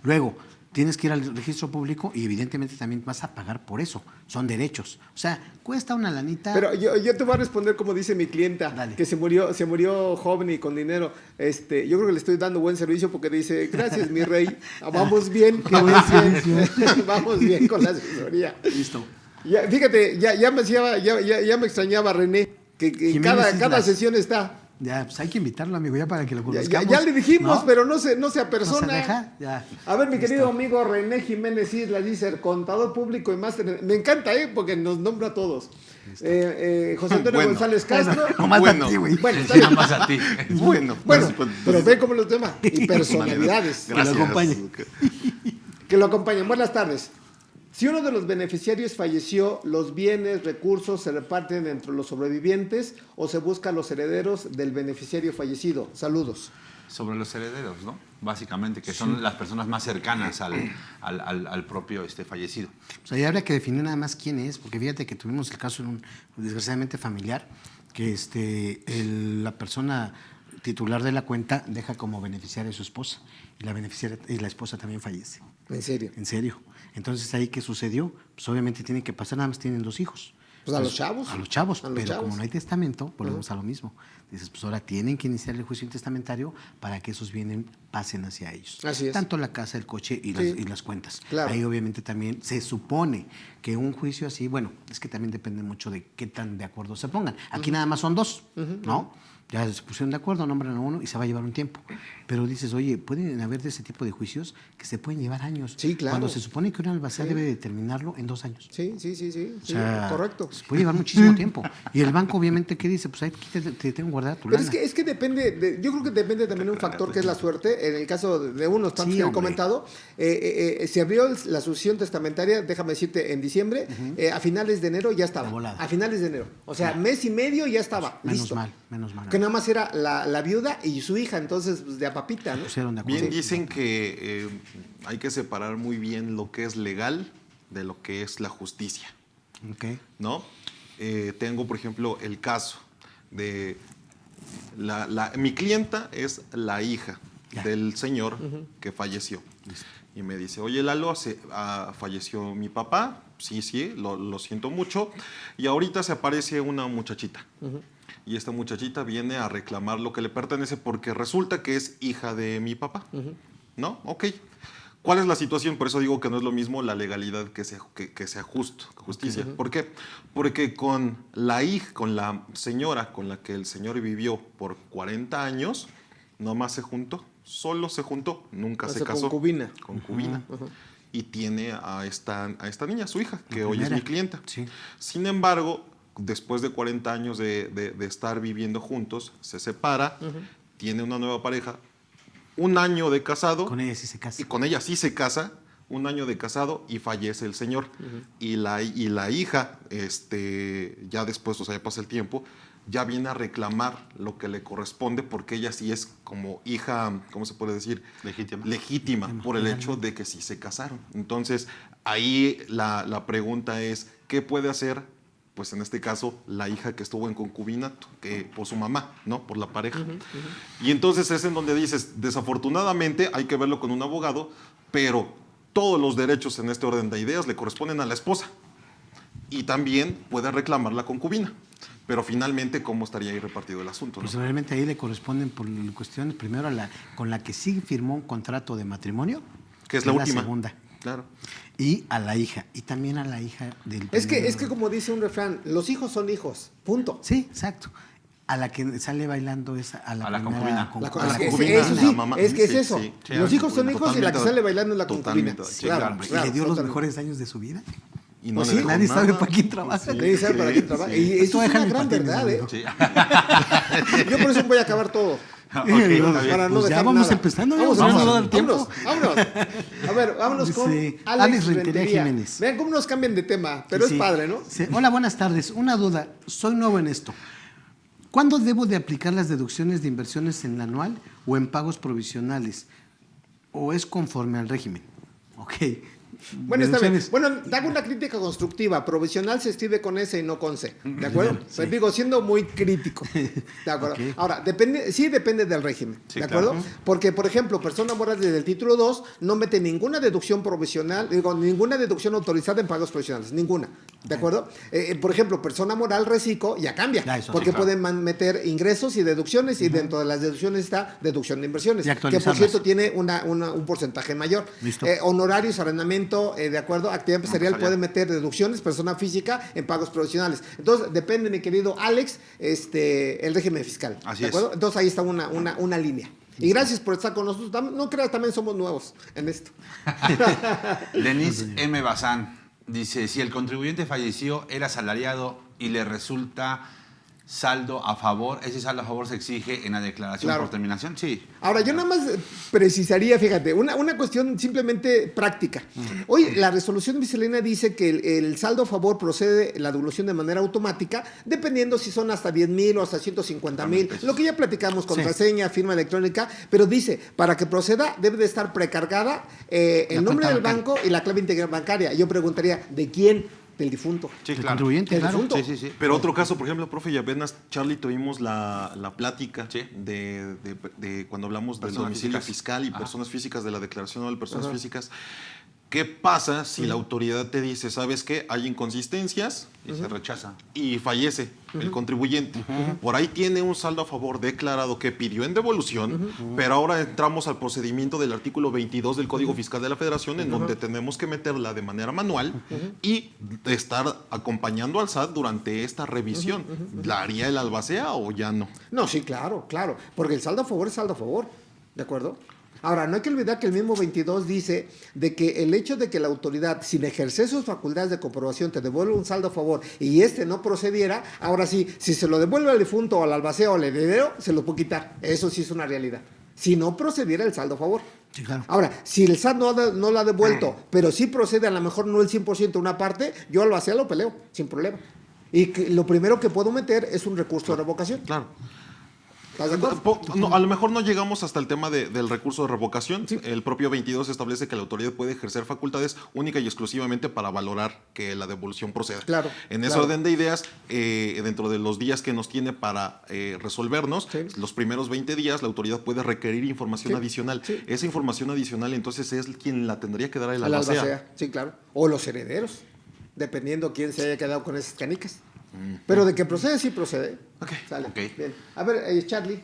S2: Luego, tienes que ir al registro público y evidentemente también vas a pagar por eso. Son derechos. O sea, cuesta una lanita.
S1: Pero yo te voy a responder como dice mi clienta,
S2: Dale.
S1: que se murió joven y con dinero. Yo creo que le estoy dando buen servicio porque dice, gracias mi rey, vamos bien, vamos bien, vamos bien con la asesoría.
S2: Listo.
S1: Ya, fíjate, ya me extrañaba René, que en
S2: Jiménez
S1: cada
S2: Islas.
S1: sesión está.
S2: Ya, pues hay que invitarlo, amigo, ya para que lo
S1: Ya,
S2: conozcamos.
S1: ya le dijimos,
S2: ¿no?
S1: pero no se
S2: ¿No se
S1: apersona.
S2: deja? Ya.
S1: A ver, mi
S2: Listo.
S1: querido amigo René Jiménez Islas dice, contador público y máster. Me encanta, porque nos nombra a todos. José Antonio
S3: Bueno.
S1: González Castro.
S2: Nomás
S3: Bueno.
S2: a ti, güey.
S1: Bueno, está
S4: Sí,
S1: bien.
S4: nada más a ti.
S3: Bueno,
S1: Bueno,
S3: pues,
S1: pero ve cómo los temas. Y personalidades.
S2: Que lo acompañe.
S1: Que lo acompañen. Buenas tardes. Si uno de los beneficiarios falleció, ¿los bienes, recursos se reparten entre los sobrevivientes o se buscan los herederos del beneficiario fallecido? Saludos.
S4: Sobre los herederos, ¿no? Básicamente, que son las personas más cercanas al propio fallecido.
S2: O sea, ya habría que definir nada más quién es, porque fíjate que tuvimos el caso, desgraciadamente familiar, que la persona titular de la cuenta deja como beneficiaria a su esposa y la esposa también fallece.
S1: En serio.
S2: En serio. Entonces, ¿ahí qué sucedió? Pues obviamente tienen que pasar, nada más tienen 2 hijos.
S1: Pues a los chavos.
S2: A los chavos,
S1: A los
S2: pero
S1: chavos.
S2: como no hay testamento, volvemos a lo mismo. Dices, pues ahora tienen que iniciar el juicio intestamentario para que esos bienes pasen hacia ellos.
S1: Así es.
S2: Tanto la casa, el coche y,
S1: Sí.
S2: las cuentas.
S1: Claro.
S2: Ahí obviamente también se supone que un juicio así, bueno, es que también depende mucho de qué tan de acuerdo se pongan. Aquí nada más son 2, ¿no? Ya se pusieron de acuerdo, nombran a uno y se va a llevar un tiempo. Pero dices, oye, pueden haber de ese tipo de juicios que se pueden llevar años.
S1: Sí, claro.
S2: Cuando se supone que un albacea debe determinarlo en 2 años.
S1: Sí.
S2: O sea,
S1: Correcto.
S2: se puede llevar muchísimo tiempo. Y el banco, obviamente, ¿qué dice? Pues ahí te tengo guardada tu
S1: Pero
S2: lana.
S1: es que depende, yo creo que depende también de un factor que es la suerte. En el caso de unos tantos
S2: Sí,
S1: que he
S2: hombre.
S1: comentado, se abrió la sucesión testamentaria, déjame decirte, en diciembre, a finales de enero ya estaba.
S2: De volada.
S1: A finales de enero. O sea, mes y medio ya estaba. listo.
S2: Menos mal.
S1: Que nada más era la viuda y su hija, entonces, pues, de apapita, ¿no?
S2: Pusieron de acuerdo.
S3: Bien dicen que hay que separar muy bien lo que es legal de lo que es la justicia,
S2: Ok.
S3: ¿no? Tengo, por ejemplo, el caso de mi clienta es la hija
S2: Ya.
S3: del señor que falleció. Y me dice, oye Lalo, falleció mi papá, sí, lo siento mucho, y ahorita se aparece una muchachita. Y esta muchachita viene a reclamar lo que le pertenece porque resulta que es hija de mi papá. ¿No? Ok. ¿Cuál es la situación? Por eso digo que no es lo mismo la legalidad que sea justicia. ¿Por qué? Porque con la señora con la que el señor vivió por 40 años, nomás se juntó, solo se juntó, nunca se casó.
S1: Concubina.
S3: Concubina. Y tiene a esta niña, su hija, que hoy es
S2: primera.
S3: mi clienta.
S2: Sí.
S3: Sin embargo, después de 40 años de estar viviendo juntos, se separa, tiene una nueva pareja, 1 año de casado.
S2: Con ella sí se casa.
S3: Y con ella sí se casa, 1 año de casado y fallece el señor. Y la hija, ya después, o sea, ya pasa el tiempo, ya viene a reclamar lo que le corresponde porque ella sí es como hija, ¿cómo se puede decir? Legítima por el hecho de que sí se casaron. Entonces, ahí la pregunta es, ¿qué puede hacer? Pues en este caso, la hija que estuvo en concubinato, que por su mamá, ¿no? Por la pareja. Y entonces es en donde dices, desafortunadamente hay que verlo con un abogado, pero todos los derechos en este orden de ideas le corresponden a la esposa. Y también puede reclamar la concubina. Pero finalmente, ¿cómo estaría ahí repartido el asunto?
S2: Pues
S3: ¿no?
S2: realmente ahí le corresponden por cuestiones, primero con la que sí firmó un contrato de matrimonio,
S3: Que es la última.
S2: segunda.
S3: Claro.
S2: Y a la hija, y también a la hija del...
S1: Es que como dice un refrán, los hijos son hijos, punto.
S2: Sí, exacto. A la que sale bailando es a la
S4: concubina.
S1: Eso sí,
S3: la mamá.
S1: es que es
S3: Sí,
S1: eso.
S3: sí.
S4: Sí,
S1: Los hijos son hijos y la que
S3: totalmente,
S1: sale bailando es la concubina.
S3: totalmente, sí,
S1: Claro,
S4: claro.
S2: y le dio los
S1: totalmente.
S2: mejores años de su vida.
S3: Y no
S1: Pues
S3: le
S1: sí,
S3: dejó
S2: nadie sabe
S3: nada.
S2: para quién trabaja.
S1: Nadie sabe para quién trabaja. Y
S2: Tú
S1: eso es
S2: déjale
S1: una gran
S2: patines,
S1: verdad, ¿eh?
S2: amigo.
S4: Sí.
S1: Yo por eso voy a acabar todo.
S4: Ok, está bien.
S1: Para no
S2: Pues ya
S1: dejar
S2: vamos
S1: nada.
S2: empezando,
S1: Vamos,
S2: ya
S1: vamos,
S2: nos va a dar tiempo.
S1: vámonos. A ver, vámonos con
S2: Dice
S1: Alex
S2: Alex Rentería
S1: Rentería.
S2: Jiménez.
S1: Vean cómo nos cambian de tema, pero
S2: Sí.
S1: es padre, ¿no?
S2: Sí. Hola, buenas tardes. Una duda. Soy nuevo en esto. ¿Cuándo debo de aplicar las deducciones de inversiones en la anual o en pagos provisionales? ¿O es conforme al régimen? Ok.
S1: Bueno, está bien.
S2: Deducciones.
S1: Bueno, hago una crítica constructiva. Provisional se escribe con S y no con C. ¿De acuerdo? Pues digo, siendo muy crítico. ¿De acuerdo?
S2: Ok.
S1: Ahora, depende del régimen.
S4: Sí,
S1: ¿De
S4: claro.
S1: acuerdo? Porque, por ejemplo, persona moral desde el título 2 no mete ninguna deducción provisional, ninguna deducción autorizada en pagos provisionales. Ninguna. ¿De acuerdo? Por ejemplo, persona moral reciclo ya cambia.
S2: Ya, eso
S1: porque
S4: sí, claro.
S1: pueden meter ingresos y deducciones y dentro de las deducciones está deducción de inversiones.
S2: Y
S1: Que por
S2: actualizarlas.
S1: cierto tiene un porcentaje mayor.
S2: Listo.
S1: Honorarios, arrendamiento, de acuerdo, actividad empresarial
S4: Empresarial.
S1: puede meter deducciones, persona física en pagos provisionales. Entonces, depende, mi querido Alex, el régimen fiscal.
S4: Así
S1: ¿de acuerdo?
S4: es.
S1: Entonces, ahí está una línea. Y gracias por estar con nosotros. No creas, también somos nuevos en esto.
S4: Denise M. Bazán dice, si el contribuyente falleció, era asalariado y le resulta saldo a favor, ¿ese saldo a favor se exige en la declaración
S1: Claro.
S4: por terminación? Sí.
S1: Ahora, yo nada más precisaría, fíjate, una cuestión simplemente práctica. Hoy la resolución miscelánea dice que el saldo a favor procede la devolución de manera automática, dependiendo si son hasta 10,000 o hasta 150,000, lo que ya platicamos, contraseña, firma electrónica, pero dice, para que proceda debe de estar precargada el nombre
S2: cuenta
S1: del
S2: bancaria.
S1: banco y la clave integral bancaria. Yo preguntaría, ¿de quién? Del difunto.
S4: Sí,
S2: El
S4: claro.
S2: contribuyente,
S1: El
S2: claro.
S1: difunto.
S4: Sí, sí, sí.
S3: Pero otro caso, por ejemplo, profe, y apenas Charlie tuvimos la plática
S4: Sí.
S3: de cuando hablamos del
S4: Personas
S3: domicilio
S4: físicas.
S3: fiscal y
S4: Ajá.
S3: personas físicas, de la declaración de personas físicas. ¿Qué pasa si la autoridad te dice, sabes qué, hay inconsistencias
S4: Y se rechaza.
S3: y fallece el contribuyente? Por ahí tiene un saldo a favor declarado que pidió en devolución, pero ahora entramos al procedimiento del artículo 22 del Código Fiscal de la Federación, en donde tenemos que meterla de manera manual y estar acompañando al SAT durante esta revisión. ¿La haría el albacea o ya no?
S1: No, sí, claro, claro. Porque el saldo a favor es saldo a favor. ¿De acuerdo? Ahora, no hay que olvidar que el mismo 22 dice de que el hecho de que la autoridad, sin ejercer sus facultades de comprobación, te devuelve un saldo a favor y este no procediera, ahora sí, si se lo devuelve al difunto o al albacea o al heredero, se lo puede quitar. Eso sí es una realidad. Si no procediera el saldo a favor.
S2: Sí, claro.
S1: Ahora, si el SAT no lo ha devuelto, pero sí procede a lo mejor no el 100% una parte, yo al albacea lo peleo, sin problema. Y lo primero que puedo meter es un recurso de revocación.
S3: Claro.
S1: ¿Estás de acuerdo?
S3: No, a lo mejor no llegamos hasta el tema del recurso de revocación. El propio 22 establece que la autoridad puede ejercer facultades única y exclusivamente para valorar que la devolución proceda.
S1: Claro,
S3: En ese
S1: claro.
S3: orden de ideas, dentro de los días que nos tiene para resolvernos,
S1: Sí.
S3: los primeros 20 días la autoridad puede requerir información
S1: Sí,
S3: adicional.
S1: sí.
S3: Esa información adicional entonces es quien la tendría que dar el
S1: Al
S3: albacea.
S1: albacea, sí, claro. O los herederos, dependiendo quién se haya quedado con esas canicas. Pero de que procede, sí procede.
S3: Ok,
S1: Sale.
S4: ok.
S1: Bien. A ver, Charlie.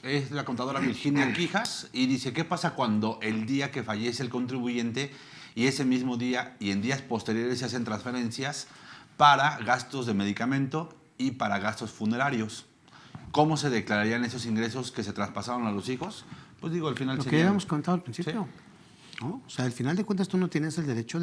S4: Es la contadora Virginia Quijas y dice, ¿qué pasa cuando el día que fallece el contribuyente y ese mismo día y en días posteriores se hacen transferencias para gastos de medicamento y para gastos funerarios? ¿Cómo se declararían esos ingresos que se traspasaron a los hijos? Pues digo, al final
S2: Lo que
S4: serían-
S2: habíamos contado al principio. ¿No? O sea, al final de cuentas tú no tienes el derecho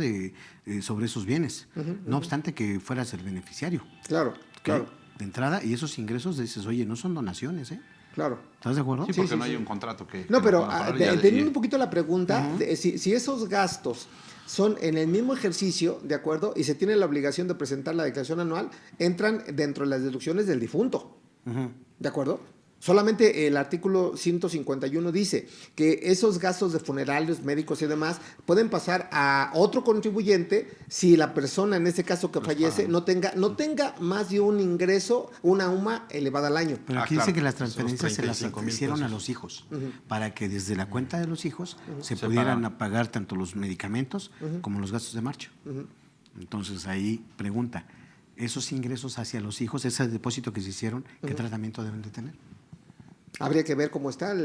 S2: sobre esos bienes, no obstante que fueras el beneficiario.
S1: Claro,
S2: ¿ok?
S1: claro.
S2: De entrada, y esos ingresos dices, oye, no son donaciones, ¿eh?
S1: Claro.
S2: ¿Estás de acuerdo?
S4: Sí, porque
S1: sí,
S4: no
S1: sí.
S4: hay un contrato que...
S1: No,
S4: que
S1: pero
S4: pueda parar y-
S1: entendiendo un poquito la pregunta, si esos gastos son en el mismo ejercicio, ¿de acuerdo? Y se tiene la obligación de presentar la declaración anual, entran dentro de las deducciones del difunto, ¿de acuerdo? Solamente el artículo 151 dice que esos gastos de funerarios, médicos y demás pueden pasar a otro contribuyente si la persona, en este caso que fallece, no tenga más de un ingreso, una UMA elevada al año.
S2: Pero
S4: Ah,
S2: aquí
S4: claro.
S2: dice que las transferencias se las
S3: 35,000
S2: hicieron a
S3: pesos.
S2: los hijos, para que desde la cuenta de los hijos se
S4: Se
S2: pudieran
S4: pagan.
S2: pagar tanto los medicamentos como los gastos de marcha. Entonces ahí pregunta, ¿esos ingresos hacia los hijos, ese depósito que se hicieron, qué tratamiento deben de tener?
S1: Habría que ver cómo está.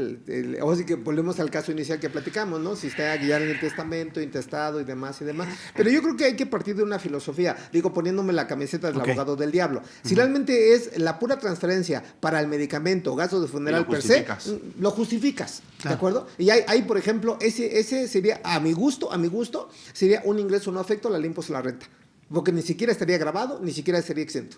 S1: O sea que volvemos al caso inicial que platicamos, ¿no? Si está ya en el testamento, intestado y demás y demás. Pero yo creo que hay que partir de una filosofía. Digo, poniéndome la camiseta del
S2: Ok.
S1: abogado del diablo. Si realmente es la pura transferencia para el medicamento, gastos de funeral
S4: Lo
S1: per se,
S4: justificas.
S1: lo justificas. ¿De
S2: Claro.
S1: acuerdo? Y hay, por ejemplo, ese sería, a mi gusto, sería un ingreso no afecto a la limpieza la renta. Porque ni siquiera estaría grabado, ni siquiera estaría exento.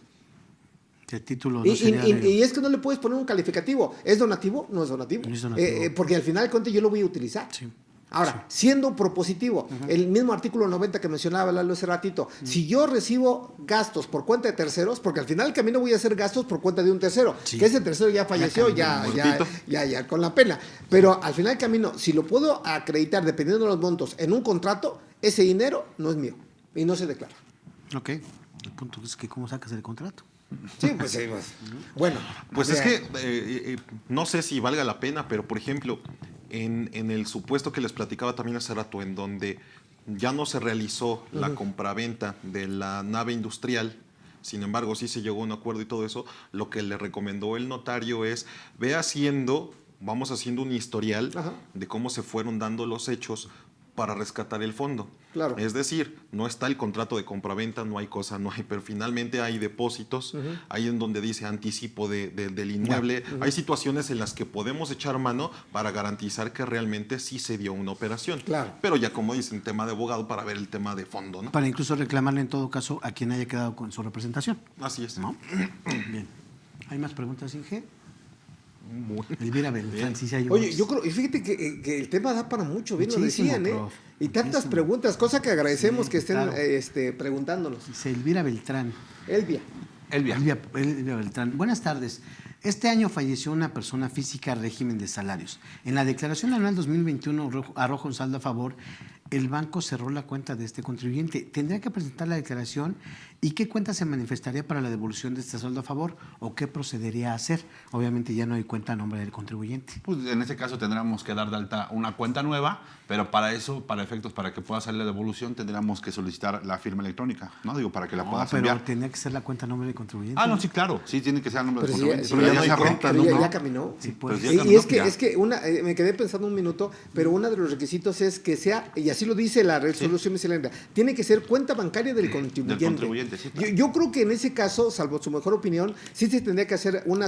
S2: El título no
S1: Y,
S2: sería
S1: y-
S2: de-
S1: y es que no le puedes poner un calificativo. ¿Es donativo? No es donativo.
S2: No es donativo.
S1: Porque al final de cuentas yo lo voy a utilizar.
S2: Sí.
S1: Ahora, siendo propositivo, el mismo artículo 90 que mencionaba Lalo hace ratito, si yo recibo gastos por cuenta de terceros, porque al final del camino voy a hacer gastos por cuenta de un tercero,
S2: Sí.
S1: que ese tercero ya falleció, ya con la pena. Pero al final del camino, si lo puedo acreditar dependiendo de los montos en un contrato, ese dinero no es mío y no se declara.
S2: Ok, el punto es que ¿cómo sacas el contrato?
S1: Sí, pues, bueno.
S3: Pues
S1: o
S3: es
S1: sea,
S3: que no sé si valga la pena, pero por ejemplo, en el supuesto que les platicaba también hace rato, en donde ya no se realizó la compraventa de la nave industrial, sin embargo sí se llegó a un acuerdo y todo eso, lo que le recomendó el notario es, vamos haciendo un historial
S1: Ajá.
S3: de cómo se fueron dando los hechos para rescatar el fondo.
S1: Claro.
S3: Es decir, no está el contrato de compraventa, no hay cosa, no hay, pero finalmente hay depósitos, ahí en donde dice anticipo del inmueble. Hay situaciones en las que podemos echar mano para garantizar que realmente sí se dio una operación.
S1: Claro.
S3: Pero ya como dicen, tema de abogado para ver el tema de fondo, ¿no?
S2: Para incluso reclamarle en todo caso a quien haya quedado con su representación,
S3: Así es.
S2: ¿no? Bien. ¿Hay más preguntas, Inge?
S3: Muy
S2: Elvira Beltrán, sí, sí hay
S1: Oye,
S2: voz.
S1: yo creo, y fíjate que el tema da para mucho, bien lo
S2: Muchísimo,
S1: decían, ¿eh?
S2: prof.
S1: Y tantas
S2: Muchísimo.
S1: preguntas, cosa que agradecemos
S2: Sí,
S1: que estén
S2: claro.
S1: preguntándonos.
S2: Dice Elvira Beltrán.
S1: Elvia.
S4: Elvia.
S2: Elvia Beltrán. Buenas tardes. Este año falleció una persona física régimen de salarios. En la declaración anual 2021 arroja un saldo a favor. El banco cerró la cuenta de este contribuyente. ¿Tendría que presentar la declaración? ¿Y qué cuenta se manifestaría para la devolución de este saldo a favor? ¿O qué procedería a hacer? Obviamente ya no hay cuenta a nombre del contribuyente.
S4: Pues en este caso tendríamos que dar de alta una cuenta nueva, pero para eso, para efectos, para que pueda salir la devolución, tendríamos que solicitar la firma electrónica, ¿no? Digo, para que la
S2: No,
S4: puedas
S2: pero
S4: enviar.
S2: tendría que ser la cuenta a nombre del contribuyente.
S4: Ah, no, sí, claro. Sí, tiene que ser el nombre
S1: Pero
S4: del
S1: sí,
S4: contribuyente.
S1: sí,
S3: pero ya no hay
S4: cerró.
S3: cuenta,
S1: pero
S3: ¿no?
S1: ya caminó.
S2: Sí,
S4: Pero
S2: pues.
S4: ya
S1: Y
S4: caminó,
S1: es que,
S4: ya.
S1: me quedé pensando un minuto, pero uno de los requisitos es que sea, y así lo dice la resolución miscelánea, tiene que ser cuenta bancaria del contribuyente.
S4: Del contribuyente, sí, claro.
S1: Yo creo que en ese caso, salvo su mejor opinión, sí se tendría que hacer una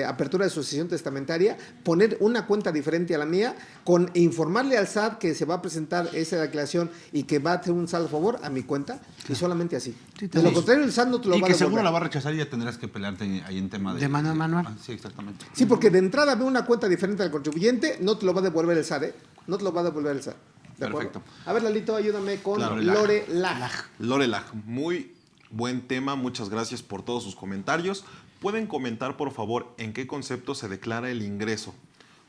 S1: apertura de sucesión testamentaria, poner una cuenta diferente a la mía, con informarle al SAT que se va a presentar esa declaración y que va a hacer un saldo a favor a mi cuenta, y solamente así.
S2: Sí,
S1: De lo contrario, el SAT no te lo
S4: Y
S1: va a
S4: que seguro
S1: devolver.
S4: la va a rechazar y ya tendrás que pelearte ahí en tema de...
S2: De manera manual.
S4: Sí, exactamente.
S1: Sí, porque de entrada ve una cuenta diferente al contribuyente, no te lo va a devolver el SAT, ¿eh? No te lo va a devolver el SAT. ¿De acuerdo?
S4: Perfecto.
S1: A ver, Lalito, ayúdame con
S3: Claro,
S1: Lore Lag.
S3: Lorela, muy buen tema, muchas gracias por todos sus comentarios. ¿Pueden comentar, por favor, en qué concepto se declara el ingreso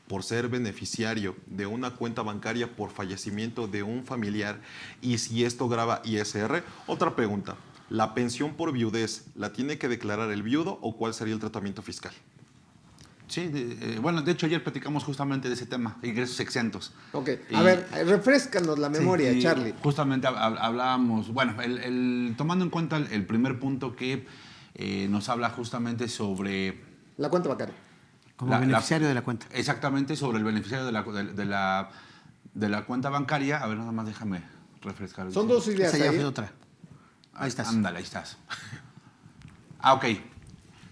S3: por ser beneficiario de una cuenta bancaria por fallecimiento de un familiar y si esto grava ISR? Otra pregunta, ¿la pensión por viudez la tiene que declarar el viudo o cuál sería el tratamiento fiscal?
S4: Sí, bueno, de hecho ayer platicamos justamente de ese tema, ingresos exentos.
S1: Ok,
S4: Y-
S1: a ver, refrescanos la memoria,
S4: Y
S1: Charlie.
S4: Justamente hablábamos, bueno, tomando en cuenta el primer punto que nos habla justamente sobre...
S1: La cuenta bancaria.
S2: Como beneficiario de la cuenta.
S4: Exactamente, sobre el beneficiario de la cuenta bancaria. A ver, nada más déjame refrescar.
S1: Son dos ideas
S2: Esa ya
S1: ahí.
S2: fue otra. Ahí estás.
S4: Ándale, ahí estás. Ah, ok.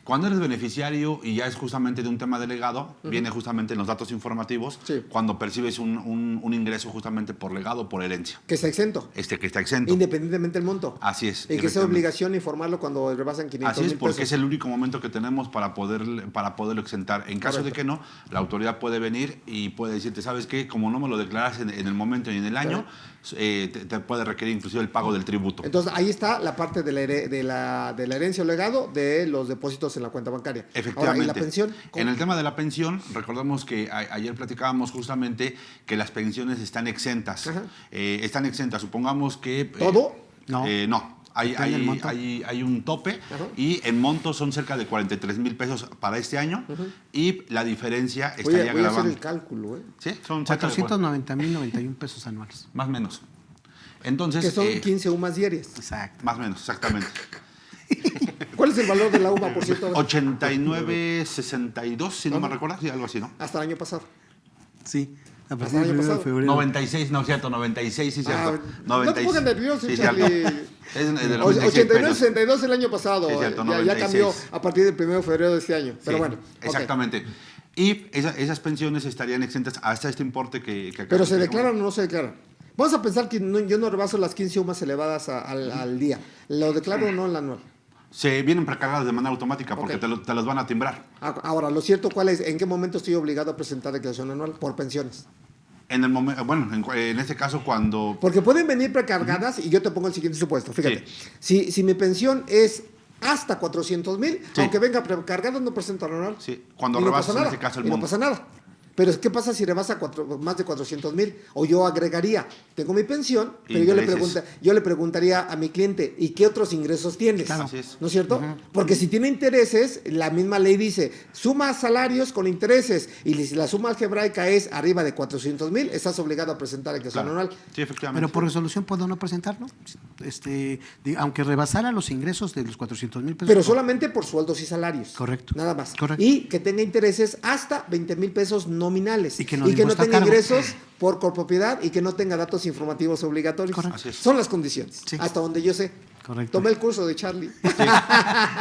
S4: Cuando eres beneficiario y ya es justamente de un tema delegado, viene justamente en los datos informativos,
S1: Sí.
S4: cuando percibes un ingreso justamente por legado o por herencia.
S1: Que está exento,
S4: Que está exento.
S1: independientemente del monto.
S4: Así es.
S1: Y que sea
S4: efectivamente.
S1: obligación informarlo cuando rebasan 500
S4: Así es,
S1: mil
S4: porque
S1: pesos.
S4: es el único momento que tenemos para poderlo exentar. En caso de
S1: Correcto.
S4: que no, la autoridad puede venir y puede decirte, ¿sabes qué? Como no me lo declaras en el momento y en el año, te puede requerir inclusive el pago del tributo.
S1: Entonces, ahí está la parte de la herencia o legado de los depósitos en la cuenta bancaria.
S4: Efectivamente.
S1: Ahora, ¿y la pensión? ¿Cómo?
S4: En el tema de la pensión, recordemos que ayer platicábamos justamente que las pensiones están exentas.
S1: Ajá.
S4: Están exentas. Supongamos que...
S1: ¿Todo?
S2: No.
S4: No.
S2: Depende del monto.
S4: Hay un tope
S1: Ajá.
S4: y en monto son cerca de 43,000 pesos para este año y la diferencia estaría
S1: Voy a hacer
S4: grabando.
S1: el cálculo, ¿eh?
S4: Sí, son cerca de
S2: 490,091 pesos anuales.
S4: más o menos. Entonces,
S1: Que son 15 UMAS diarias.
S2: Exacto.
S4: más o menos, exactamente.
S1: ¿Cuál es el valor de la UMA, por cierto?
S4: 89,62, si no me recuerdas, sí, algo así, ¿no?
S1: Hasta el año pasado.
S2: Sí. A
S1: Hasta
S2: partir
S1: el
S2: del
S1: año
S2: 1 de
S1: pasado.
S2: febrero.
S4: 96, no es cierto, 96, sí, cierto.
S1: No te pongas nervioso,
S4: sí,
S1: Charlie.
S4: cierto. Es de 96
S1: 89,
S4: pesos.
S1: 62 el año pasado.
S4: Sí, cierto,
S1: ya
S4: 96.
S1: cambió a partir del 1 de febrero de este año. Pero
S4: Sí,
S1: bueno. ok.
S4: exactamente. Y esas pensiones estarían exentas hasta este importe que acabas
S1: Pero
S4: de
S1: ¿se
S4: decir.
S1: declaran o no se declaran? Vamos a pensar que yo no rebaso las 15 UMAS elevadas al día. ¿Lo declaro o no en la anual?
S4: Se vienen precargadas de manera automática porque
S1: Ok.
S4: te los van a timbrar.
S1: Ahora, lo cierto, ¿cuál es? ¿En qué momento estoy obligado a presentar declaración anual? Por pensiones.
S4: En el momento, bueno, en este caso cuando
S1: Porque pueden venir precargadas y yo te pongo el siguiente supuesto. Fíjate, si mi pensión es hasta 400,000,
S4: Sí.
S1: aunque venga precargada, no presento la anual.
S4: Sí, cuando
S1: Y no
S4: rebasas
S1: pasa
S4: en
S1: nada,
S4: este caso el
S1: y no
S4: monto.
S1: pasa nada. Pero ¿qué pasa si rebasa más de 400,000? O yo agregaría, tengo mi pensión, pero
S4: Intereses.
S1: yo le preguntaría a mi cliente, ¿y qué otros ingresos tienes?
S4: Claro. Así es.
S1: ¿No es cierto? Porque si tiene intereses, la misma ley dice, suma salarios con intereses, y si la suma algebraica es arriba de 400,000, estás obligado a presentar declaración
S4: Claro.
S1: anual.
S4: Sí, efectivamente.
S2: Pero por resolución puedo no presentarlo. Aunque rebasara los ingresos de los 400,000 pesos.
S1: Pero solamente por sueldos y salarios.
S2: Correcto.
S1: Nada más.
S2: Correcto.
S1: Y que tenga intereses hasta 20,000 pesos nominales.
S2: Y que no
S1: tenga
S2: impuesto a cargo.
S1: ingresos por copropiedad y que no tenga datos informativos obligatorios.
S2: Correcto.
S4: Así es.
S1: Son las condiciones.
S2: Sí.
S1: Hasta donde yo sé.
S2: Correcto.
S1: Tomé el curso de Charlie.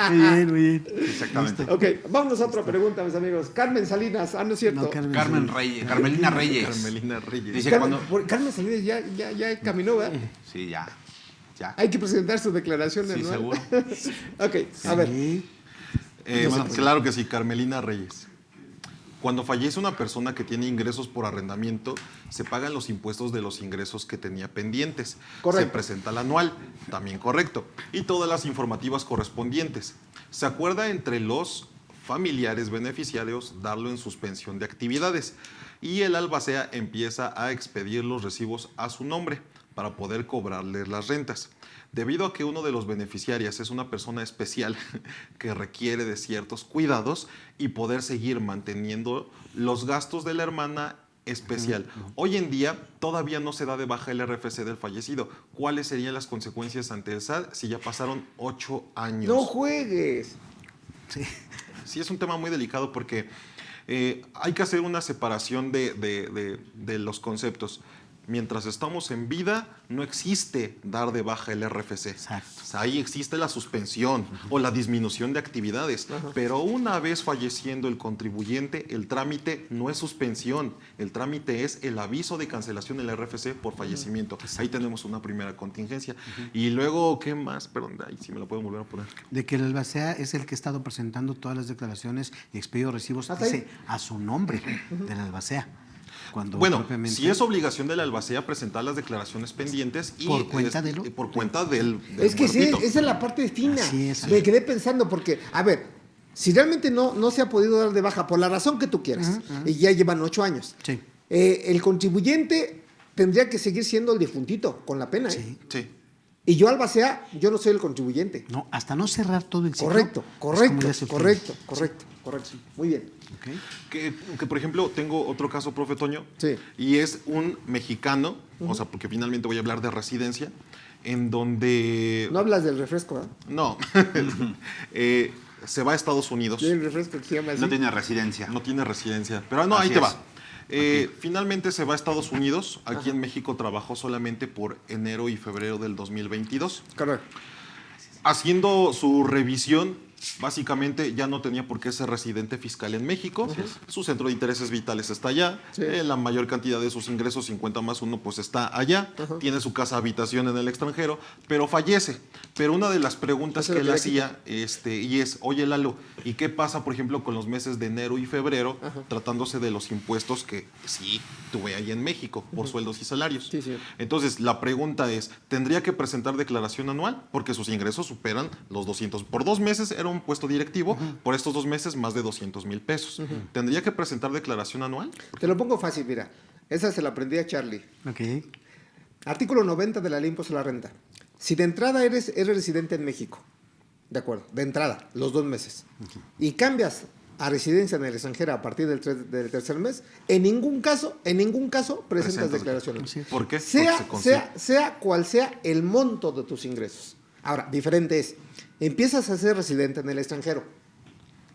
S2: Muy bien, muy bien.
S4: Exactamente.
S1: Ok, vámonos a otra pregunta, mis amigos. Carmen Salinas, no es cierto.
S2: No, Carmen.
S4: Carmelina Reyes.
S3: Carmelina Reyes.
S4: Dice
S1: Carmen,
S4: cuando...
S1: Carmen Salinas ya caminó, ¿verdad?
S4: Sí, ya.
S1: Hay que presentar su declaración
S4: Sí,
S1: anual.
S4: seguro.
S1: Ok, a ver.
S2: Sí.
S3: Claro que sí, Carmelina Reyes. Cuando fallece una persona que tiene ingresos por arrendamiento, se pagan los impuestos de los ingresos que tenía pendientes.
S1: Correcto.
S3: Se presenta el anual, también correcto. Y todas las informativas correspondientes. Se acuerda entre los familiares beneficiarios darlo en suspensión de actividades. Y el albacea empieza a expedir los recibos a su nombre para poder cobrarle las rentas. Debido a que uno de los beneficiarios es una persona especial que requiere de ciertos cuidados y poder seguir manteniendo los gastos de la hermana especial. Hoy en día todavía no se da de baja el RFC del fallecido. ¿Cuáles serían las consecuencias ante el SAT si ya pasaron 8 años?
S1: No juegues.
S3: Sí, es un tema muy delicado porque hay que hacer una separación de los conceptos. Mientras estamos en vida, no existe dar de baja el RFC.
S2: Exacto.
S3: O sea, ahí existe la suspensión o la disminución de actividades. Pero una vez falleciendo el contribuyente, el trámite no es suspensión. El trámite es el aviso de cancelación del RFC por fallecimiento. Ahí tenemos una primera contingencia. Y luego, ¿qué más? Perdón, ahí sí me lo pueden volver a poner.
S2: De que el albacea es el que ha estado presentando todas las declaraciones y expedido recibos,
S1: ¿Hasta ahí?
S2: dice a su nombre del albacea. Cuando
S3: Bueno,
S2: propiamente-
S3: si es obligación del albacea presentar las declaraciones pendientes y
S2: Por cuenta de lo-
S3: por cuenta del
S1: Es que sí,
S3: muertito.
S1: esa es la parte fina.
S2: Así es.
S1: Me quedé pensando porque, a ver, si realmente no se ha podido dar de baja por la razón que tú quieras, y ya llevan 8 años,
S2: Sí.
S1: el contribuyente tendría que seguir siendo el difuntito con la pena. ¿eh?
S2: Sí.
S3: Sí.
S1: Y yo albacea, yo no soy el contribuyente.
S2: No, hasta no cerrar todo el ciclo.
S1: Correcto,
S2: es como ya se
S1: correcto.
S2: firma.
S1: Muy bien.
S2: Ok.
S3: Que, por ejemplo, tengo otro caso, profe Toño,
S1: Sí.
S3: y es un mexicano, o sea, porque finalmente voy a hablar de residencia, en donde...
S1: No hablas del refresco, ¿verdad?
S3: No. Se va a Estados Unidos.
S1: Tiene el refresco que se llama así.
S4: No tiene residencia.
S3: No tiene residencia. Pero no, ahí
S4: Así
S3: te
S4: es.
S3: va. Finalmente se va a Estados Unidos. Aquí en México trabajó solamente por enero y febrero del 2022.
S1: Correcto.
S3: Haciendo su revisión, Básicamente ya no tenía por qué ser residente fiscal en México, su centro de intereses vitales está allá, la mayor cantidad de sus ingresos, 50 más 1, pues está allá, tiene su casa habitación en el extranjero, pero fallece. Pero una de las preguntas que él hacía, y es, oye Lalo, ¿y qué pasa, por ejemplo, con los meses de enero y febrero, tratándose de los impuestos que sí tuve ahí en México, por sueldos y salarios?
S1: Sí, sí.
S3: Entonces, la pregunta es, ¿tendría que presentar declaración anual? Porque sus ingresos superan los 200. Por 2 meses era un puesto directivo, por estos 2 meses más de 200,000 pesos. ¿Tendría que presentar declaración anual?
S1: Te lo pongo fácil, mira. Esa se la aprendí a Charlie.
S2: Ok.
S1: Artículo 90 de la Ley de Impuesto a la Renta. Si de entrada eres residente en México, de acuerdo, de entrada, los 2 meses, y cambias a residencia en el extranjero a partir del tercer mes, en ningún caso presentas declaración anual.
S3: ¿Por qué?
S1: Sea cual sea el monto de tus ingresos. Ahora, diferente es, empiezas a ser residente en el extranjero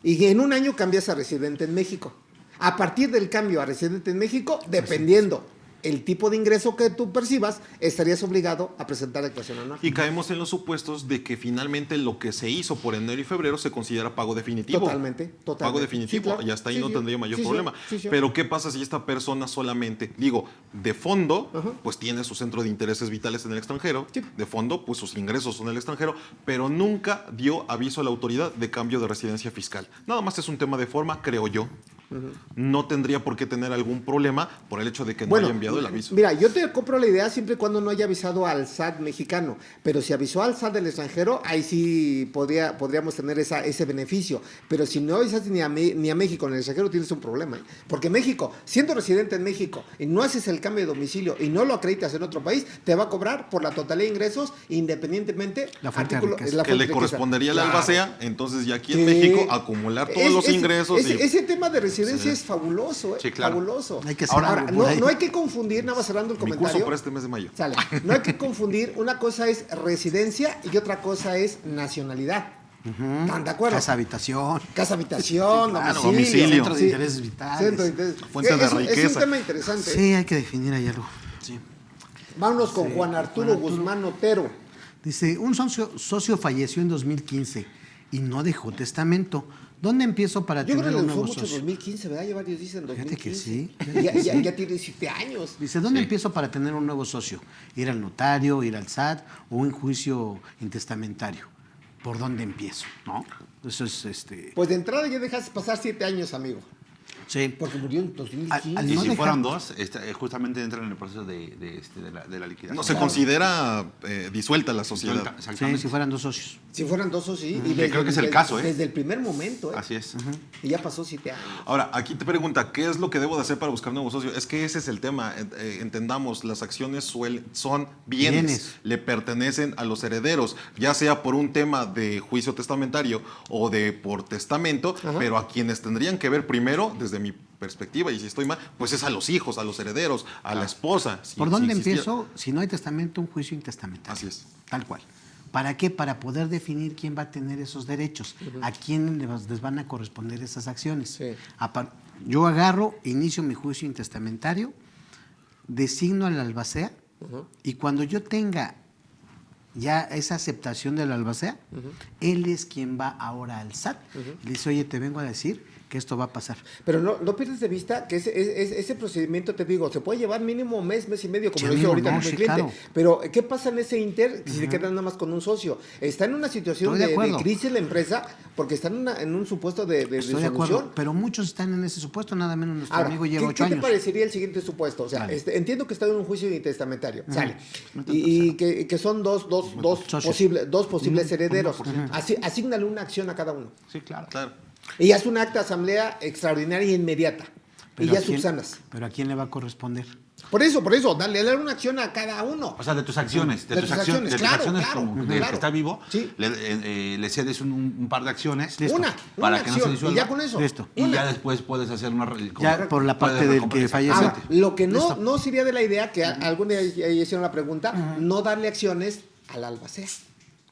S1: y en un año cambias a residente en México. A partir del cambio a residente en México, dependiendo el tipo de ingreso que tú percibas, estarías obligado a presentar declaración anual.
S3: Y caemos en los supuestos de que finalmente lo que se hizo por enero y febrero se considera pago definitivo.
S1: Totalmente.
S3: Pago definitivo,
S1: Sí, claro.
S3: y hasta ahí
S1: Sí,
S3: no
S1: sí.
S3: tendría mayor
S1: Sí, sí.
S3: problema.
S1: Sí, sí.
S3: Pero ¿qué pasa si esta persona solamente, de fondo, pues tiene su centro de intereses vitales en el extranjero,
S1: Sí.
S3: de fondo, pues sus ingresos son en el extranjero, pero nunca dio aviso a la autoridad de cambio de residencia fiscal? Nada más es un tema de forma, creo yo. No tendría por qué tener algún problema por el hecho de que no haya enviado el aviso.
S1: Mira, yo te compro la idea siempre y cuando no haya avisado al SAT mexicano, pero si avisó al SAT del extranjero, ahí sí podríamos tener ese beneficio. Pero si no avisaste ni a México en el extranjero, tienes un problema. Porque México, siendo residente en México, y no haces el cambio de domicilio y no lo acreditas en otro país, te va a cobrar por la totalidad de ingresos, independientemente
S2: La fuente de riqueza.
S1: la
S3: Que
S1: fuente
S3: le
S1: de riqueza.
S3: correspondería a la
S1: Claro.
S3: albacea, entonces ya aquí en
S1: Sí.
S3: México acumular todos los ingresos.
S1: Ese tema de residencia es fabuloso,
S4: Sí, claro.
S1: fabuloso.
S2: Hay que
S1: Ahora,
S2: hacerlo por ahí.
S1: no hay que confundir, nada más cerrando el
S3: Mi curso
S1: comentario.
S3: para este mes de mayo.
S1: Sale. No hay que confundir, una cosa es residencia y otra cosa es nacionalidad. ¿Están de acuerdo?
S2: Casa habitación.
S1: Casa, habitación,
S3: Claro,
S1: domicilio.
S3: domicilio.
S2: Centro de intereses vitales.
S1: Centro de intereses.
S3: Fuente de
S1: Es un
S3: riqueza.
S1: tema interesante.
S2: Sí, hay que definir ahí algo. Sí.
S1: Vámonos con Juan Arturo Guzmán Otero.
S2: Dice, un socio falleció en 2015 y no dejó testamento. ¿Dónde empiezo para
S1: Yo creo
S2: tener
S1: que
S2: un
S1: le usó
S2: nuevo
S1: mucho
S2: socio?
S1: 2015, ¿verdad? Ya varios dicen 2015.
S2: Fíjate que sí.
S1: Ya tiene 7 años.
S2: Dice, ¿dónde
S4: Sí.
S2: empiezo para tener un nuevo socio? ¿Ir al notario, ir al SAT o un juicio intestamentario? ¿Por dónde empiezo? ¿No? Eso es
S1: Pues de entrada ya dejaste pasar 7 años, amigo.
S2: Sí.
S1: Porque murió en 2015.
S2: Al
S4: Y
S2: no
S4: si
S2: dejar-
S4: fueran 2, justamente entran en el proceso de la liquidación.
S3: No se considera disuelta la sociedad.
S2: Sí,
S4: Exactamente.
S2: si fueran 2 socios.
S1: Si fueran 2 o sí.
S4: Que creo que es el caso, ¿eh?
S1: Desde el primer momento, ¿eh?
S4: Así es.
S1: Y ya pasó 7 años.
S3: Ahora, aquí te pregunta, ¿qué es lo que debo de hacer para buscar nuevo socio? Es que ese es el tema. Entendamos, las acciones son bienes,
S2: Bienes.
S3: le pertenecen a los herederos, ya sea por un tema de juicio testamentario o por testamento, pero a quienes tendrían que ver primero, desde mi perspectiva, y si estoy mal, pues es a los hijos, a los herederos, a la esposa.
S2: ¿Por dónde
S3: existiera-
S2: empiezo? Si no hay testamento, un juicio intestamentario.
S3: Así es.
S2: Tal cual. ¿Para qué? Para poder definir quién va a tener esos derechos, a quién les van a corresponder esas acciones.
S1: Sí.
S2: Yo agarro, inicio mi juicio intestamentario, designo al albacea y cuando yo tenga ya esa aceptación del albacea, él es quien va ahora al SAT y le dice, oye, te vengo a decir que esto va a pasar.
S1: Pero no pierdes de vista que ese procedimiento, te digo, se puede llevar mínimo mes y medio, como
S2: Sí,
S1: lo dije
S2: amigo,
S1: ahorita
S2: no,
S1: con el
S2: sí,
S1: cliente.
S2: claro.
S1: Pero, ¿qué pasa en ese inter si se quedan nada más con un socio? Está en una situación
S2: Estoy de
S1: de
S2: acuerdo.
S1: crisis la empresa porque está en un supuesto de
S2: Estoy de
S1: disolución.
S2: acuerdo, pero muchos están en ese supuesto, nada menos nuestro
S1: Ahora,
S2: amigo lleva 8
S1: ¿qué te
S2: años.
S1: parecería el siguiente supuesto? O sea,
S2: Vale.
S1: entiendo que está en un juicio intestamentario, sale.
S2: No tanto,
S1: Y que son dos
S2: Socios.
S1: posibles herederos. Asígnale una acción a cada uno.
S4: Sí, claro.
S3: Claro.
S1: Y haz un acta de asamblea extraordinaria e inmediata. Y ya
S2: ¿a quién-
S1: subsanas.
S2: Pero ¿a quién le va a corresponder?
S1: Por eso, dale una acción a cada uno.
S4: O sea, de tus acciones.
S1: De tus acciones, claro,
S4: como del
S1: claro.
S4: que está vivo,
S1: Sí.
S4: le cedes un par de acciones.
S1: Una
S4: para que no se
S1: acción.
S4: disuelva.
S1: Y ya con eso.
S2: Listo.
S4: Y
S1: Una.
S4: ya después puedes hacer una...
S2: Ya por la parte
S4: puedes
S2: del
S4: recompensar.
S2: que fallece.
S1: Ahora, lo que
S2: Listo.
S1: no sería de la idea, que algún día hicieron la pregunta, no darle acciones al albacea.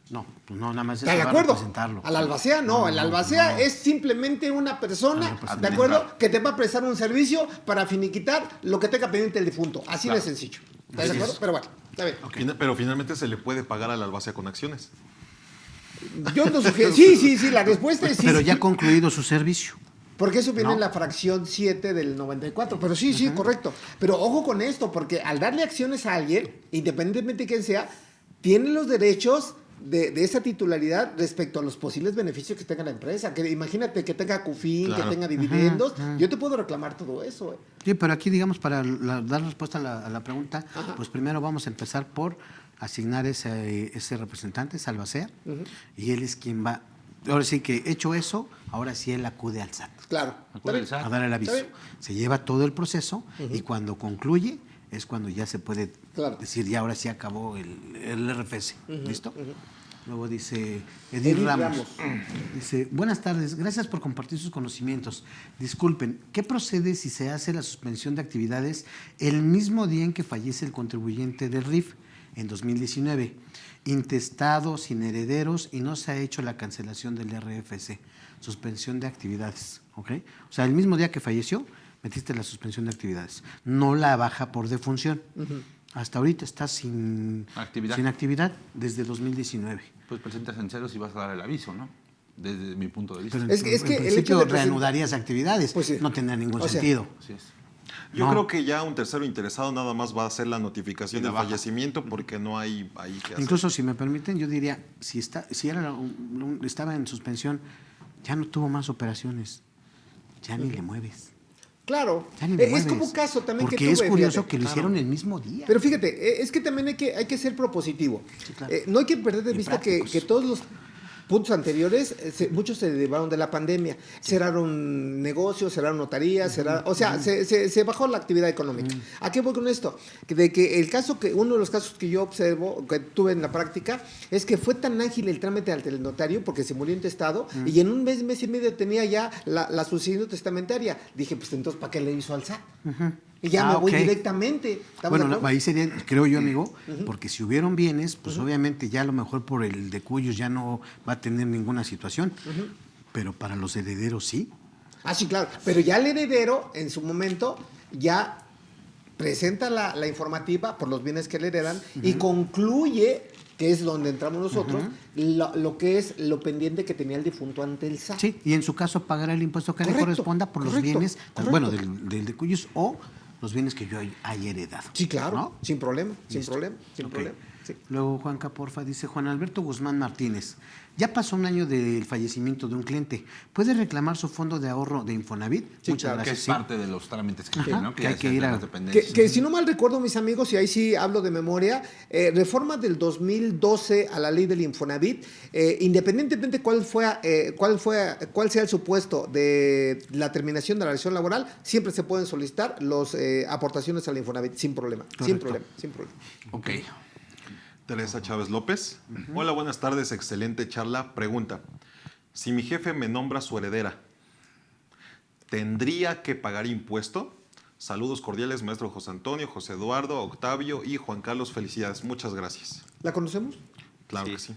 S2: No, pues no, nada más es
S1: ¿Estás de
S2: para
S1: acuerdo?
S2: representarlo.
S1: Al albacea no, el albacea es simplemente una persona, ¿de acuerdo? Que te va a prestar un servicio para finiquitar lo que tenga pendiente el difunto. Así de sencillo. ¿Estás de acuerdo? Pero bueno, está bien.
S3: Pero finalmente se le puede pagar al albacea con acciones.
S1: Yo no sugiero. Sí, la respuesta es sí.
S2: Pero ya ha concluido su servicio.
S1: Porque eso viene
S2: ¿No?
S1: en la fracción 7 del 94. Pero sí, correcto. Pero ojo con esto, porque al darle acciones a alguien, independientemente de quién sea, tiene los derechos de esa titularidad respecto a los posibles beneficios que tenga la empresa. Que imagínate que tenga CUFIN,
S3: Claro.
S1: que tenga dividendos. Yo te puedo reclamar todo eso.
S2: Sí, pero aquí, digamos, para dar respuesta a la pregunta, pues primero vamos a empezar por asignar ese representante, Salvacea, y él es quien va. Ahora sí que hecho eso, ahora sí él acude al SAT
S1: Claro.
S4: Acude al SAT.
S2: a dar el aviso.
S1: Está bien.
S2: Se lleva todo el proceso y cuando concluye es cuando ya se puede
S1: Claro.
S2: decir, ya ahora sí acabó el RFC. ¿Listo? Luego dice Edith
S1: Edith
S2: Ramos.
S1: Ramos.
S2: Dice, buenas tardes, gracias por compartir sus conocimientos. Disculpen, ¿qué procede si se hace la suspensión de actividades el mismo día en que fallece el contribuyente del RIF en 2019? Intestado, sin herederos y no se ha hecho la cancelación del RFC. Suspensión de actividades, ¿ok? O sea, el mismo día que falleció, metiste la suspensión de actividades. No la baja por defunción. Hasta ahorita está sin actividad desde 2019.
S4: Pues presentas en ceros y vas a dar el aviso, ¿no? Desde mi punto de vista.
S2: Pero
S1: Es que
S2: en
S1: el hecho
S2: principio
S1: de
S2: reanudarías actividades.
S1: Pues sí.
S2: No tendrá ningún
S1: O sea,
S2: sentido.
S4: Así es.
S3: Yo
S2: No.
S3: creo que ya un tercero interesado nada más va a hacer la notificación
S4: Y la
S3: del
S4: baja.
S3: fallecimiento porque no hay ahí que hacer.
S2: Incluso si me permiten, yo diría, si estaba en suspensión, ya no tuvo más operaciones, ya ni le mueves.
S1: Claro.
S2: Ya ni le
S1: Es
S2: mueves.
S1: como un caso también
S2: Porque
S1: que tuve.
S2: es curioso
S1: fíjate.
S2: que lo hicieron el mismo día.
S1: Pero fíjate, es que también hay que ser propositivo.
S2: Sí, claro.
S1: No hay que perder de
S2: Y
S1: vista que
S2: prácticos.
S1: todos los puntos anteriores, muchos se derivaron de la pandemia. Cerraron negocios, cerraron notarías, o sea, se bajó la actividad económica. ¿A qué voy con esto? De que uno de los casos que yo observo, que tuve en la práctica, es que fue tan ágil el trámite ante el notario porque se murió intestado y en un mes y medio tenía ya la sucesión testamentaria. Dije, pues entonces, ¿para qué le hizo al SAT? Y ya me voy
S2: ok.
S1: directamente. ¿Estamos de
S2: Bueno,
S1: acuerdo?
S2: ahí sería, creo yo, amigo, porque si hubieron bienes, pues obviamente ya a lo mejor por el de cuyos ya no va a tener ninguna situación. Pero para los herederos sí.
S1: Ah, sí, claro. Pero ya el heredero, en su momento, ya presenta la informativa por los bienes que le heredan y concluye, que es donde entramos nosotros, lo que es lo pendiente que tenía el difunto ante el SAT.
S2: Sí, y en su caso pagará el impuesto que le
S1: Correcto,
S2: corresponda por los
S1: correcto,
S2: bienes,
S1: correcto.
S2: bueno, del de cuyos o los bienes que yo haya heredado.
S1: Sí, claro.
S2: ¿No?
S1: Sin problema, sin
S2: Listo.
S1: problema, sin
S2: Ok.
S1: problema. Sí.
S2: Luego Juanca, porfa, dice Juan Alberto Guzmán Martínez. Ya pasó un año del fallecimiento de un cliente. ¿Puede reclamar su fondo de ahorro de Infonavit?
S1: Sí,
S2: Muchas
S1: claro,
S4: Que
S2: gracias.
S4: es
S2: sí.
S4: parte de los trámites que
S2: Ajá,
S4: tiene, ¿no?
S2: que hay
S4: ya
S2: que
S4: se
S2: ir
S4: hacen
S2: a-
S4: las dependencias.
S1: Que si no mal recuerdo, mis amigos, y ahí sí hablo de memoria, reforma del 2012 a la ley del Infonavit, independientemente cuál sea el supuesto de la terminación de la relación laboral, siempre se pueden solicitar las aportaciones al Infonavit sin problema, sin
S2: Correcto.
S1: problema, sin problema.
S4: Ok.
S3: Teresa Chávez López. Hola, buenas tardes, excelente charla. Pregunta, si mi jefe me nombra su heredera, ¿tendría que pagar impuesto? Saludos cordiales, maestro José Antonio, José Eduardo, Octavio y Juan Carlos. Felicidades, muchas gracias.
S1: ¿La conocemos?
S3: Claro que sí.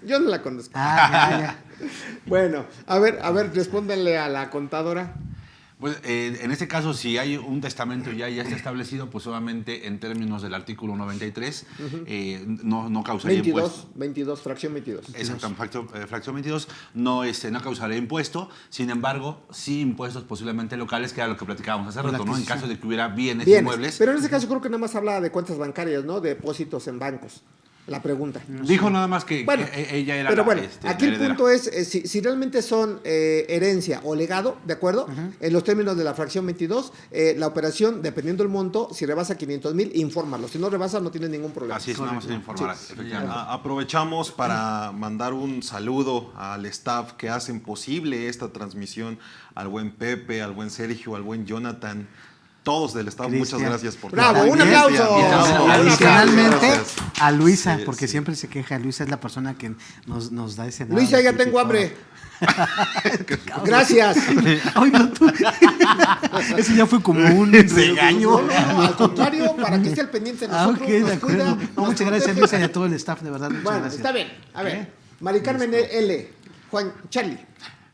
S1: Yo no la conozco.
S2: Ya.
S1: Bueno, a ver, respóndanle a la contadora.
S4: Pues en este caso, si hay un testamento ya está establecido, pues obviamente en términos del artículo 93 no causaría impuesto.
S1: 22, fracción 22.
S4: Exacto, fracción 22 no causaría impuesto, sin embargo, sí impuestos posiblemente locales, que era lo que platicábamos hace
S2: Por la
S4: rato, ¿no? En
S2: adquisición.
S4: caso de que hubiera bienes
S1: Bien,
S4: inmuebles.
S1: pero en ese caso creo que nada más habla de cuentas bancarias, ¿no? De depósitos en bancos. La pregunta.
S4: Dijo nada más que
S1: Bueno,
S4: ella era
S1: pero
S4: la,
S1: bueno,
S4: la
S1: aquí el
S4: heredera.
S1: punto es, si realmente son herencia o legado, ¿de acuerdo? En los términos de la fracción 22, la operación, dependiendo del monto, si rebasa 500,000, infórmalo. Si no rebasa, no tienes ningún problema.
S4: Así es, nada más se informará,
S1: Sí.
S4: efectivamente.
S3: Aprovechamos para mandar un saludo al staff que hacen posible esta transmisión, al buen Pepe, al buen Sergio, al buen Jonathan, todos del staff.
S2: Cristian.
S3: Muchas gracias por
S1: ¡Bravo!
S3: todo.
S1: ¡Un aplauso!
S3: Bravo.
S2: Adicionalmente
S3: Gracias.
S2: a Luisa,
S3: Sí,
S2: porque
S3: sí.
S2: siempre se queja. Luisa es la persona que nos da ese
S1: Luisa, ya tengo hambre. Gracias.
S2: Ay, no, tú. Ese ya fue como un regaño.
S1: No, al contrario, para que esté al pendiente de nosotros.
S2: Ok, de
S1: nos
S2: acuerdo.
S1: cuida,
S2: No,
S1: nos
S2: muchas gracias,
S1: protege.
S2: Luisa, y a todo el staff, de verdad. Muchas
S1: Bueno,
S2: gracias.
S1: está bien. A ver, Mari Carmen L. Juan Charlie.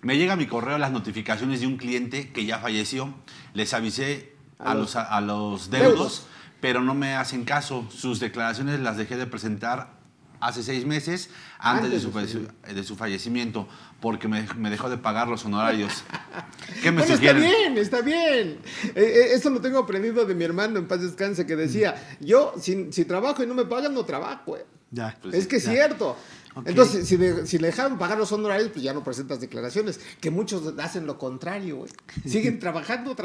S4: Me llega a mi correo las notificaciones de un cliente que ya falleció. Les avisé a los deudos, pero no me hacen caso. Sus declaraciones las dejé de presentar hace 6 meses, antes de su fallecimiento, porque me dejó de pagar los honorarios. ¿Qué me
S1: Bueno,
S4: sugieren?
S1: está bien. Eso lo tengo aprendido de mi hermano, en paz descanse, que decía, yo si trabajo y no me pagan, no trabajo.
S2: Ya.
S4: Pues
S1: Es que es
S2: ya.
S1: cierto.
S2: Ok.
S1: Entonces, si le dejaron pagar los honorarios, pues ya no presentas declaraciones. Que muchos hacen lo contrario, güey. Siguen trabajando,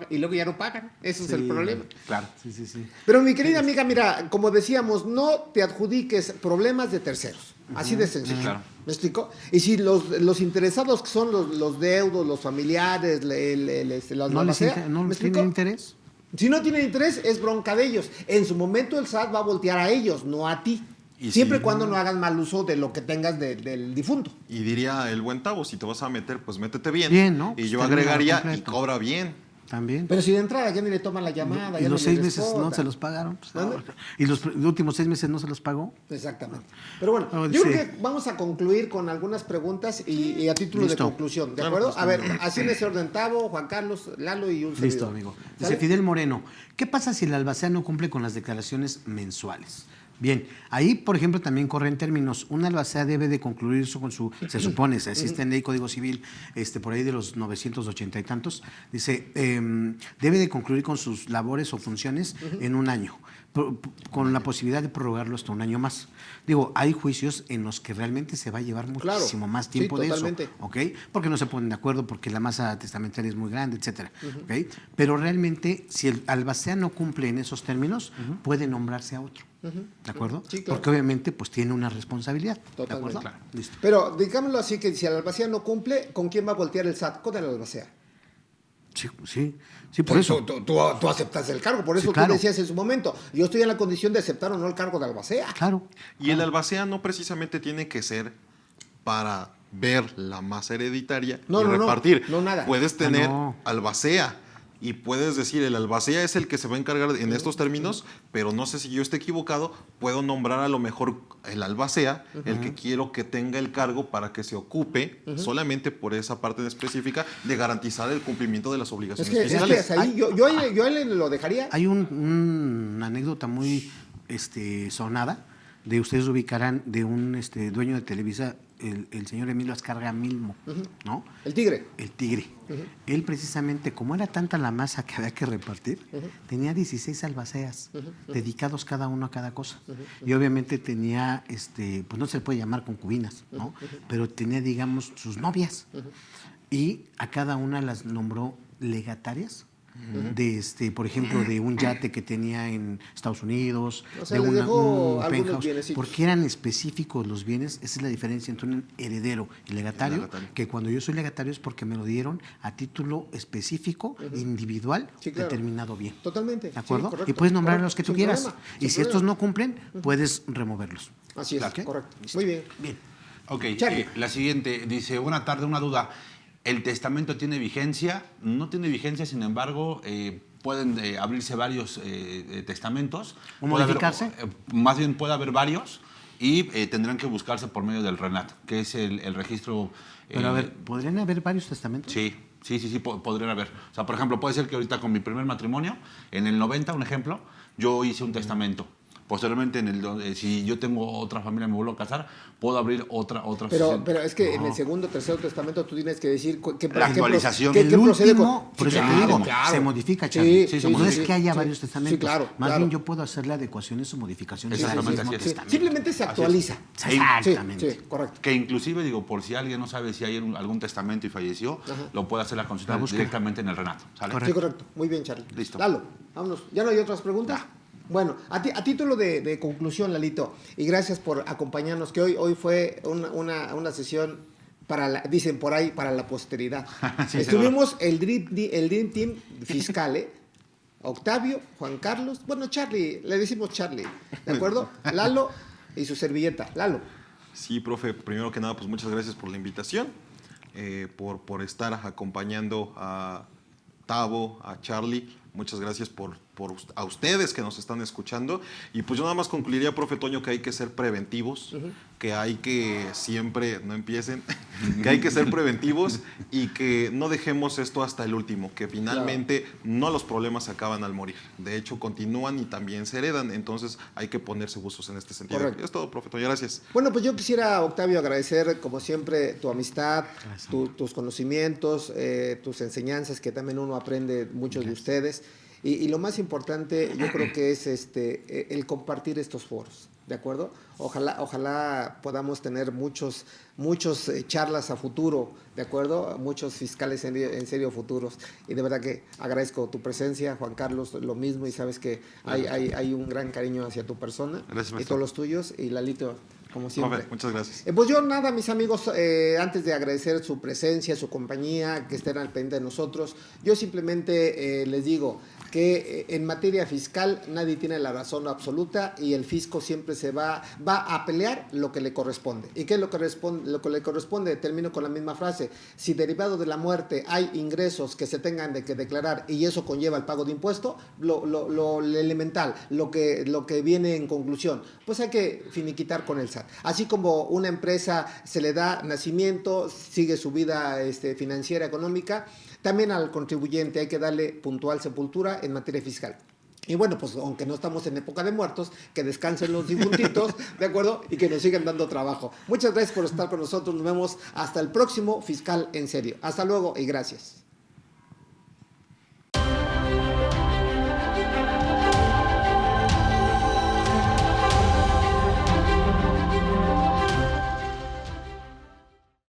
S1: y luego ya no pagan. Ese es el
S2: Sí.
S1: problema.
S4: Claro.
S2: Sí.
S1: Pero mi querida amiga, mira, como decíamos, no te adjudiques problemas de terceros. Así de sencillo.
S4: Sí, claro.
S1: ¿Me explico? Y si los interesados que son los deudos, los familiares, las
S2: ¿No les
S1: albacea,
S2: no
S1: ¿me
S2: tienen
S1: explico?
S2: interés?
S1: Si no tienen interés, es bronca de ellos. En su momento el SAT va a voltear a ellos, no a ti.
S3: Y
S1: Siempre y
S3: sí.
S1: cuando no hagan mal uso de lo que tengas del difunto.
S3: Y diría el buen Tavo, si te vas a meter, pues métete bien.
S2: Bien, ¿no?
S3: Y
S2: Pues
S3: yo
S2: termínalo
S3: agregaría, y
S2: completo.
S3: cobra bien.
S2: También.
S1: Pero si de entrada ya ni le toman la llamada,
S2: Y
S1: ya
S2: los
S1: ni le
S2: 6 meses no
S1: respondan.
S2: se los pagaron. Pues,
S1: ¿Dónde?
S2: y los últimos 6 meses no se los pagó.
S1: Exactamente. Pero bueno,
S2: Oh,
S1: yo
S2: sí.
S1: creo que vamos a concluir con algunas preguntas y a título
S2: Listo.
S1: de conclusión, ¿de
S3: Claro,
S1: acuerdo?
S3: pues,
S1: A ver, así en ese orden, Tavo, Juan Carlos, Lalo y un servidor.
S2: Listo, amigo. Dice
S1: ¿Sale?
S2: Fidel Moreno, ¿qué pasa si el albacea no cumple con las declaraciones mensuales? Bien, ahí, por ejemplo, también corren términos. Un albacea debe de concluir con su, se supone, se existe en ley Código Civil, por ahí de los 980 y tantos, dice, debe de concluir con sus labores o funciones en un año, con la posibilidad de prorrogarlo hasta un año más. Digo, hay juicios en los que realmente se va a llevar
S1: Claro.
S2: muchísimo más
S1: Sí,
S2: tiempo de
S1: totalmente.
S2: eso, ¿ok? Porque no se ponen de acuerdo, porque la masa testamentaria es muy grande, etcétera, ¿ok? Pero realmente, si el albacea no cumple en esos términos, puede nombrarse a otro, ¿de acuerdo?
S1: Sí, claro.
S2: Porque obviamente, pues tiene una responsabilidad, ¿de
S1: Totalmente.
S2: acuerdo?
S1: Claro.
S2: Listo.
S1: Pero digámoslo así, que si el albacea no cumple, ¿con quién va a voltear el SAT? Con el albacea.
S2: Sí, por eso.
S1: Tú aceptas el cargo, por
S2: Sí,
S1: eso
S2: claro.
S1: tú decías en su momento, yo estoy en la condición de aceptar o no el cargo de albacea.
S2: Claro.
S3: Y el albacea no precisamente tiene que ser para ver la masa hereditaria
S1: No,
S3: y
S1: no, no.
S3: repartir.
S1: No, nada.
S3: Puedes tener
S2: no.
S3: albacea y puedes decir, el albacea es el que se va a encargar en estos términos, pero no sé si yo esté equivocado, puedo nombrar a lo mejor el albacea, el que quiero que tenga el cargo para que se ocupe solamente por esa parte en específica de garantizar el cumplimiento de las
S1: Es
S3: obligaciones
S1: que,
S3: fiscales.
S1: ahí, yo a él lo dejaría.
S2: Hay una anécdota muy sonada, de ustedes ubicarán, de un dueño de Televisa, el señor Emilio Azcárraga Milmo, ¿no?
S1: El tigre.
S2: El tigre. Él precisamente, como era tanta la masa que había que repartir, tenía 16 albaceas, dedicados cada uno a cada cosa. Y obviamente tenía, pues no se le puede llamar concubinas, ¿no? Pero tenía, digamos, sus novias. Y a cada una las nombró legatarias. Por ejemplo, de un yate que tenía en Estados Unidos,
S1: O sea,
S2: de
S1: les dejó
S2: un
S1: algunos
S2: penthouse,
S1: bienecitos.
S2: porque eran específicos los bienes. Esa es la diferencia entre un heredero y legatario, que cuando yo soy legatario es porque me lo dieron a título específico, individual,
S1: Sí, claro.
S2: determinado bien.
S1: Totalmente.
S2: ¿De acuerdo?
S1: Sí, correcto,
S2: Y puedes nombrar a
S1: correcto,
S2: los que tú
S1: sin
S2: quieras.
S1: problema,
S2: Y
S1: sin
S2: si estos
S1: problema.
S2: no cumplen, puedes removerlos.
S1: Así es,
S2: ¿Ok?
S1: correcto.
S2: Listo.
S1: Muy bien.
S2: Bien.
S4: Ok,
S1: Charlie.
S4: la siguiente dice, buena tarde, una duda. ¿El testamento tiene vigencia? No tiene vigencia, sin embargo, pueden abrirse varios testamentos.
S2: ¿O
S4: Puede haber-
S2: modificarse?
S4: más bien puede haber varios y tendrán que buscarse por medio del RENAT, que es el registro...
S2: Pero a ver, ¿podrían haber varios testamentos?
S4: Sí, podrían haber. O sea, por ejemplo, puede ser que ahorita con mi primer matrimonio, en el 90, un ejemplo, yo hice un testamento. Posteriormente, si yo tengo otra familia, me vuelvo a casar, puedo abrir otra
S1: Pero es que en el segundo o tercero testamento tú tienes que decir
S4: La actualización.
S1: qué
S2: El
S1: procede
S2: último, por
S1: Sí,
S2: eso te
S1: claro,
S2: digo,
S1: claro.
S2: se modifica,
S1: Sí,
S2: Charlie.
S1: sí,
S2: No es
S1: sí,
S2: que haya
S1: sí.
S2: varios testamentos.
S1: Sí, claro,
S2: Más
S1: claro.
S2: bien yo puedo hacerle adecuaciones o modificaciones al
S4: Exactamente,
S2: mismo
S4: así es.
S2: testamento.
S1: Simplemente se actualiza.
S2: Exactamente.
S1: Sí, correcto.
S4: Que inclusive, digo, por si alguien no sabe si hay algún testamento y falleció, lo puede hacer la consulta
S2: La búsqueda.
S4: directamente en el RENAT. ¿Sale?
S2: Correcto.
S1: Sí, correcto. Muy bien, Charlie.
S4: Listo.
S1: Lalo, vámonos. ¿Ya no hay otras preguntas? Bueno, a título de conclusión, Lalito, y gracias por acompañarnos, que hoy fue una sesión dicen por ahí, para la posteridad. Estuvimos el Dream Team fiscal, Octavio, Juan Carlos, bueno, Charlie, le decimos Charlie, ¿de acuerdo? Lalo y su servilleta. Lalo.
S3: Sí, profe, primero que nada, pues muchas gracias por la invitación, por estar acompañando a Tavo, a Charlie. Muchas gracias por a ustedes que nos están escuchando. Y pues yo nada más concluiría, profe Toño, que hay que ser preventivos, que hay que siempre, no empiecen, que hay que ser preventivos y que no dejemos esto hasta el último, que finalmente no los problemas acaban al morir. De hecho, continúan y también se heredan. Entonces hay que ponerse buzos en este sentido.
S1: Correcto.
S3: Es todo, profe Toño. Gracias.
S1: Bueno, pues yo quisiera, Octavio, agradecer como siempre tu amistad, tus conocimientos, tus enseñanzas, que también uno aprende muchos de ustedes. Y lo más importante, yo creo que es el compartir estos foros, ¿de acuerdo? Ojalá podamos tener muchos charlas a futuro, ¿de acuerdo? Muchos fiscales en serio futuros. Y de verdad que agradezco tu presencia, Juan Carlos, lo mismo, y sabes que hay un gran cariño hacia tu persona.
S4: Gracias,
S1: y
S4: maestro.
S1: todos los tuyos. Y Lalito, como siempre.
S3: Profe, muchas gracias.
S1: Pues yo nada, mis amigos, antes de agradecer su presencia, su compañía, que estén al pendiente de nosotros, yo simplemente les digo que en materia fiscal nadie tiene la razón absoluta y el fisco siempre se va a pelear lo que le corresponde. ¿Y qué es lo que le corresponde? Termino con la misma frase. Si derivado de la muerte hay ingresos que se tengan de que declarar y eso conlleva el pago de impuesto, lo elemental, lo que viene en conclusión, pues hay que finiquitar con el SAT. Así como una empresa se le da nacimiento, sigue su vida financiera, económica, también al contribuyente hay que darle puntual sepultura en materia fiscal. Y bueno, pues aunque no estamos en época de muertos, que descansen los difuntitos, ¿de acuerdo? Y que nos sigan dando trabajo. Muchas gracias por estar con nosotros. Nos vemos hasta el próximo Fiscal en Serio. Hasta luego y gracias.